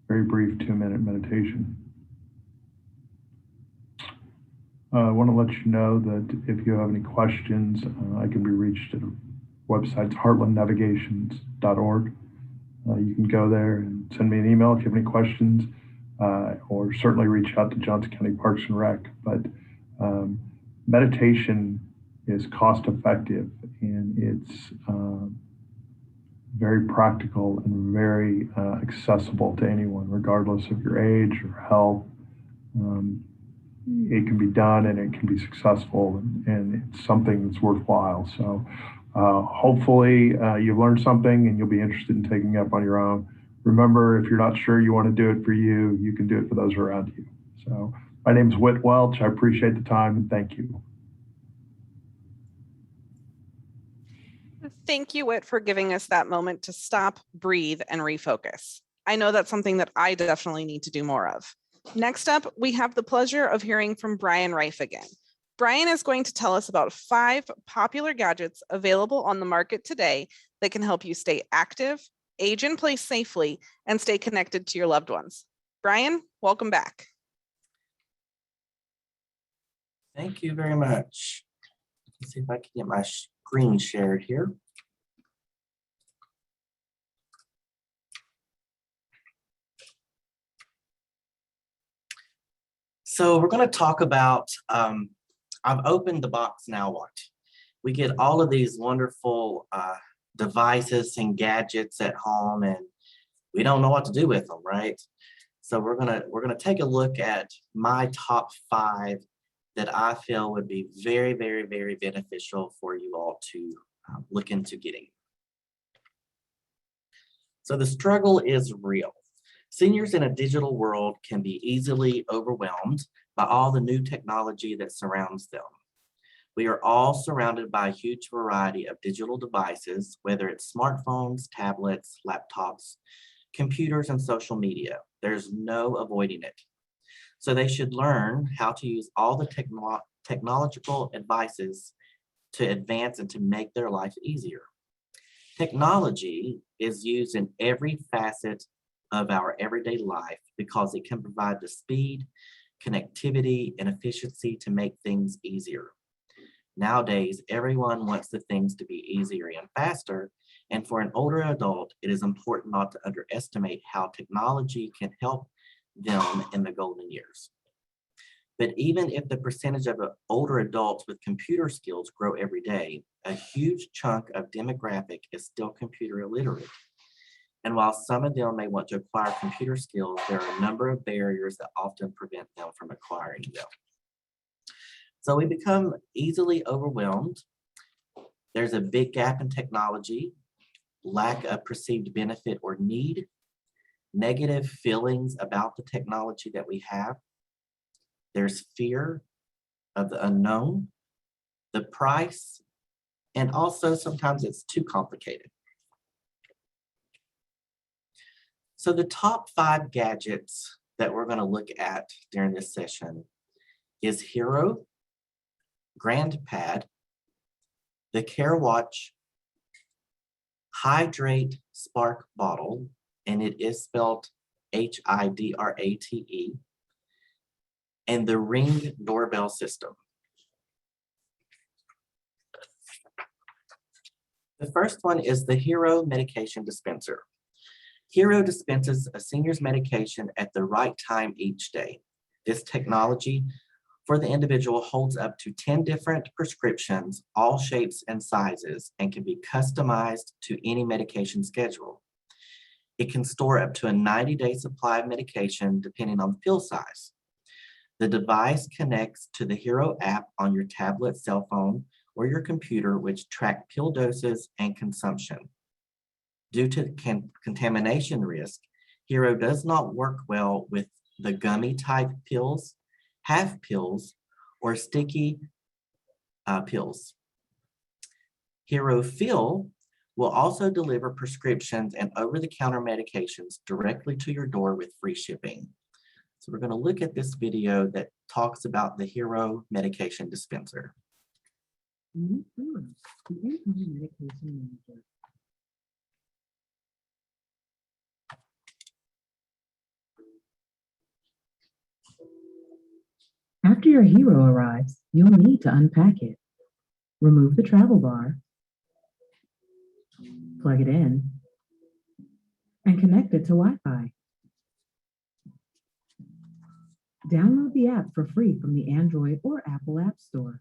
very brief 2-minute meditation. I want to let you know that if you have any questions, I can be reached at a website, heartlandnavigations.org. You can go there and send me an email if you have any questions, or certainly reach out to Johnson County Parks and Rec. But meditation is cost effective, and it's very practical and very accessible to anyone, regardless of your age or health. It can be done and it can be successful, and it's something that's worthwhile. So hopefully you've learned something and you'll be interested in taking it up on your own. Remember, if you're not sure you want to do it for you, you can do it for those around you. So my name is Whit Welch. I appreciate the time and thank you. Thank you, Whit, for giving us that moment to stop, breathe, and refocus. I know that's something that I definitely need to do more of. Next up, we have the pleasure of hearing from Brian Reif again. Brian is going to tell us about 5 popular gadgets available on the market today that can help you stay active, age in place safely, and stay connected to your loved ones. Brian, welcome back. Thank you very much. Let's see if I can get my screen shared here. So we're going to talk about, I've opened the box, now what? We get all of these wonderful devices and gadgets at home, and we don't know what to do with them, right? So we're gonna take a look at my top 5 that I feel would be very, very, very beneficial for you all to look into getting. So the struggle is real. Seniors in a digital world can be easily overwhelmed by all the new technology that surrounds them. We are all surrounded by a huge variety of digital devices, whether it's smartphones, tablets, laptops, computers, and social media. There's no avoiding it. So they should learn how to use all the technological advices to advance and to make their life easier. Technology is used in every facet of our everyday life because it can provide the speed, connectivity, and efficiency to make things easier. Nowadays, everyone wants the things to be easier and faster, and for an older adult, it is important not to underestimate how technology can help them in the golden years. But even if the percentage of older adults with computer skills grow every day, a huge chunk of demographic is still computer illiterate. And while some of them may want to acquire computer skills, there are a number of barriers that often prevent them from acquiring them. So we become easily overwhelmed. There's a big gap in technology, lack of perceived benefit or need, negative feelings about the technology that we have. There's fear of the unknown, the price, and also sometimes it's too complicated. So the top 5 gadgets that we're going to look at during this session is Hero, GrandPad, the CareWatch, Hydrate Spark Bottle, and it is spelled Hydrate, and the Ring doorbell system. The first one is the Hero medication dispenser. Hero dispenses a senior's medication at the right time each day. This technology for the individual holds up to 10 different prescriptions, all shapes and sizes, and can be customized to any medication schedule. It can store up to a 90-day supply of medication depending on the pill size. The device connects to the Hero app on your tablet, cell phone, or your computer, which track pill doses and consumption. Due to contamination risk, Hero does not work well with the gummy type pills, half pills, or sticky pills. Hero Fill will also deliver prescriptions and over-the-counter medications directly to your door with free shipping. So we're going to look at this video that talks about the Hero medication dispenser. After your Hero arrives, you'll need to unpack it. Remove the travel bar, plug it in, and connect it to Wi-Fi. Download the app for free from the Android or Apple App Store.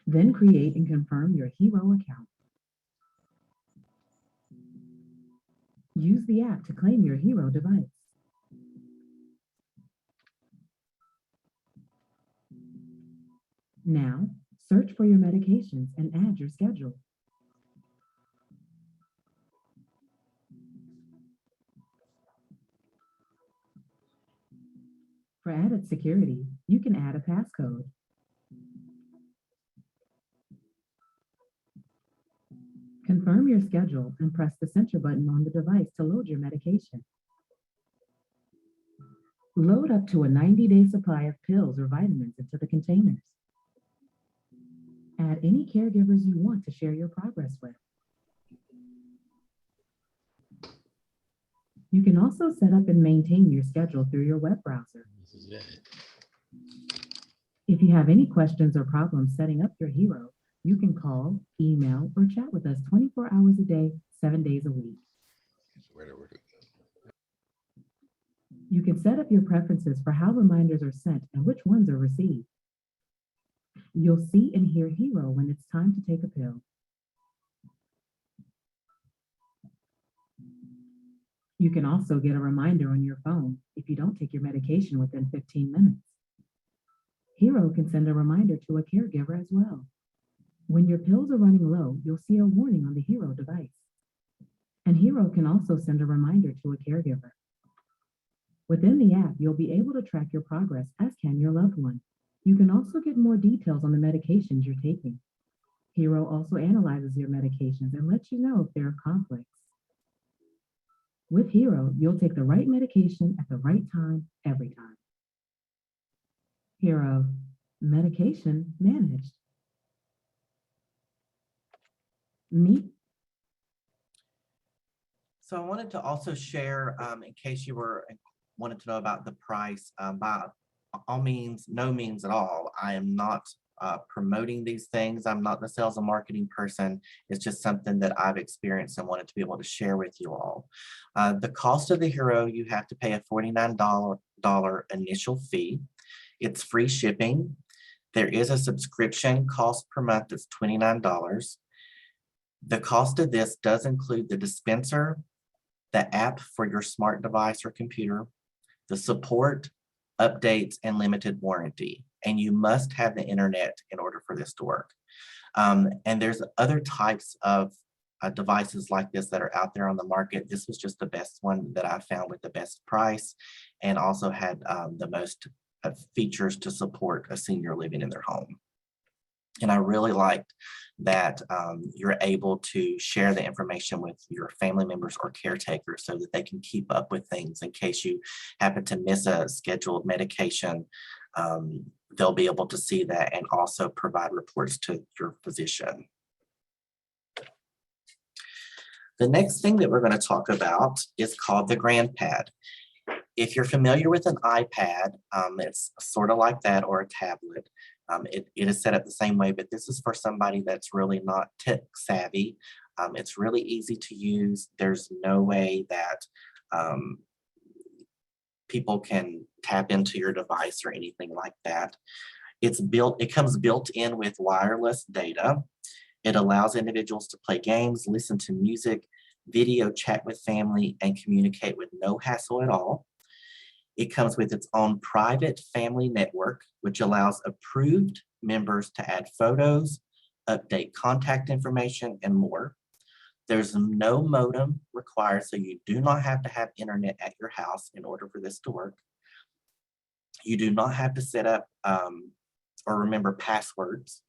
Then create and confirm your Hero account. Use the app to claim your Hero device. Now, search for your medications and add your schedule. For added security, you can add a passcode. Confirm your schedule and press the center button on the device to load your medication. Load up to a 90-day supply of pills or vitamins into the containers. Add any caregivers you want to share your progress with. You can also set up and maintain your schedule through your web browser. If you have any questions or problems setting up your Hero, you can call, email, or chat with us 24 hours a day, 7 days a week. You can set up your preferences for how reminders are sent and which ones are received. You'll see and hear Hero when it's time to take a pill. You can also get a reminder on your phone if you don't take your medication within 15 minutes. Hero can send a reminder to a caregiver as well. When your pills are running low, you'll see a warning on the Hero device. And Hero can also send a reminder to a caregiver. Within the app, you'll be able to track your progress, as can your loved one. You can also get more details on the medications you're taking. Hero also analyzes your medications and lets you know if there are conflicts. With Hero, you'll take the right medication at the right time, every time. Hero, medication managed. Meet. So I wanted to also share, in case you wanted to know about the price, by all means, no means at all, I am not promoting these things. I'm not the sales and marketing person. It's just something that I've experienced and wanted to be able to share with you all. The cost of the Hero, you have to pay a $49 initial fee. It's free shipping. There is a subscription cost per month that's $29. The cost of this does include the dispenser, the app for your smart device or computer, the support, updates, and limited warranty. And you must have the internet in order for this to work. And there's other types of devices like this that are out there on the market. This was just the best one that I found with the best price, and also had the most features to support a senior living in their home. And I really liked that you're able to share the information with your family members or caretakers so that they can keep up with things in case you happen to miss a scheduled medication. They'll be able to see that and also provide reports to your physician. The next thing that we're going to talk about is called the GrandPad. If you're familiar with an iPad, it's sort of like that, or a tablet. It is set up the same way, but this is for somebody that's really not tech savvy. It's really easy to use. There's no way that people can tap into your device or anything like that. It comes built in with wireless data. It allows individuals to play games, listen to music, video chat with family, and communicate with no hassle at all. It comes with its own private family network, which allows approved members to add photos, update contact information, and more. There's no modem required, so you do not have to have internet at your house in order for this to work. You do not have to set up or remember passwords.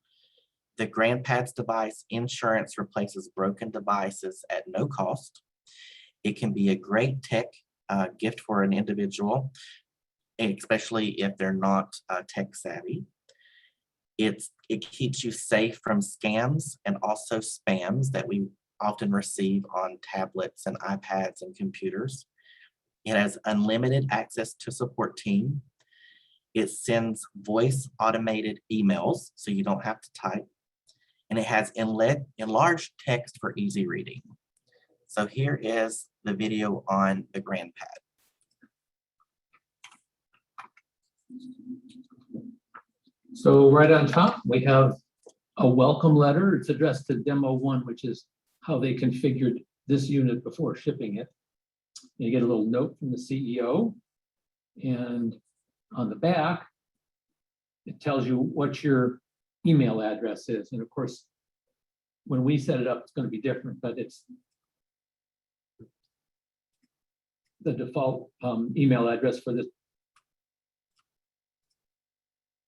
The GrandPad's device insurance replaces broken devices at no cost. It can be a great tech gift for an individual, especially if they're not tech savvy. It keeps you safe from scams and also spams that we often receive on tablets and iPads and computers. It has unlimited access to support team. It sends voice automated emails, so you don't have to type. And it has enlarged text for easy reading. So here is the video on the GrandPad. So right on top, we have a welcome letter. It's addressed to Demo 1, which is how they configured this unit before shipping it. You get a little note from the CEO, and on the back, it tells you what your email address is. And of course, when we set it up, it's going to be different, but it's the default email address for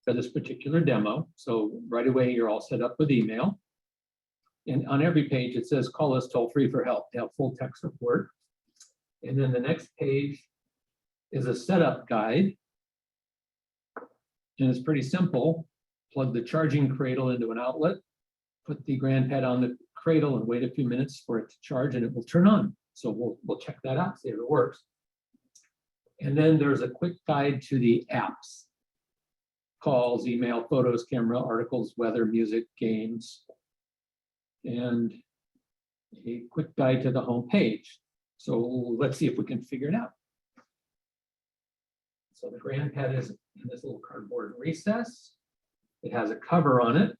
this particular demo. So right away, you're all set up with email. And on every page, it says, call us toll free for help to have full tech support. And then the next page is a setup guide. And it's pretty simple. Plug the charging cradle into an outlet, put the GrandPad on the cradle and wait a few minutes for it to charge, and it will turn on. So we'll check that out, see if it works. And then there's a quick guide to the apps. Calls, email, photos, camera, articles, weather, music, games, and a quick guide to the home page. So let's see if we can figure it out. So the GrandPad is in this little cardboard recess. It has a cover on it.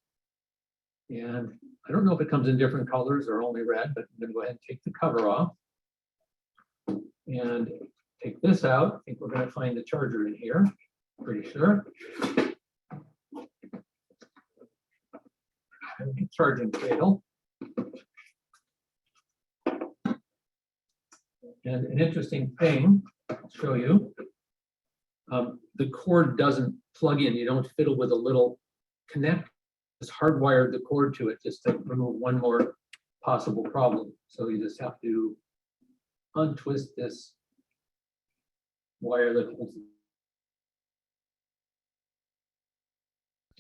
And I don't know if it comes in different colors or only red, but I'm going to go ahead and take the cover off and take this out. I think we're going to find the charger in here, pretty sure. Charging cradle. And an interesting thing, I'll show you. The cord doesn't plug in. You don't fiddle with a little connect. It's hardwired the cord to it just to remove one more possible problem. So you just have to untwist this wire that holds it,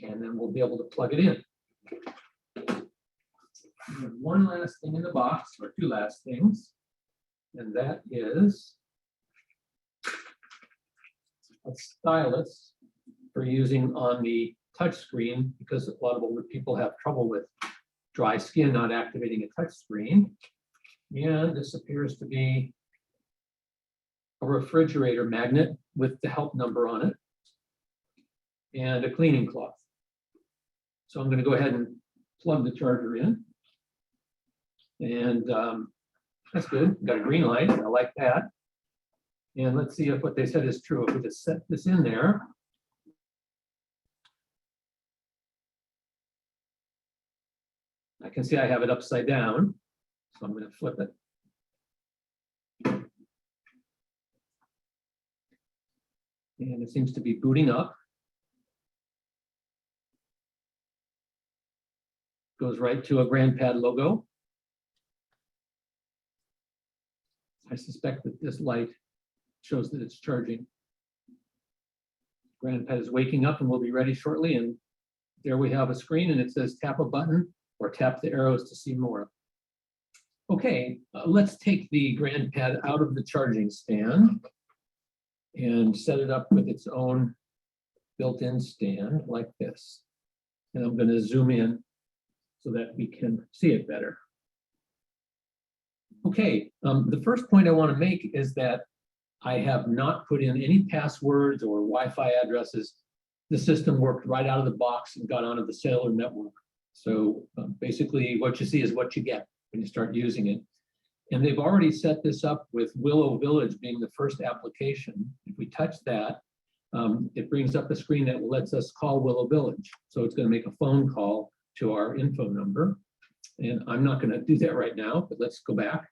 and then we'll be able to plug it in. And one last thing in the box, or two last things, and that is a stylus for using on the touch screen, because a lot of older people have trouble with dry skin not activating a touch screen. And this appears to be a refrigerator magnet with the help number on it and a cleaning cloth. So I'm going to go ahead and plug the charger in. And that's good. Got a green light. I like that. And let's see if what they said is true. If we just set this in there. I can see I have it upside down. So I'm going to flip it. And it seems to be booting up. Goes right to a GrandPad logo. I suspect that this light shows that it's charging. GrandPad is waking up and will be ready shortly. And there we have a screen, and it says tap a button or tap the arrows to see more. Okay, let's take the GrandPad out of the charging stand and set it up with its own built-in stand like this. And I'm going to zoom in so that we can see it better. Okay, the first point I want to make is that I have not put in any passwords or Wi-Fi addresses. The system worked right out of the box and got onto the cellular network. So basically what you see is what you get when you start using it. And they've already set this up with Willow Village being the first application. If we touch that, it brings up a screen that lets us call Willow Village. So it's going to make a phone call to our info number. And I'm not going to do that right now, but let's go back.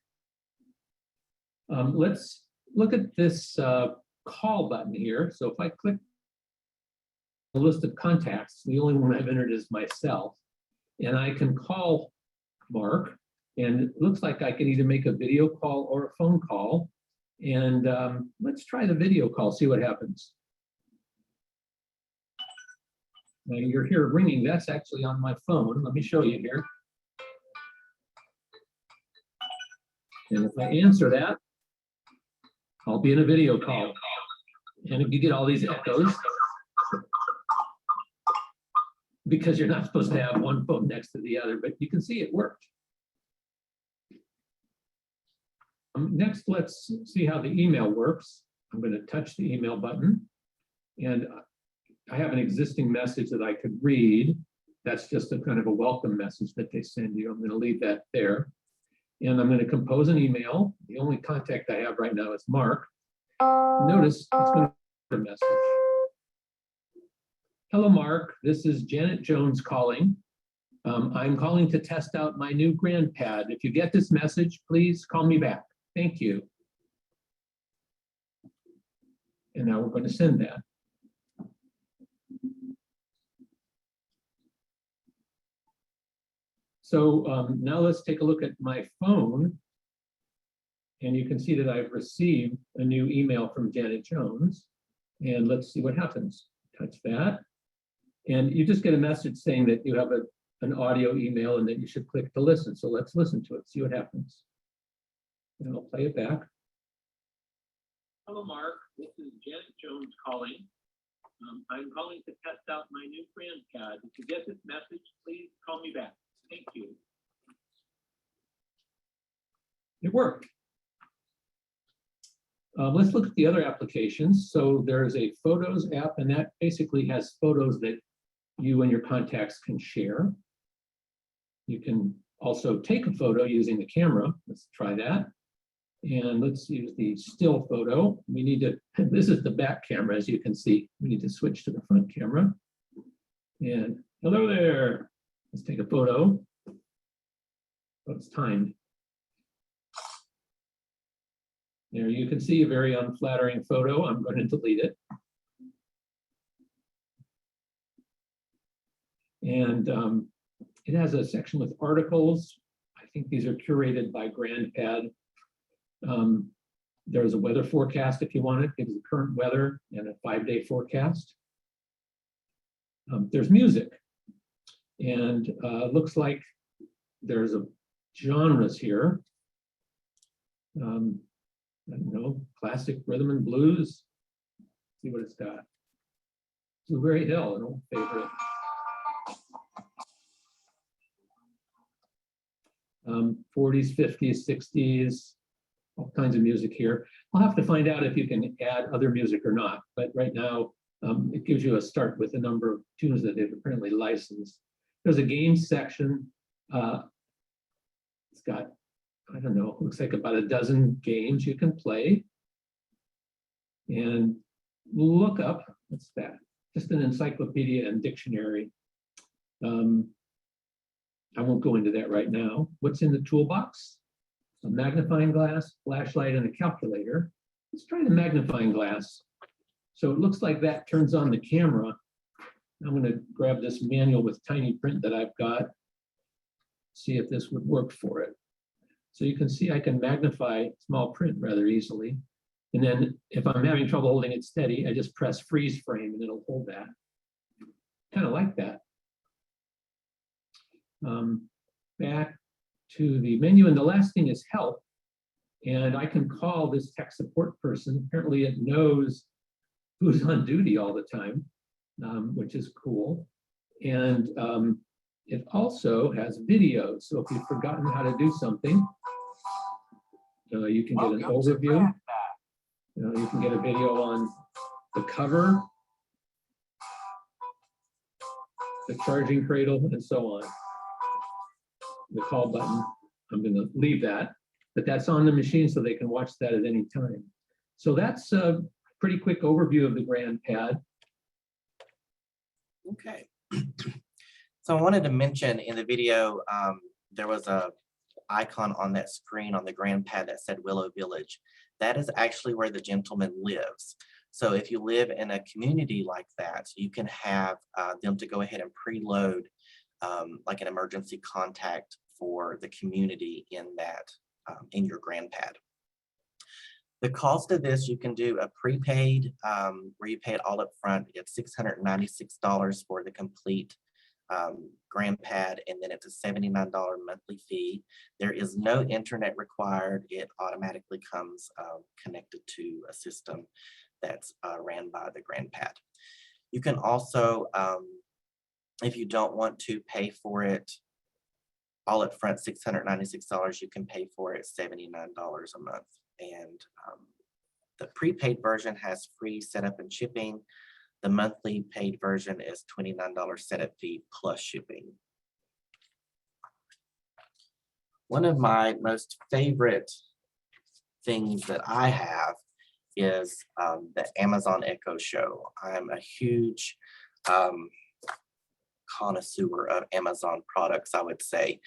Let's look at this call button here. So if I click the list of contacts, the only one I've entered is myself. And I can call Mark, and it looks like I can either make a video call or a phone call. And let's try the video call, see what happens. Now you're here ringing, that's actually on my phone. Let me show you here. And if I answer that, I'll be in a video call. And if you get all these echoes, because you're not supposed to have one phone next to the other, but you can see it worked. Next, let's see how the email works. I'm going to touch the email button, and I have an existing message that I could read. That's just a kind of a welcome message that they send you. I'm going to leave that there. And I'm going to compose an email. The only contact I have right now is Mark. Notice it's going to be a message. Hello, Mark. This is Janet Jones calling. I'm calling to test out my new GrandPad. If you get this message, please call me back. Thank you. And now we're going to send that. So now let's take a look at my phone. And you can see that I've received a new email from Janet Jones. And let's see what happens. Touch that. And you just get a message saying that you have an audio email and that you should click to listen. So let's listen to it, see what happens. And I'll play it back. Hello, Mark. This is Janet Jones calling. I'm calling to test out my new GrandPad. If you get this message, please call me back. Thank you. It worked. Let's look at the other applications. So there's a Photos app, and that basically has photos that you and your contacts can share. You can also take a photo using the camera. Let's try that. And let's use the still photo. We need to, this is the back camera, as you can see. We need to switch to the front camera. And hello there. Let's take a photo. Oh, it's timed. There you can see a very unflattering photo. I'm going to delete it. And it has a section with articles. I think these are curated by GrandPad. There's a weather forecast if you want it. It gives the current weather and a 5-day forecast. There's music. And looks like there's a genres here. I don't know, classic rhythm and blues. See what it's got. Blueberry Hill, an old favorite. 40s, 50s, 60s, all kinds of music here. I'll have to find out if you can add other music or not, but right now it gives you a start with a number of tunes that they've apparently licensed. There's a games section. It's got, I don't know, looks like about a dozen games you can play. And look up, what's that? Just an encyclopedia and dictionary. I won't go into that right now. What's in the toolbox? A magnifying glass, flashlight, and a calculator. Let's try the magnifying glass. So it looks like that turns on the camera. I'm going to grab this manual with tiny print that I've got, see if this would work for it. So you can see I can magnify small print rather easily. And then if I'm having trouble holding it steady, I just press freeze frame and it'll hold that. Kind of like that. Back to the menu, and the last thing is help. And I can call this tech support person. Apparently it knows who's on duty all the time, which is cool. And it also has video. So if you've forgotten how to do something, you can get an overview. You can get a video on the cover, the charging cradle, and so on. The call button, I'm going to leave that, but that's on the machine so they can watch that at any time. So that's a pretty quick overview of the GrandPad. Okay. So I wanted to mention in the video, there was a icon on that screen on the GrandPad that said Willow Village. That is actually where the gentleman lives. So if you live in a community like that, you can have them to go ahead and preload like an emergency contact for the community in that, in your GrandPad. The cost of this, you can do a prepaid where you pay it all up front. It's $696 for the complete GrandPad, and then it's a $79 monthly fee. There is no internet required. It automatically comes connected to a system that's ran by the GrandPad. You can also, if you don't want to pay for it all up front, $696, you can pay for it $79 a month. And the prepaid version has free setup and shipping. The monthly paid version is $29 setup fee plus shipping. One of my most favorite things that I have is the Amazon Echo Show. I'm a huge connoisseur of Amazon products, I would say,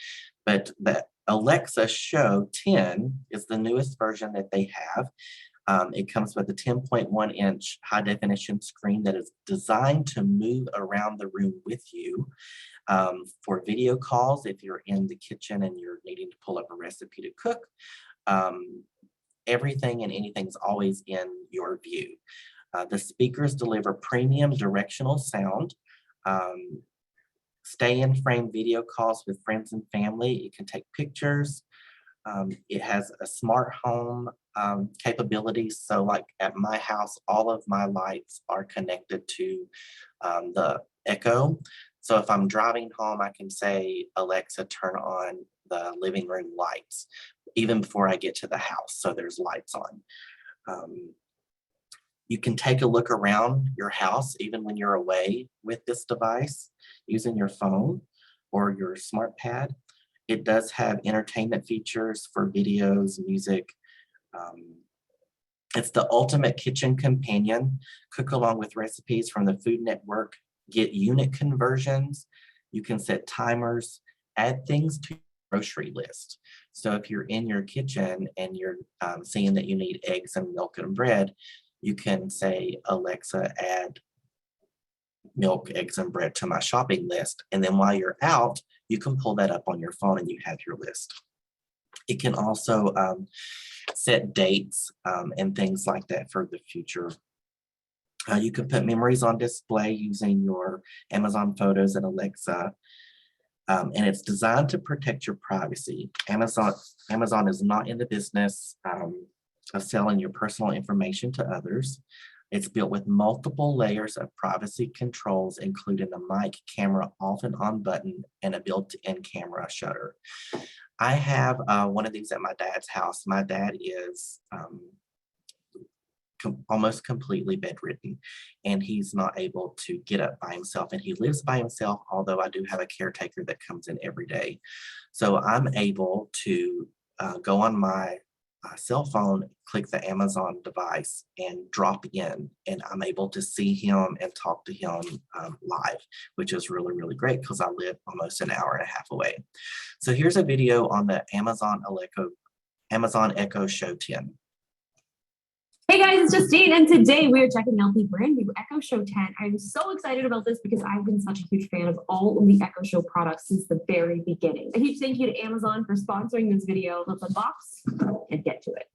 but the Alexa Show 10 is the newest version that they have. It comes with a 10.1 inch high definition screen that is designed to move around the room with you for video calls. If you're in the kitchen and you're needing to pull up a recipe to cook, everything and anything's always in your view. The speakers deliver premium directional sound. Stay in frame video calls with friends and family. It can take pictures. It has a smart home capability. So like at my house, all of my lights are connected to the Echo. So if I'm driving home, I can say, Alexa, turn on the living room lights, even before I get to the house. So there's lights on. You can take a look around your house, even when you're away with this device, using your phone or your smart pad. It does have entertainment features for videos, music. It's the ultimate kitchen companion. Cook along with recipes from the Food Network. Get unit conversions. You can set timers, add things to your grocery list. So if you're in your kitchen and you're seeing that you need eggs and milk and bread, you can say, Alexa, add milk, eggs, and bread to my shopping list. And then while you're out, you can pull that up on your phone and you have your list. It can also set dates and things like that for the future. You can put memories on display using your Amazon Photos and Alexa. And it's designed to protect your privacy. Amazon is not in the business of selling your personal information to others. It's built with multiple layers of privacy controls, including a mic, camera off and on button, and a built-in camera shutter. I have one of these at my dad's house. My dad is almost completely bedridden, and he's not able to get up by himself, and he lives by himself, although I do have a caretaker that comes in every day. So I'm able to go on my cell phone, click the Amazon device, and drop in, and I'm able to see him and talk to him live, which is really, really great because I live almost an hour and a half away. So here's a video on the Amazon Echo Show 10. Hey guys, it's Justine, and today we are checking out the brand new Echo Show 10. I'm so excited about this because I've been such a huge fan of all of the Echo Show products since the very beginning. A huge thank you to Amazon for sponsoring this video. Let's unbox and get to it.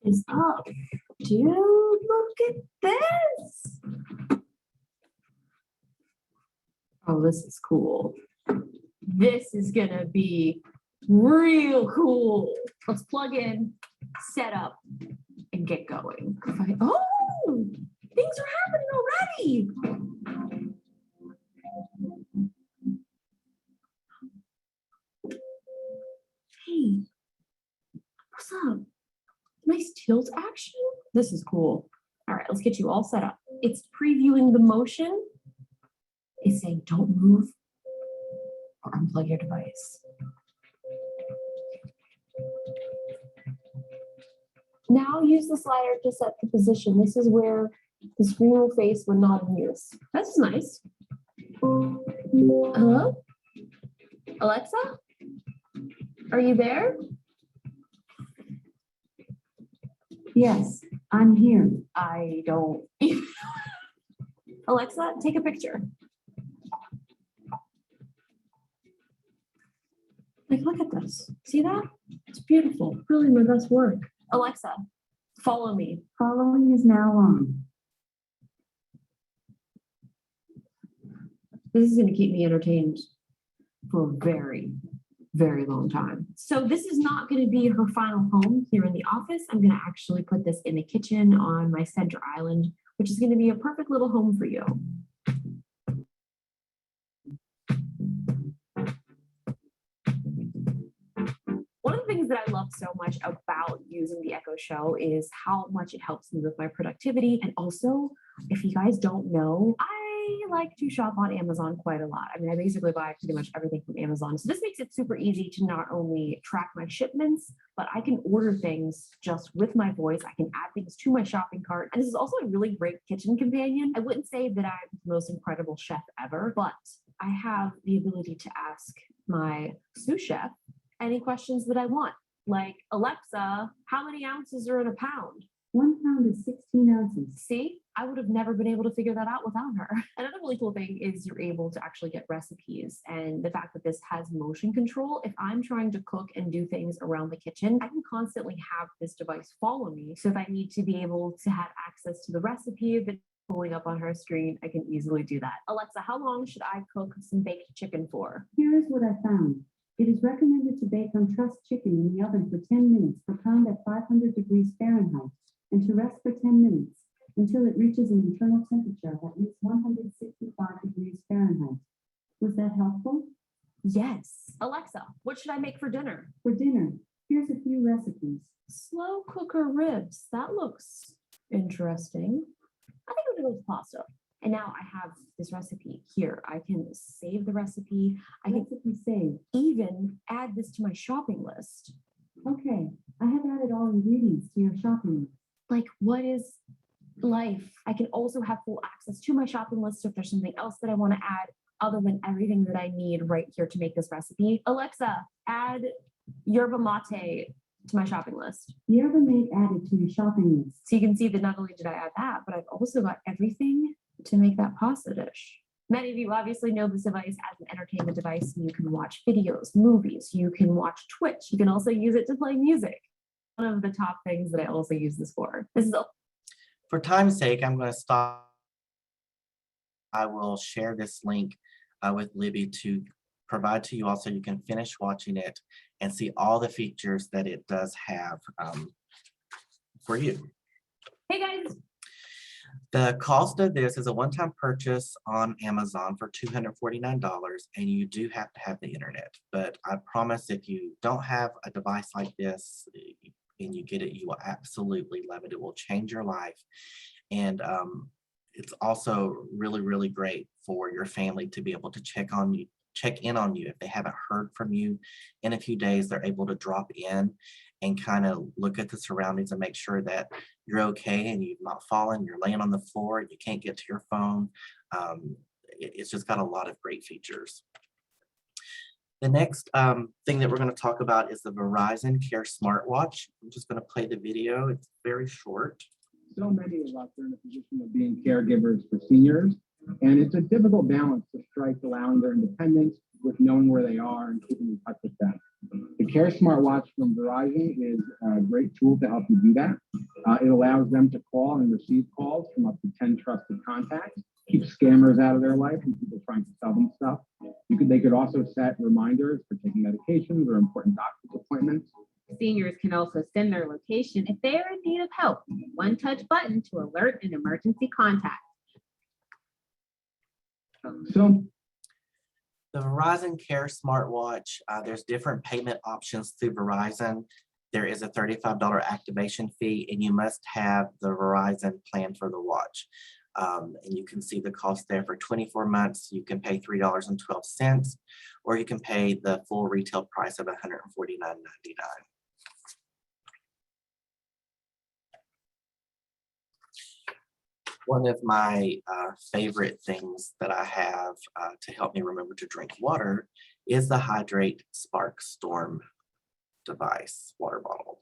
Is up. Dude, look at this. Oh, this is cool. This is gonna be real cool. Let's plug in, set up, and get going. Oh, things are happening already. Hey, what's up? Nice tilt action. This is cool. All right, let's get you all set up. It's previewing the motion. It's saying don't move or unplug your device. Now use the slider to set the position. This is where the screen will face when not in use. That's nice. Hello? Alexa? Are you there? Yes, I'm here. I don't. Alexa, take a picture. Like, look at this. See that? It's beautiful. Really my best work. Alexa, follow me. Following is now on. This is going to keep me entertained for a very, very long time. So this is not going to be her final home here in the office. I'm going to actually put this in the kitchen on my center island, which is going to be a perfect little home for you. One of the things that I love so much about using the Echo Show is how much it helps me with my productivity. And also, if you guys don't know, I like to shop on Amazon quite a lot. I mean, I basically buy pretty much everything from Amazon. So this makes it super easy to not only track my shipments, but I can order things just with my voice. I can add things to my shopping cart. And this is also a really great kitchen companion. I wouldn't say that I'm the most incredible chef ever, but I have the ability to ask my sous chef any questions that I want. Like, Alexa, how many ounces are in a pound? 1 pound is 16 ounces. See, I would have never been able to figure that out without her. Another really cool thing is you're able to actually get recipes, and the fact that this has motion control. If I'm trying to cook and do things around the kitchen, I can constantly have this device follow me. So if I need to be able to have access to the recipe that's pulling up on her screen, I can easily do that. Alexa, how long should I cook some baked chicken for? Here is what I found. It is recommended to bake on trussed chicken in the oven for 10 minutes per pound at 500 degrees Fahrenheit and to rest for 10 minutes until it reaches an internal temperature of at least 165 degrees Fahrenheit. Was that helpful? Yes. Alexa, what should I make for dinner? For dinner, here's a few recipes. Slow cooker ribs. That looks interesting. I think I'm gonna go with pasta. And now I have this recipe here. I can save the recipe. I can save. even add this to my shopping list. Okay, I have added all ingredients to your shopping list. Like, what is life? I can also have full access to my shopping list. So if there's something else that I want to add other than everything that I need right here to make this recipe. Alexa, add yerba mate to my shopping list. The Urban added to your shopping list. So you can see that not only did I add that, but I've also got everything to make that pasta dish. Many of you obviously know this device as an entertainment device. You can watch videos, movies, you can watch Twitch. You can also use it to play music. One of the top things that I also use this for. This is For time's sake, I'm going to stop. I will share this link with Libby to provide to you all so you can finish watching it and see all the features that it does have for you. Hey guys. The cost of this is a one-time purchase on Amazon for $249, and you do have to have the internet. But I promise if you don't have a device like this and you get it, you will absolutely love it. It will change your life. And it's also really, really great for your family to be able to check in on you. If they haven't heard from you in a few days, they're able to drop in and kind of look at the surroundings and make sure that you're okay and you've not fallen, you're laying on the floor, you can't get to your phone. It's just got a lot of great features. The next thing that we're going to talk about is the Verizon Care smartwatch. I'm just going to play the video. It's very short. So many of us are in a position of being caregivers for seniors, and it's a difficult balance to strike, allowing their independence with knowing where they are and keeping in touch with them. The Care smartwatch from Verizon is a great tool to help you do that. It allows them to call and receive calls from up to 10 trusted contacts, keep scammers out of their life and people trying to sell them stuff. They could also set reminders for taking medications or important doctor's appointments. Seniors can also send their location if they are in need of help. One touch button to alert an emergency contact. So the Verizon Care smartwatch, there's different payment options through Verizon. There is a $35 activation fee, and you must have the Verizon plan for the watch. And you can see the cost there. For 24 months, you can pay $3.12, or you can pay the full retail price of $149.99. One of my favorite things that I have to help me remember to drink water is the Hydrate Spark Storm device water bottle.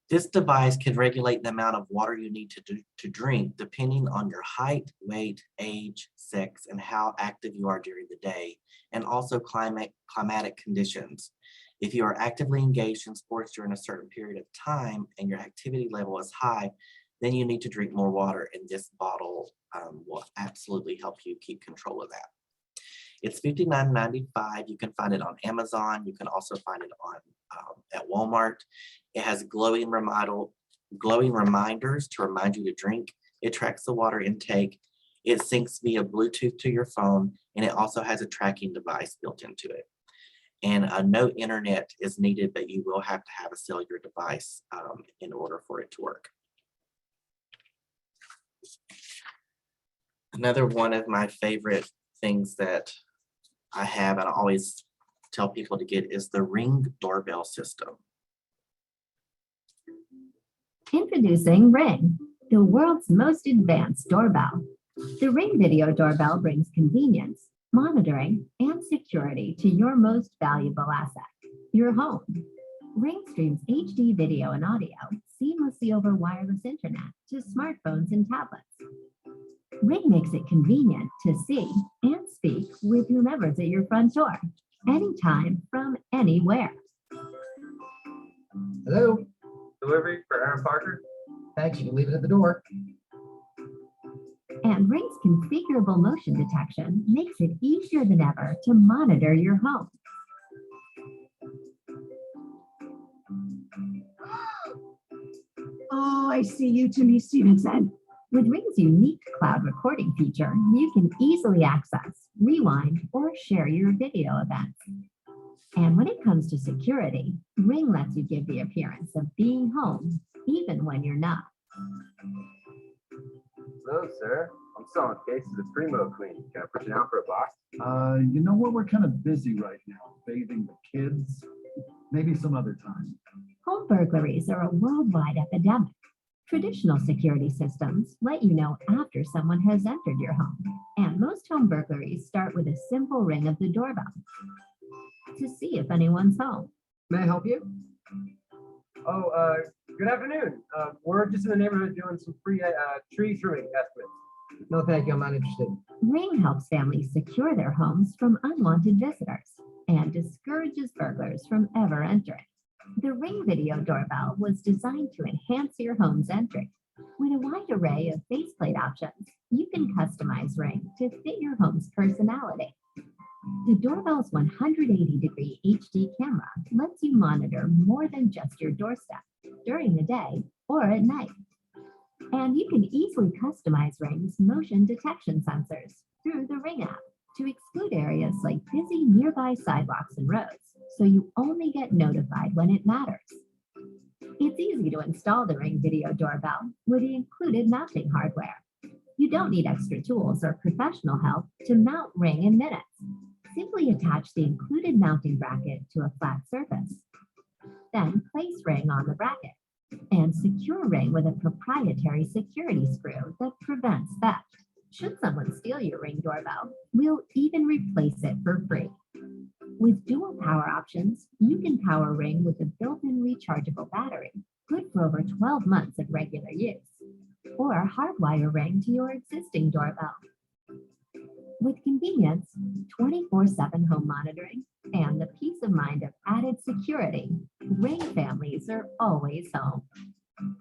This device can regulate the amount of water you need to drink depending on your height, weight, age, sex, and how active you are during the day, and also climatic conditions. If you are actively engaged in sports during a certain period of time and your activity level is high, then you need to drink more water, and this bottle will absolutely help you keep control of that. It's $59.95. You can find it on Amazon. You can also find it on at Walmart. It has glowing reminders to remind you to drink. It tracks the water intake. It syncs via Bluetooth to your phone, and it also has a tracking device built into it. And no internet is needed, but you will have to have a cellular device in order for it to work. Another one of my favorite things that I have and I always tell people to get is the Ring doorbell system. Introducing Ring, the world's most advanced doorbell. The Ring video doorbell brings convenience, monitoring, and security to your most valuable asset, your home. Ring streams HD video and audio seamlessly over wireless internet to smartphones and tablets. Ring makes it convenient to see and speak with whomever's at your front door, anytime from anywhere. Hello, delivery for Aaron Parker. Thanks, you can leave it at the door. And Ring's configurable motion detection makes it easier than ever to monitor your home. Oh, I see you, Timmy Stevenson. With Ring's unique cloud recording feature, you can easily access, rewind, or share your video events. And when it comes to security, Ring lets you give the appearance of being home, even when you're not. Hello, sir. I'm selling cases of Primo Clean. Can I put you down for a box? You know what? We're kind of busy right now, bathing the kids. Maybe some other time. Home burglaries are a worldwide epidemic. Traditional security systems let you know after someone has entered your home, and most home burglaries start with a simple ring of the doorbell to see if anyone's home. May I help you? Oh, good afternoon. We're just in the neighborhood doing some free tree trimming estimates. No, thank you. I'm not interested. Ring helps families secure their homes from unwanted visitors and discourages burglars from ever entering. The Ring Video Doorbell was designed to enhance your home's entry. With a wide array of faceplate options, you can customize Ring to fit your home's personality. The doorbell's 180-degree HD camera lets you monitor more than just your doorstep during the day or at night. And you can easily customize Ring's motion detection sensors through the Ring app to exclude areas like busy nearby sidewalks and roads, so you only get notified when it matters. It's easy to install the Ring Video Doorbell with the included mounting hardware. You don't need extra tools or professional help to mount Ring in minutes. Simply attach the included mounting bracket to a flat surface. Then place Ring on the bracket and secure Ring with a proprietary security screw that prevents theft. Should someone steal your Ring doorbell, we'll even replace it for free. With dual power options, you can power Ring with a built-in rechargeable battery, good for over 12 months of regular use, or hardwire Ring to your existing doorbell. With convenience, 24/7 home monitoring, and the peace of mind of added security, Ring families are always home.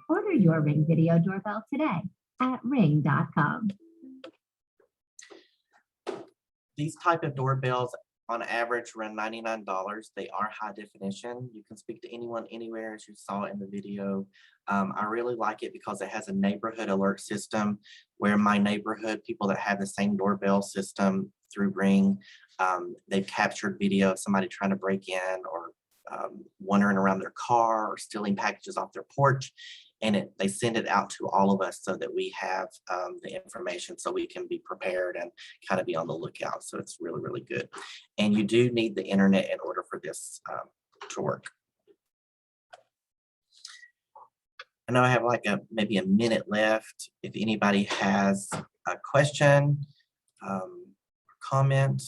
Order your Ring Video Doorbell today at ring.com. These type of doorbells on average run $99. They are high definition. You can speak to anyone anywhere, as you saw in the video. I really like it because it has a neighborhood alert system where my neighborhood, people that have the same doorbell system through Ring, they've captured video of somebody trying to break in or wandering around their car or stealing packages off their porch. And they send it out to all of us so that we have the information so we can be prepared and kind of be on the lookout. So it's really, really good. And you do need the internet in order for this to work. I know I have like maybe a minute left. If anybody has a question, comment.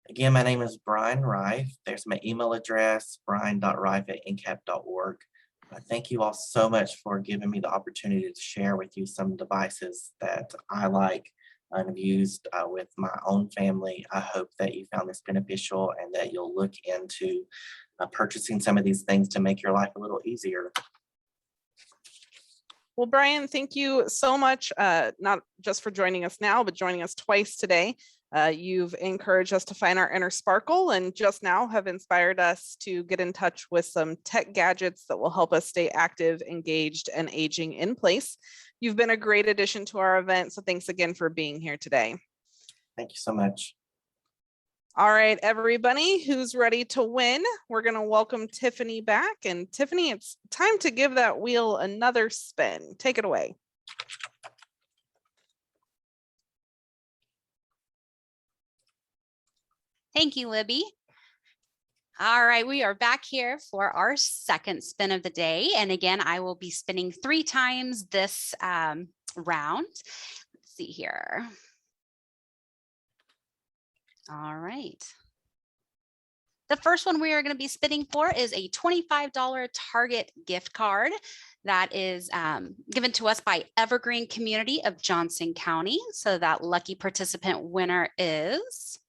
Again, my name is Brian Rife. There's my email address, brian.rife@ncap.org. Thank you all so much for giving me the opportunity to share with you some devices that I like and have used with my own family. I hope that you found this beneficial and that you'll look into purchasing some of these things to make your life a little easier. Well, Brian, thank you so much, not just for joining us now, but joining us twice today. You've encouraged us to find our inner sparkle and just now have inspired us to get in touch with some tech gadgets that will help us stay active, engaged, and aging in place. You've been a great addition to our event, so thanks again for being here today. Thank you so much. All right, everybody who's ready to win, we're going to welcome Tiffany back. And Tiffany, it's time to give that wheel another spin. Take it away. Thank you, Libby. All right, we are back here for our second spin of the day. And again, I will be spinning 3 times this round. Let's see here. All right. The first one we are going to be spinning for is a $25 Target gift card that is given to us by Evergreen Community of Johnson County. So that lucky participant winner is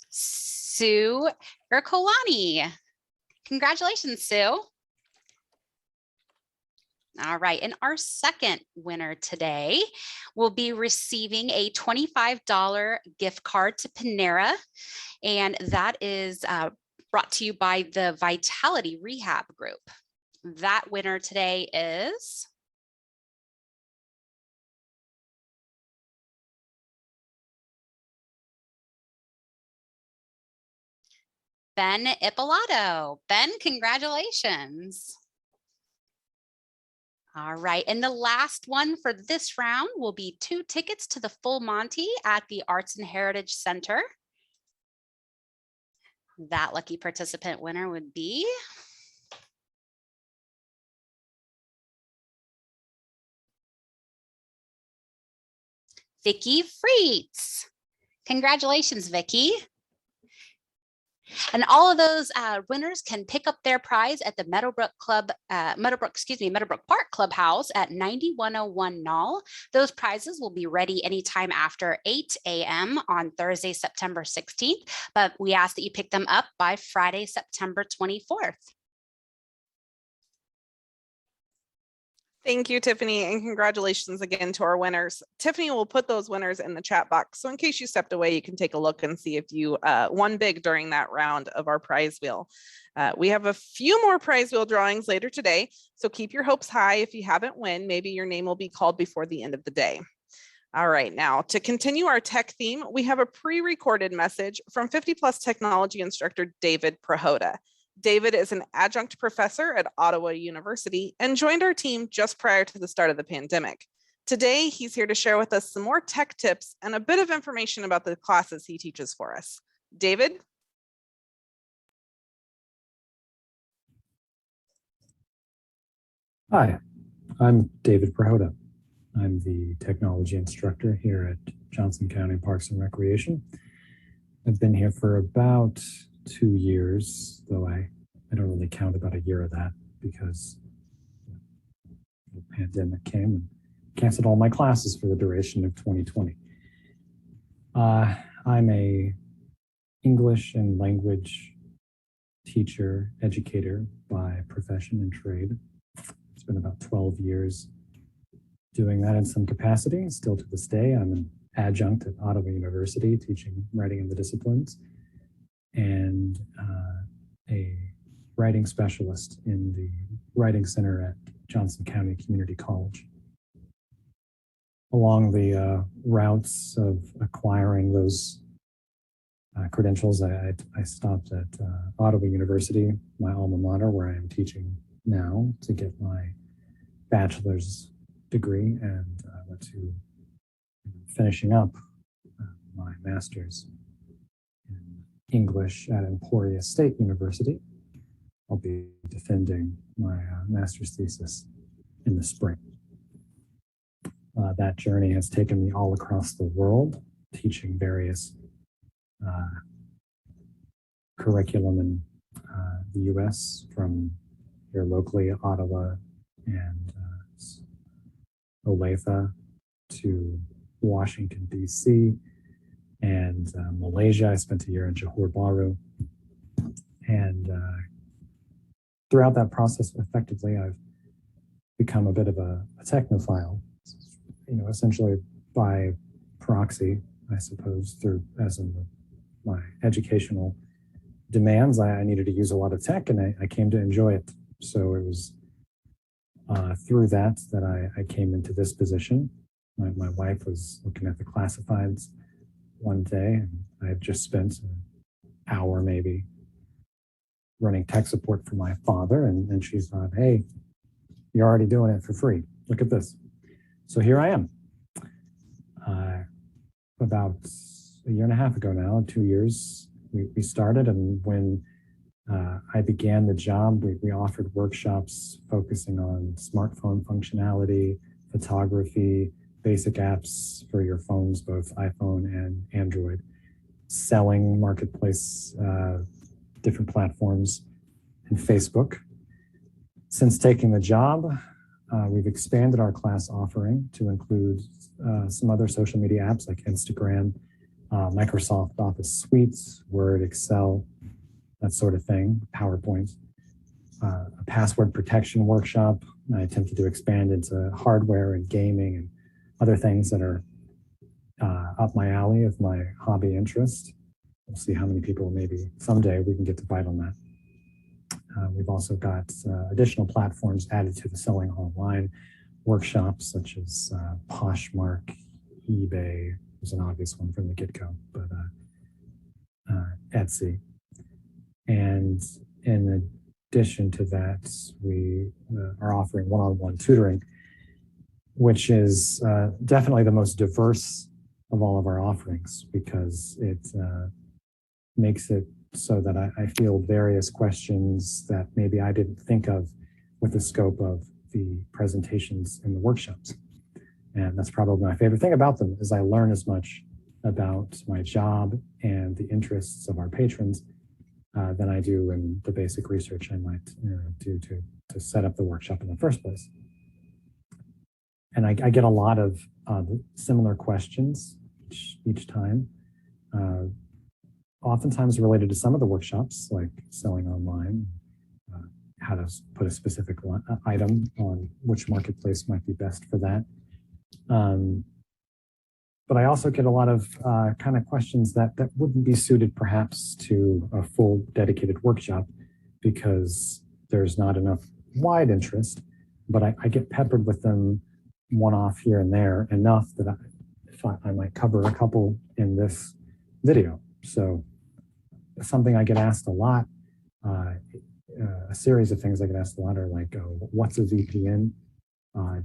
Sue Ercolani. Congratulations, Sue. All right, and our second winner today will be receiving a $25 gift card to Panera, and that is brought to you by the Vitality Rehab Group. That winner today is Ben Ipolato. Ben, congratulations. All right, and the last one for this round will be 2 tickets to the Full Monty at the Arts and Heritage Center. That lucky participant winner would be Vicki Freets. Congratulations, Vicki. And all of those winners can pick up their prize at the Meadowbrook Park Clubhouse at 9101 Knoll. Those prizes will be ready anytime after 8 a.m. on Thursday, September 16th, but we ask that you pick them up by Friday, September 24th. Thank you, Tiffany, and congratulations again to our winners. Tiffany will put those winners in the chat box. So in case you stepped away, you can take a look and see if you won big during that round of our prize wheel. We have a few more prize wheel drawings later today, so keep your hopes high. If you haven't won, maybe your name will be called before the end of the day. All right, now to continue our tech theme, we have a pre-recorded message from 50+ technology instructor David Prahota. David is an adjunct professor at Ottawa University and joined our team just prior to the start of the pandemic. Today, he's here to share with us some more tech tips and a bit of information about the classes he teaches for us. David? Hi, I'm David Prahota. I'm the technology instructor here at Johnson County Parks and Recreation. I've been here for about 2 years, though I don't really count about a year of that because the pandemic came and canceled all my classes for the duration of 2020. I'm a English and language teacher, educator by profession and trade. It's been about 12 years doing that in some capacity. Still to this day, I'm an adjunct at Ottawa University teaching writing in the disciplines, and a writing specialist in the Writing Center at Johnson County Community College. Along the routes of acquiring those credentials, I stopped at Ottawa University, my alma mater, where I am teaching now, to get my bachelor's degree, and went to finishing up my master's in English at Emporia State University. I'll be defending my master's thesis in the spring. That journey has taken me all across the world, teaching various curriculum in the US, from here locally, Ottawa and Olathe, to Washington, DC, and Malaysia. I spent a year in Johor Bahru. And throughout that process, effectively, I've become a bit of a technophile, essentially by proxy, I suppose, as in my educational demands. I needed to use a lot of tech, and I came to enjoy it. So it was through that I came into this position. My wife was looking at the classifieds one day, and I had just spent an hour maybe running tech support for my father, and she thought, hey, you're already doing it for free. Look at this. So here I am. About a year and a half ago now, 2 years, we started, and when I began the job, we offered workshops focusing on smartphone functionality, photography, basic apps for your phones, both iPhone and Android, selling, marketplace, different platforms, and Facebook. Since taking the job, we've expanded our class offering to include some other social media apps like Instagram, Microsoft Office Suites, Word, Excel, that sort of thing, PowerPoint. password protection workshop. I attempted to expand into hardware and gaming and other things that are up my alley of my hobby interest. We'll see how many people maybe someday we can get to bite on that. We've also got additional platforms added to the selling online workshops, such as Poshmark, eBay was an obvious one from the get-go, but Etsy. And in addition to that, we are offering one-on-one tutoring, which is definitely the most diverse of all of our offerings, because it makes it so that I field various questions that maybe I didn't think of with the scope of the presentations in the workshops. And that's probably my favorite thing about them, is I learn as much about my job and the interests of our patrons than I do in the basic research I might do to set up the workshop in the first place. And I get a lot of similar questions each time, oftentimes related to some of the workshops, like selling online, how to put a specific item on which marketplace might be best for that. But I also get a lot of kind of questions that wouldn't be suited perhaps to a full dedicated workshop, because there's not enough wide interest, but I get peppered with them one-off here and there, enough that I might cover a couple in this video. So something I get asked a lot, a series of things I get asked a lot are like, what's a VPN?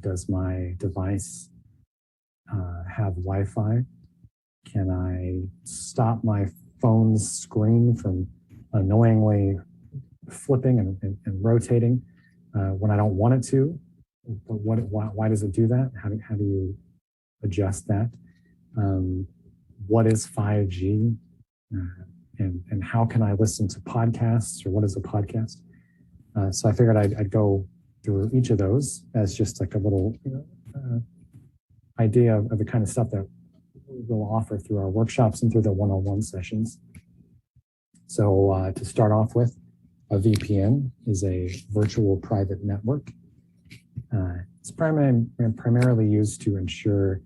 Does my device have Wi-Fi? Can I stop my phone's screen from annoyingly flipping and rotating when I don't want it to? But why does it do that? How do you adjust that? What is 5G? And how can I listen to podcasts, or what is a podcast? So I figured I'd go through each of those as just like a little idea of the kind of stuff that we'll offer through our workshops and through the one-on-one sessions. So to start off with, a VPN is a virtual private network. It's primarily used to ensure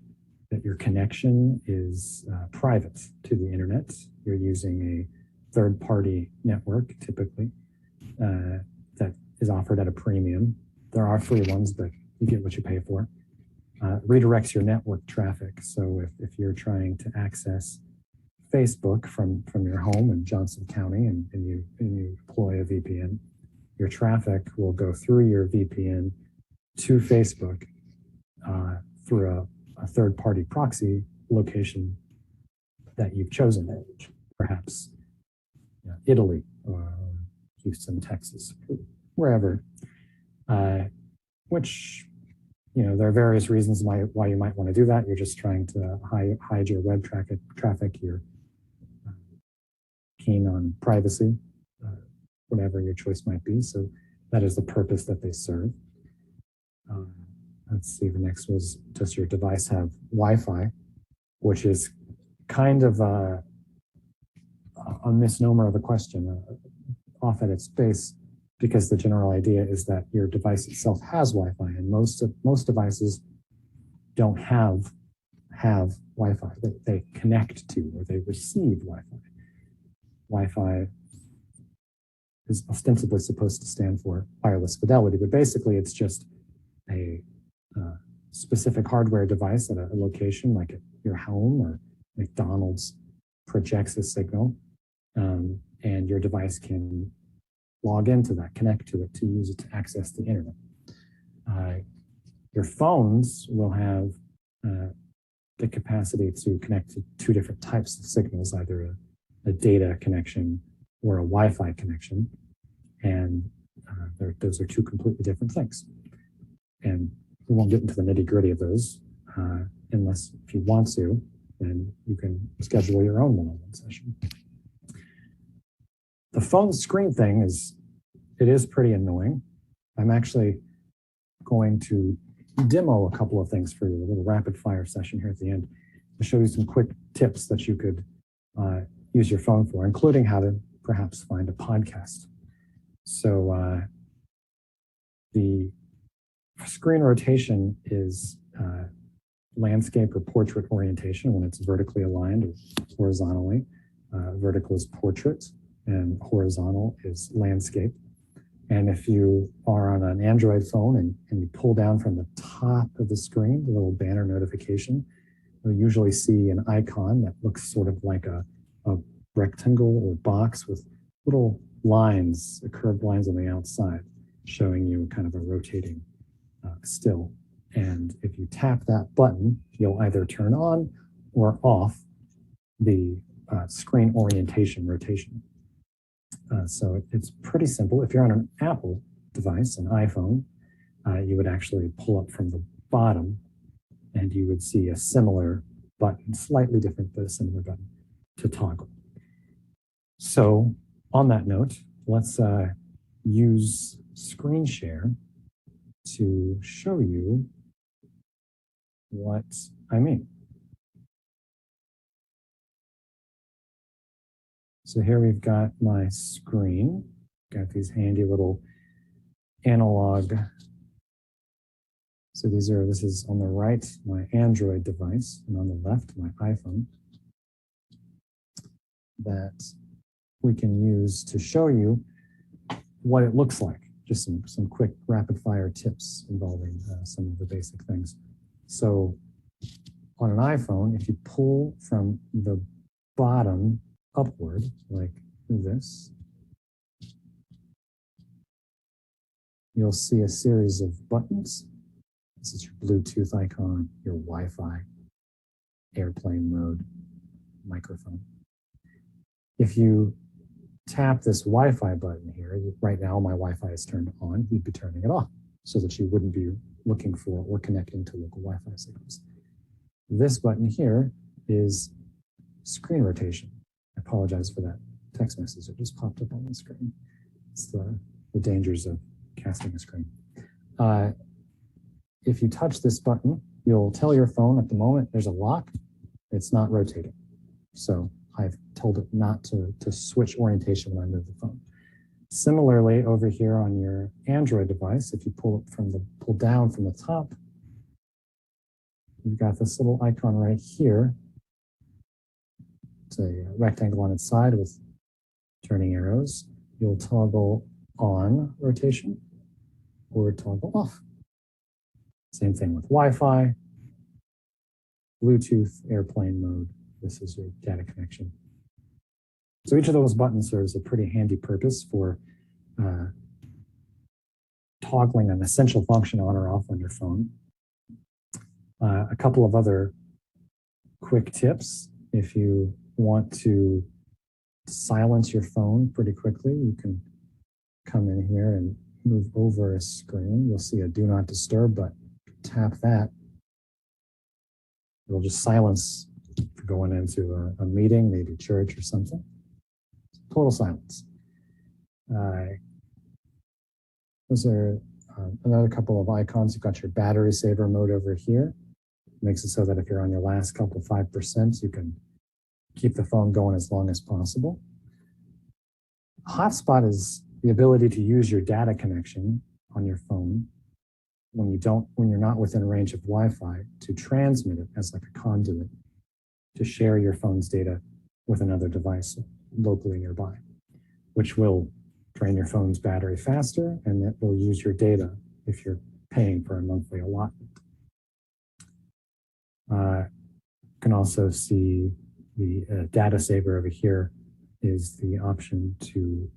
that your connection is private to the internet. You're using a third-party network, typically, that is offered at a premium. There are free ones, but you get what you pay for. Redirects your network traffic. So if you're trying to access Facebook from your home in Johnson County and you deploy a VPN, your traffic will go through your VPN to Facebook through a third-party proxy location that you've chosen, perhaps Italy or Houston, Texas, wherever, which, there are various reasons why you might want to do that. You're just trying to hide your web traffic. You're keen on privacy, whatever your choice might be. So that is the purpose that they serve. Let's see, the next was, does your device have Wi-Fi, which is kind of a misnomer of a question, off at its base, because the general idea is that your device itself has Wi-Fi, and most devices don't have Wi-Fi. They connect to, or they receive Wi-Fi. Wi-Fi is ostensibly supposed to stand for wireless fidelity, but basically it's just a specific hardware device at a location, like at your home or McDonald's, projects a signal, and your device can log into that, connect to it, to use it to access the internet. Your phones will have the capacity to connect to two different types of signals, either a data connection or a Wi-Fi connection, and those are two completely different things. And we won't get into the nitty-gritty of those unless, if you want to, then you can schedule your own one-on-one session. The phone screen thing is pretty annoying. I'm actually going to demo a couple of things for you, a little rapid fire session here at the end, to show you some quick tips that you could use your phone for, including how to perhaps find a podcast. So The screen rotation is landscape or portrait orientation when it's vertically aligned or horizontally. Vertical is portrait and horizontal is landscape. And if you are on an Android phone and you pull down from the top of the screen, the little banner notification, you'll usually see an icon that looks sort of like a rectangle or box with little lines, curved lines on the outside, showing you kind of a rotating still. And if you tap that button, you'll either turn on or off the screen orientation rotation. So it's pretty simple. If you're on an Apple device, an iPhone, you would actually pull up from the bottom and you would see a similar button, slightly different, but a similar button to toggle. So on that note, let's use screen share to show you what I mean. So here we've got my screen, got these handy little analog. So this is on the right, my Android device, and on the left, my iPhone, that we can use to show you what it looks like. Just some quick rapid fire tips involving some of the basic things. So on an iPhone, if you pull from the bottom upward, like this, you'll see a series of buttons. This is your Bluetooth icon, your Wi-Fi, airplane mode, microphone. If you tap this Wi-Fi button here, right now my Wi-Fi is turned on, you'd be turning it off so that you wouldn't be looking for or connecting to local Wi-Fi signals. This button here is screen rotation. I apologize for that text message that just popped up on the screen. It's the dangers of casting a screen. If you touch this button, you'll tell your phone at the moment there's a lock, it's not rotating. So I've told it not to switch orientation when I move the phone. Similarly, over here on your Android device, if you pull down from the top, you've got this little icon right here. It's a rectangle on its side with turning arrows. You'll toggle on rotation or toggle off. Same thing with Wi-Fi, Bluetooth, airplane mode. This is your data connection. So each of those buttons serves a pretty handy purpose for toggling an essential function on or off on your phone. A couple of other quick tips. If you want to silence your phone pretty quickly, you can come in here and move over a screen. You'll see a do not disturb button. Tap that. It'll just silence if you're going into a meeting, maybe church or something. Total silence. Those are another couple of icons. You've got your battery saver mode over here. Makes it so that if you're on your last couple 5%, you can keep the phone going as long as possible. Hotspot is the ability to use your data connection on your phone when you're not within range of Wi-Fi to transmit it as like a conduit to share your phone's data with another device locally nearby, which will drain your phone's battery faster and it will use your data if you're paying for a monthly allotment. You can also see the data saver over here is the option to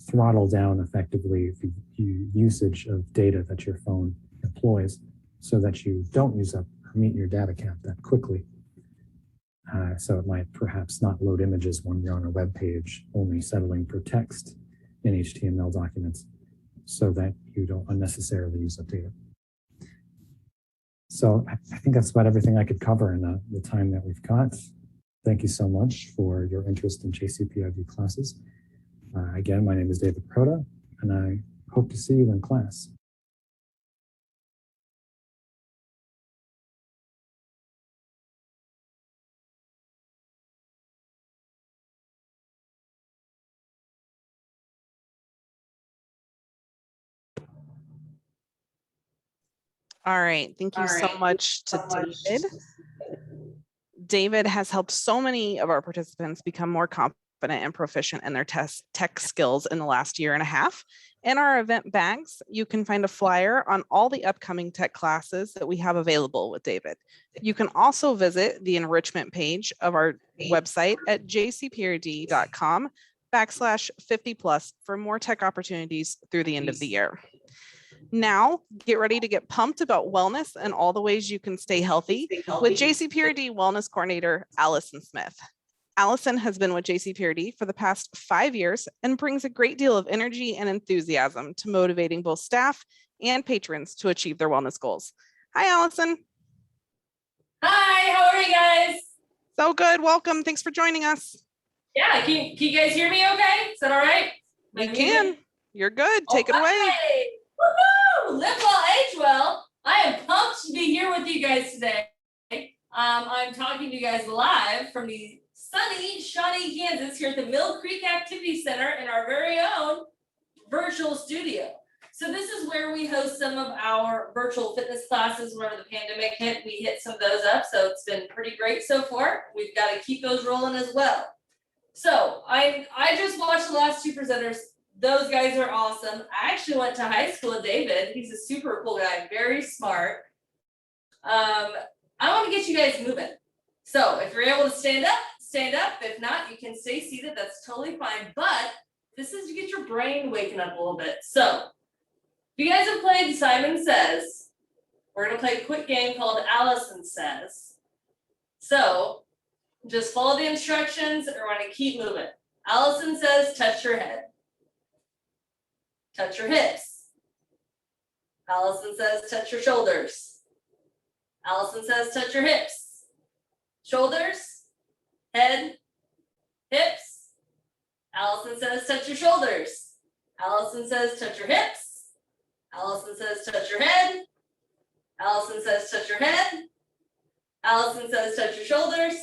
throttle down effectively the usage of data that your phone employs so that you don't use up or meet your data cap that quickly. So it might perhaps not load images when you're on a web page, only settling for text in HTML documents so that you don't unnecessarily use up data. So I think that's about everything I could cover in the time that we've got. Thank you so much for your interest in JCPID classes. Again, my name is David Proda, and I hope to see you in class. All right. Thank you so much to David. David has helped so many of our participants become more confident and proficient in their tech skills in the last year and a half. In our event bags, you can find a flyer on all the upcoming tech classes that we have available with David. You can also visit the enrichment page of our website at jcprd.com/50+ for more tech opportunities through the end of the year. Now, get ready to get pumped about wellness and all the ways you can stay healthy with JCPRD Wellness Coordinator, Allison Smith. Allison has been with JCPRD for the past 5 years and brings a great deal of energy and enthusiasm to motivating both staff and patrons to achieve their wellness goals. Hi, Allison. Hi, how are you guys? So good. Welcome. Thanks for joining us. Yeah, can you guys hear me okay? Is that all right? We can. You're good. Take it away. Woohoo! Live well, age well. I am pumped to be here with you guys today. I'm talking to you guys live from the sunny Shawnee, Kansas, here at the Mill Creek Activity Center in our very own virtual studio. So this is where we host some of our virtual fitness classes. Whenever the pandemic hit, we hit some of those up. So it's been pretty great so far. We've got to keep those rolling as well. So I just watched the last two presenters. Those guys are awesome. I actually went to high school with David. He's a super cool guy, very smart. I want to get you guys moving. So if you're able to stand up, stand up. If not, you can stay seated. That's totally fine. But this is to get your brain waking up a little bit. So if you guys have played Simon Says, we're going to play a quick game called Allison Says. So just follow the instructions and we're going to keep moving. Allison says, touch your head. Touch your hips. Allison says, touch your shoulders. Allison says, touch your hips. Shoulders, head, hips. Allison says, touch your shoulders. Allison says, touch your hips. Allison says, touch your head. Allison says, touch your head. Allison says, touch your shoulders.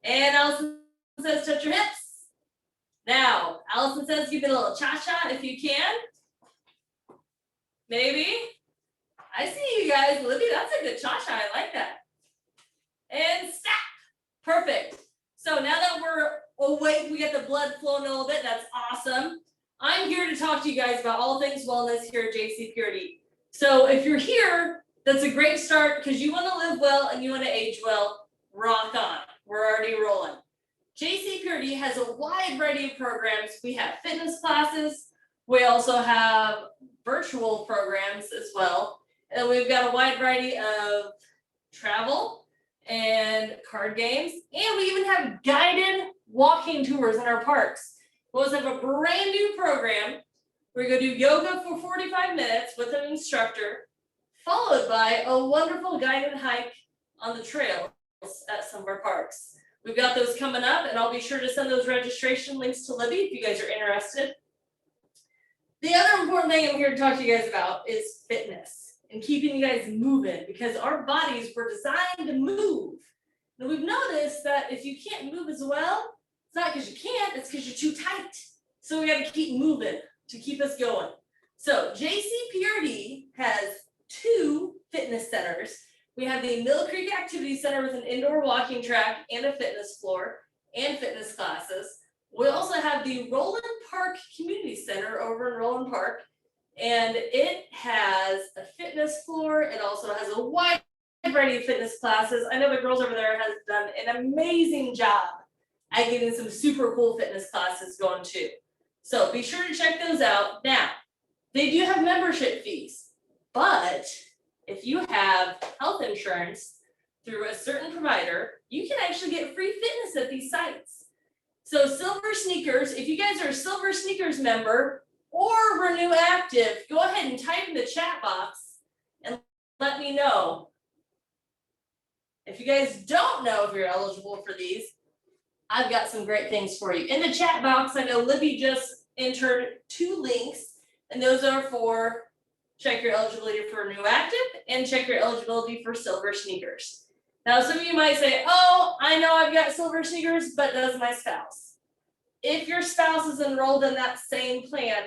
And Allison says, touch your hips. Now, Allison says, give it a little cha-cha if you can. Maybe. I see you guys. Libby, that's a good cha-cha. I like that. And stop. Perfect. So now that we're awake, we get the blood flowing a little bit. That's awesome. I'm here to talk to you guys about all things wellness here at JCPRD. So if you're here, that's a great start because you want to live well and you want to age well. Rock on. We're already rolling. JCPRD has a wide variety of programs. We have fitness classes. We also have virtual programs as well. And we've got a wide variety of travel and card games. And we even have guided walking tours in our parks. We also have a brand new program. We're going to do yoga for 45 minutes with an instructor, followed by a wonderful guided hike on the trails at some of our parks. We've got those coming up, and I'll be sure to send those registration links to Libby if you guys are interested. The other important thing I'm here to talk to you guys about is fitness and keeping you guys moving because our bodies were designed to move. And we've noticed that if you can't move as well, it's not because you can't, it's because you're too tight. So we got to keep moving to keep us going. So JCPRD has 2 fitness centers. We have the Mill Creek Activity Center with an indoor walking track and a fitness floor and fitness classes. We also have the Roland Park Community Center over in Roland Park, and it has a fitness floor. It also has a wide variety of fitness classes. I know the girls over there have done an amazing job at getting some super cool fitness classes going too. So be sure to check those out. Now, they do have membership fees, but if you have health insurance through a certain provider, you can actually get free fitness at these sites. So Silver Sneakers, if you guys are a Silver Sneakers member or Renew Active, go ahead and type in the chat box and let me know. If you guys don't know if you're eligible for these, I've got some great things for you. In the chat box, I know Libby just entered 2 links, and those are for check your eligibility for Renew Active and check your eligibility for Silver Sneakers. Now, some of you might say, oh, I know I've got Silver Sneakers, but does my spouse? If your spouse is enrolled in that same plan,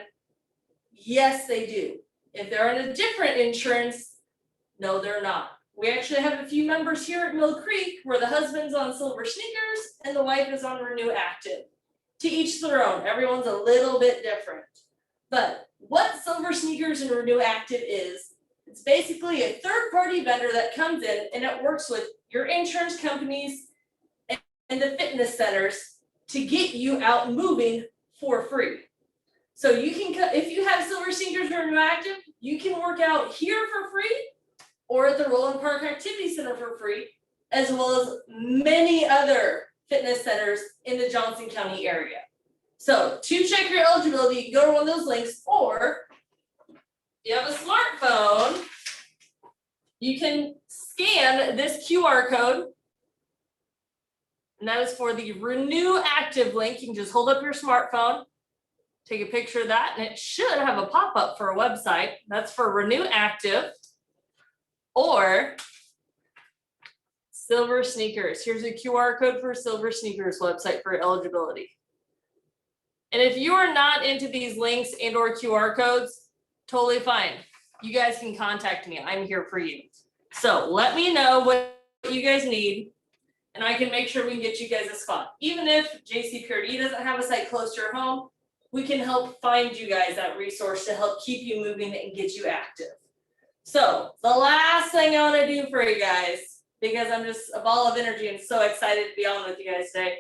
yes, they do. If they're on a different insurance, No, they're not. We actually have a few members here at Mill Creek where the husband's on Silver Sneakers and the wife is on Renew Active. To each their own, everyone's a little bit different. But what Silver Sneakers and Renew Active is, it's basically a third-party vendor that comes in and it works with your insurance companies and the fitness centers to get you out moving for free. So you can, if you have Silver Sneakers or Renew Active, you can work out here for free or at the Roland Park Activity Center for free, as well as many other fitness centers in the Johnson County area. So to check your eligibility, you can go to one of those links, or if you have a smartphone, you can scan this QR code, and that is for the Renew Active link. You can just hold up your smartphone, take a picture of that, and it should have a pop-up for a website. That's for Renew Active or Silver Sneakers. Here's a QR code for Silver Sneakers website for eligibility. And if you are not into these links and or QR codes, totally fine. You guys can contact me. I'm here for you. So let me know what you guys need and I can make sure we can get you guys a spot. Even if JCPRD doesn't have a site close to your home, we can help find you guys that resource to help keep you moving and get you active. So the last thing I want to do for you guys, because I'm just a ball of energy and so excited to be on with you guys today,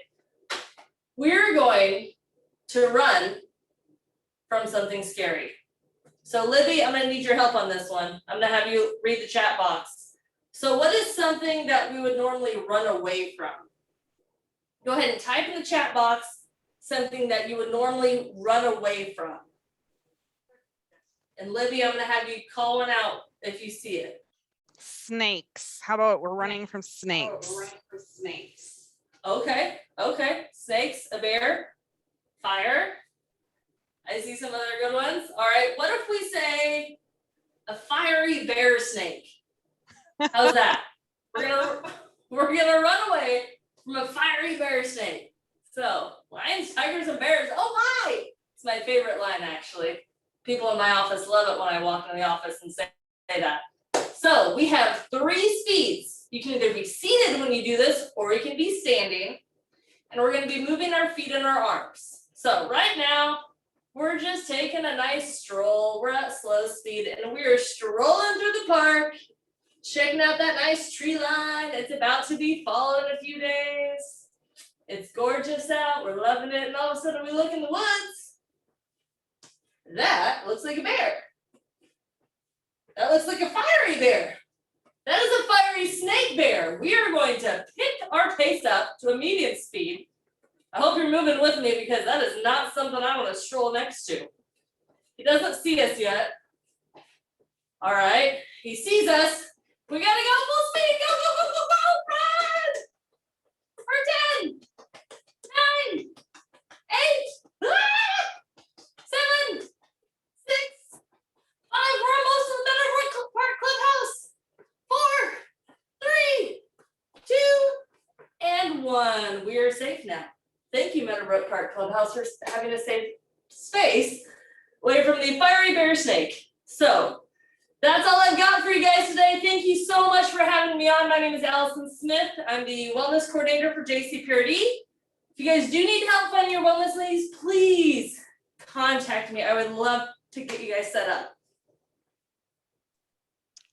we're going to run from something scary. So Libby, I'm gonna need your help on this one. I'm gonna have you read the chat box. So what is something that we would normally run away from? Go ahead and type in the chat box something that you would normally run away from. And Libby, I'm gonna have you call one out if you see it. Snakes. How about we're running from snakes? Oh, we're running from snakes. Okay, okay. Snakes, a bear, fire. I see some other good ones. All right, what if we say a fiery bear snake? How's that? We're gonna run away from a fiery bear snake. So lions, tigers, and bears. Oh my! It's my favorite line actually. People in my office love it when I walk into the office and say that. So we have 3 speeds. You can either be seated when you do this, or you can be standing. And we're gonna be moving our feet and our arms. So right now, we're just taking a nice stroll. We're at slow speed and we are strolling through the park, checking out that nice tree line. It's about to be fall in a few days. It's gorgeous out. We're loving it. And all of a sudden we look in the woods. That looks like a bear. That looks like a fiery bear. That is a fiery snake bear. We are going to pick our pace up to a medium speed. I hope you're moving with me because that is not something I want to stroll next to. He doesn't see us yet. All right, he sees us. We gotta go full speed. Go, go, go, go, go, run! For 10, 9, 8, 7, 6, 5. We're almost to the Meadowbrook Park Clubhouse. 4, 3, 2, and 1. We are safe now. Thank you, Meadowbrook Park Clubhouse, for having a safe space away from the fiery bear snake. So that's all I've got for you guys today. Thank you so much for having me on. My name is Allison Smith. I'm the wellness coordinator for JCPRD. If you guys do need help finding your wellness needs, please contact me. I would love to get you guys set up.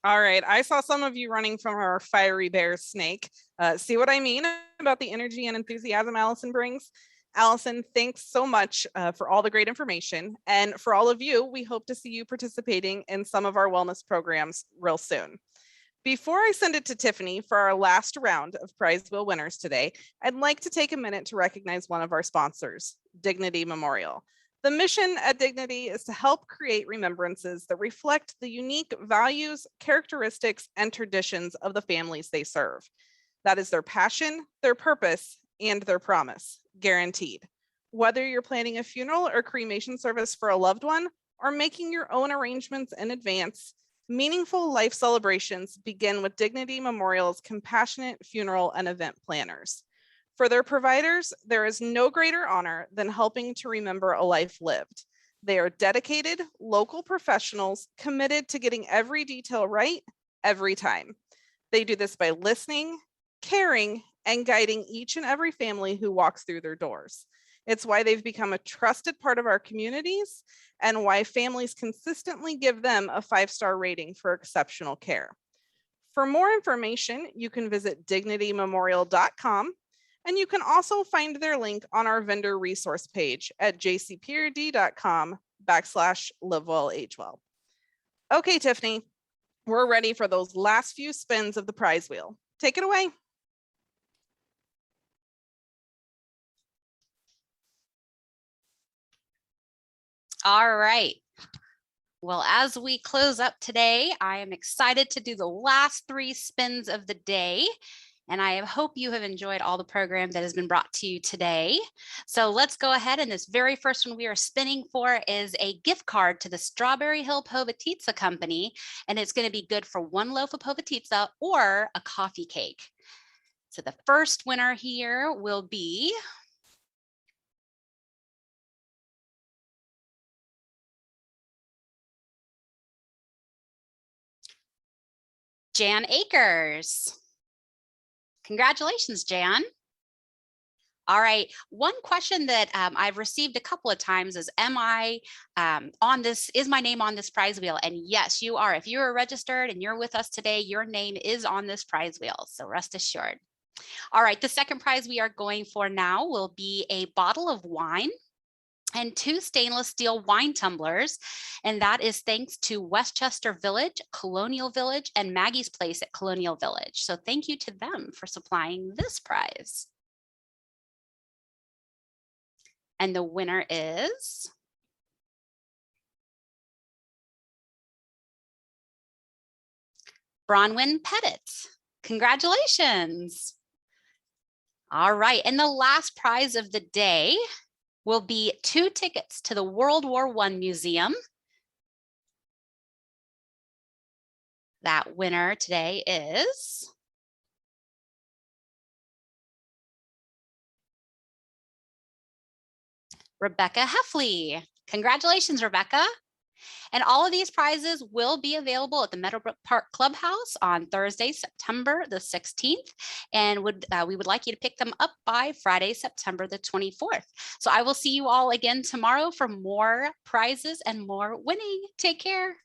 All right, I saw some of you running from our fiery bear snake. See what I mean about the energy and enthusiasm Allison brings? Allison, thanks so much for all the great information. And for all of you, we hope to see you participating in some of our wellness programs real soon. Before I send it to Tiffany for our last round of prize wheel winners today, I'd like to take a minute to recognize one of our sponsors, Dignity Memorial. The mission at Dignity is to help create remembrances that reflect the unique values, characteristics, and traditions of the families they serve. That is their passion, their purpose, and their promise, guaranteed. Whether you're planning a funeral or cremation service for a loved one, or making your own arrangements in advance, meaningful life celebrations begin with Dignity Memorial's compassionate funeral and event planners. For their providers, there is no greater honor than helping to remember a life lived. They are dedicated, local professionals committed to getting every detail right every time. They do this by listening, caring, and guiding each and every family who walks through their doors. It's why they've become a trusted part of our communities and why families consistently give them a 5-star rating for exceptional care. For more information, you can visit dignitymemorial.com, and you can also find their link on our vendor resource page at jcprd.com/livewellagewell. Okay, Tiffany, we're ready for those last few spins of the prize wheel. Take it away. All right. Well, as we close up today, I am excited to do the last 3 spins of the day. And I hope you have enjoyed all the program that has been brought to you today. So let's go ahead. And this very first one we are spinning for is a gift card to the Strawberry Hill Povatizza Company. And it's going to be good for 1 loaf of Povatizza or a coffee cake. So the first winner here will be Jan Akers. Congratulations, Jan. All right, one question that I've received a couple of times is, am I on this, is my name on this prize wheel? And yes, you are. If you are registered and you're with us today, your name is on this prize wheel, so rest assured. All right, the second prize we are going for now will be a bottle of wine and 2 stainless steel wine tumblers. And that is thanks to Westchester Village, Colonial Village, and Maggie's Place at Colonial Village. So thank you to them for supplying this prize. And the winner is Bronwyn Pettit. Congratulations. All right, and the last prize of the day will be 2 tickets to the World War I Museum. That winner today is Rebecca Heffley. Congratulations, Rebecca. And all of these prizes will be available at the Meadowbrook Park Clubhouse on Thursday, September the 16th. And we would like you to pick them up by Friday, September the 24th. So I will see you all again tomorrow for more prizes and more winning. Take care.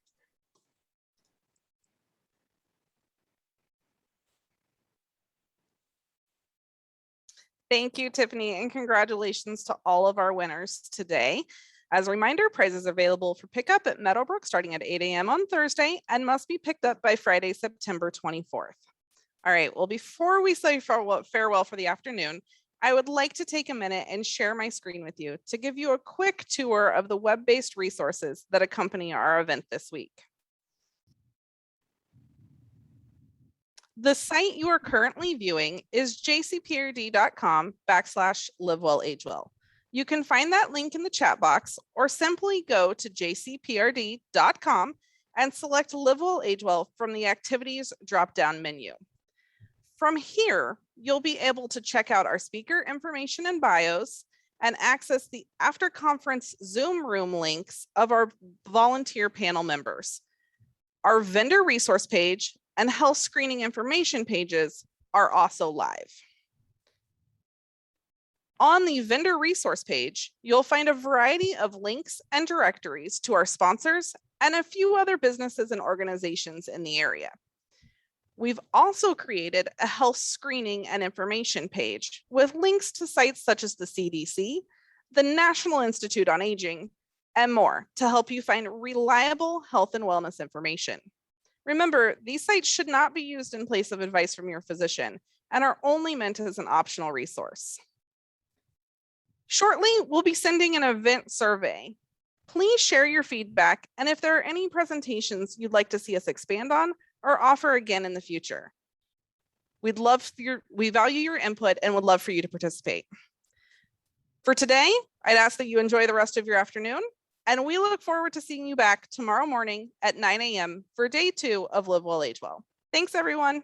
Thank you, Tiffany, and congratulations to all of our winners today. As a reminder, prizes are available for pickup at Meadowbrook starting at 8 a.m. on Thursday and must be picked up by Friday, September 24th. All right, well, before we say farewell for the afternoon, I would like to take a minute and share my screen with you to give you a quick tour of the web-based resources that accompany our event this week. The site you are currently viewing is jcprd.com/livewellagewell. You can find that link in the chat box or simply go to jcprd.com and select Live Well Age Well from the activities drop-down menu. From here, you'll be able to check out our speaker information and bios and access the after conference Zoom room links of our volunteer panel members. Our vendor resource page and health screening information pages are also live. On the vendor resource page, you'll find a variety of links and directories to our sponsors and a few other businesses and organizations in the area. We've also created a health screening and information page with links to sites such as the CDC, the National Institute on Aging, and more to help you find reliable health and wellness information. Remember, these sites should not be used in place of advice from your physician and are only meant as an optional resource. Shortly, we'll be sending an event survey. Please share your feedback and if there are any presentations you'd like to see us expand on or offer again in the future. We value your input and would love for you to participate. For today, I'd ask that you enjoy the rest of your afternoon, and we look forward to seeing you back tomorrow morning at 9 a.m. for day 2 of Live Well Age Well. Thanks, everyone.